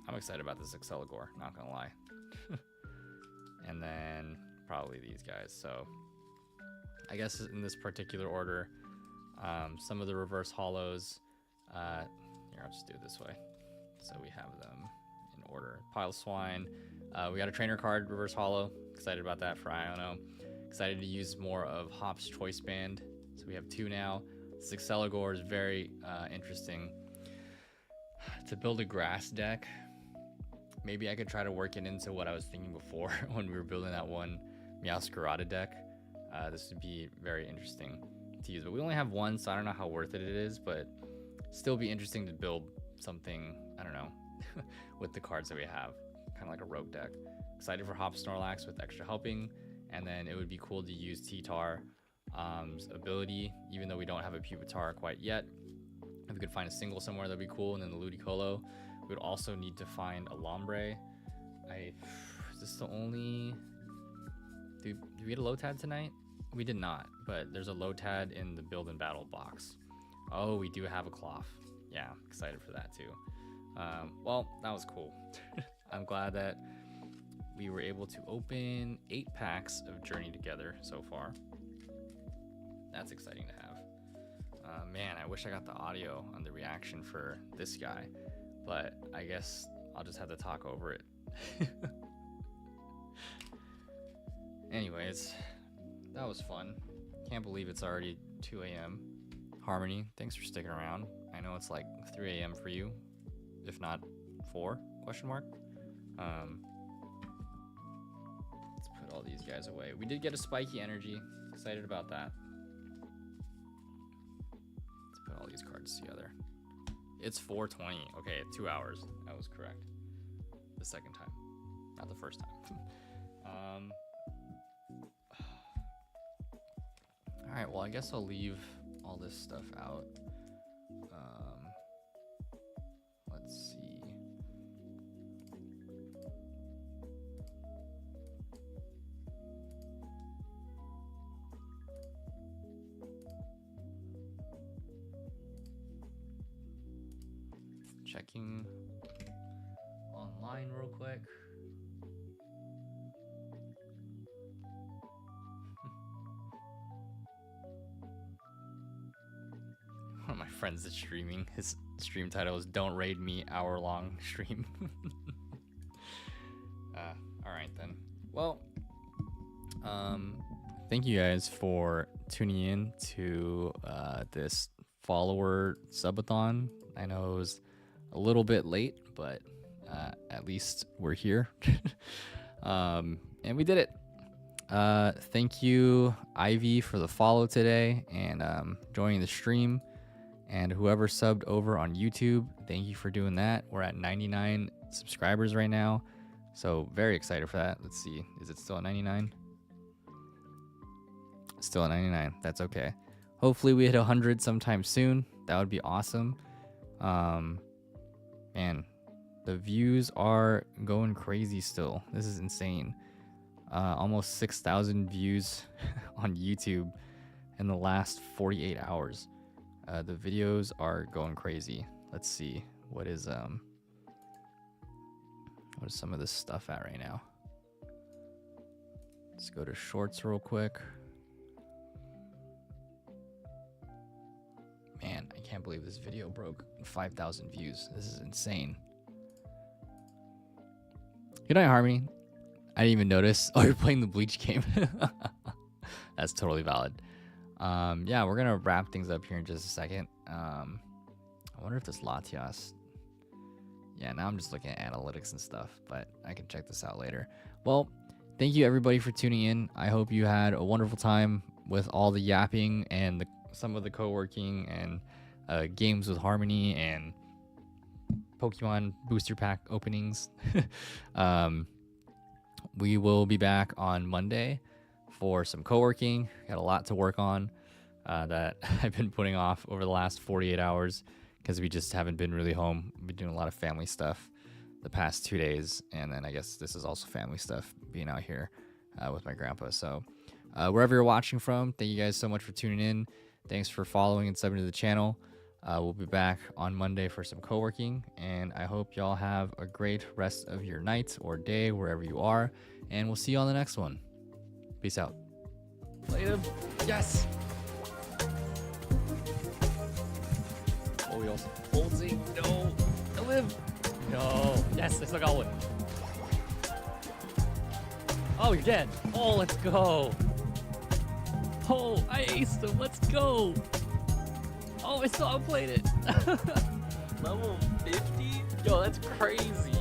I'm excited about this Exceligor, not gonna lie. And then probably these guys. So I guess in this particular order, some of the reverse hollows, here, I'll just do it this way. So we have them in order. Pile Swine. We got a trainer card, reverse hollow. Excited about that for Iono. Excited to use more of Hop's Choice Band. So we have 2 now. This Exceligor is very interesting. To build a grass deck, maybe I could try to work it into what I was thinking before when we were building that one Meowscarada deck. This would be very interesting to use, but we only have 1, so I don't know how worth it is, but still be interesting to build something, I don't know, with the cards that we have, kind of like a rogue deck. Excited for Hop Snorlax with extra helping, and then it would be cool to use T-Tar's ability, even though we don't have a Pupitar quite yet. If we could find a single somewhere, that'd be cool, and then the Ludicolo. We would also need to find a Lombre. Is this the only... Do we get a Lotad tonight? We did not, but there's a Lotad in the build and battle box. Oh, we do have a cloth. Yeah, excited for that too. Well, that was cool. I'm glad that we were able to open 8 packs of Journey together so far. That's exciting to have. Man, I wish I got the audio on the reaction for this guy, but I guess I'll just have to talk over it. Anyways, that was fun. Can't believe it's already 2 a.m. Harmony, thanks for sticking around. I know it's like 3 a.m. for you, if not 4, question mark. Let's put all these guys away. We did get a spiky energy. Excited about that. Let's put all these cards together. It's 4:20. Okay, 2 hours. I was correct. The second time, not the first time. All right, well, I guess I'll leave all this stuff out. Let's see. Checking online real quick. One of my friends is streaming. His stream title is "Don't Raid Me, hour-long stream." All right then. Well, thank you guys for tuning in to this Follower-Subathon. I know it was a little bit late, but at least we're here. And we did it. Thank you, Ivy, for the follow today and joining the stream. And whoever subbed over on YouTube, thank you for doing that. We're at 99 subscribers right now. So very excited for that. Let's see. Is it still at 99? Still at 99. That's okay. Hopefully we hit 100 sometime soon. That would be awesome. Man, the views are going crazy still. This is insane. Almost 6,000 views on YouTube in the last 48 hours. The videos are going crazy. Let's see. What is some of this stuff at right now? Let's go to shorts real quick. Man, I can't believe this video broke 5,000 views. This is insane. Good night, Harmony. I didn't even notice. Oh, you're playing the Bleach game. That's totally valid. Yeah, we're gonna wrap things up here in just a second. I wonder if this Latias. Yeah, now I'm just looking at analytics and stuff, but I can check this out later. Well, thank you everybody for tuning in. I hope you had a wonderful time with all the yapping and some of the co-working and games with Harmony and Pokemon booster pack openings. We will be back on Monday for some co-working. Got a lot to work on that I've been putting off over the last 48 hours because we just haven't been really home. We've been doing a lot of family stuff the past 2 days, and then I guess this is also family stuff, being out here with my grandpa. So wherever you're watching from, thank you guys so much for tuning in. Thanks for following and subbing to the channel. We'll be back on Monday for some co-working, and I hope y'all have a great rest of your night or day wherever you are, and we'll see you on the next one. Peace out. Play him. Yes. Oh, we also Foldsy. No. I live. No. Yes, I still got one. Oh, you're dead. Oh, let's go. Oh, I aced him. Let's go. Oh, I still outplayed it. Level 50? Yo, that's crazy.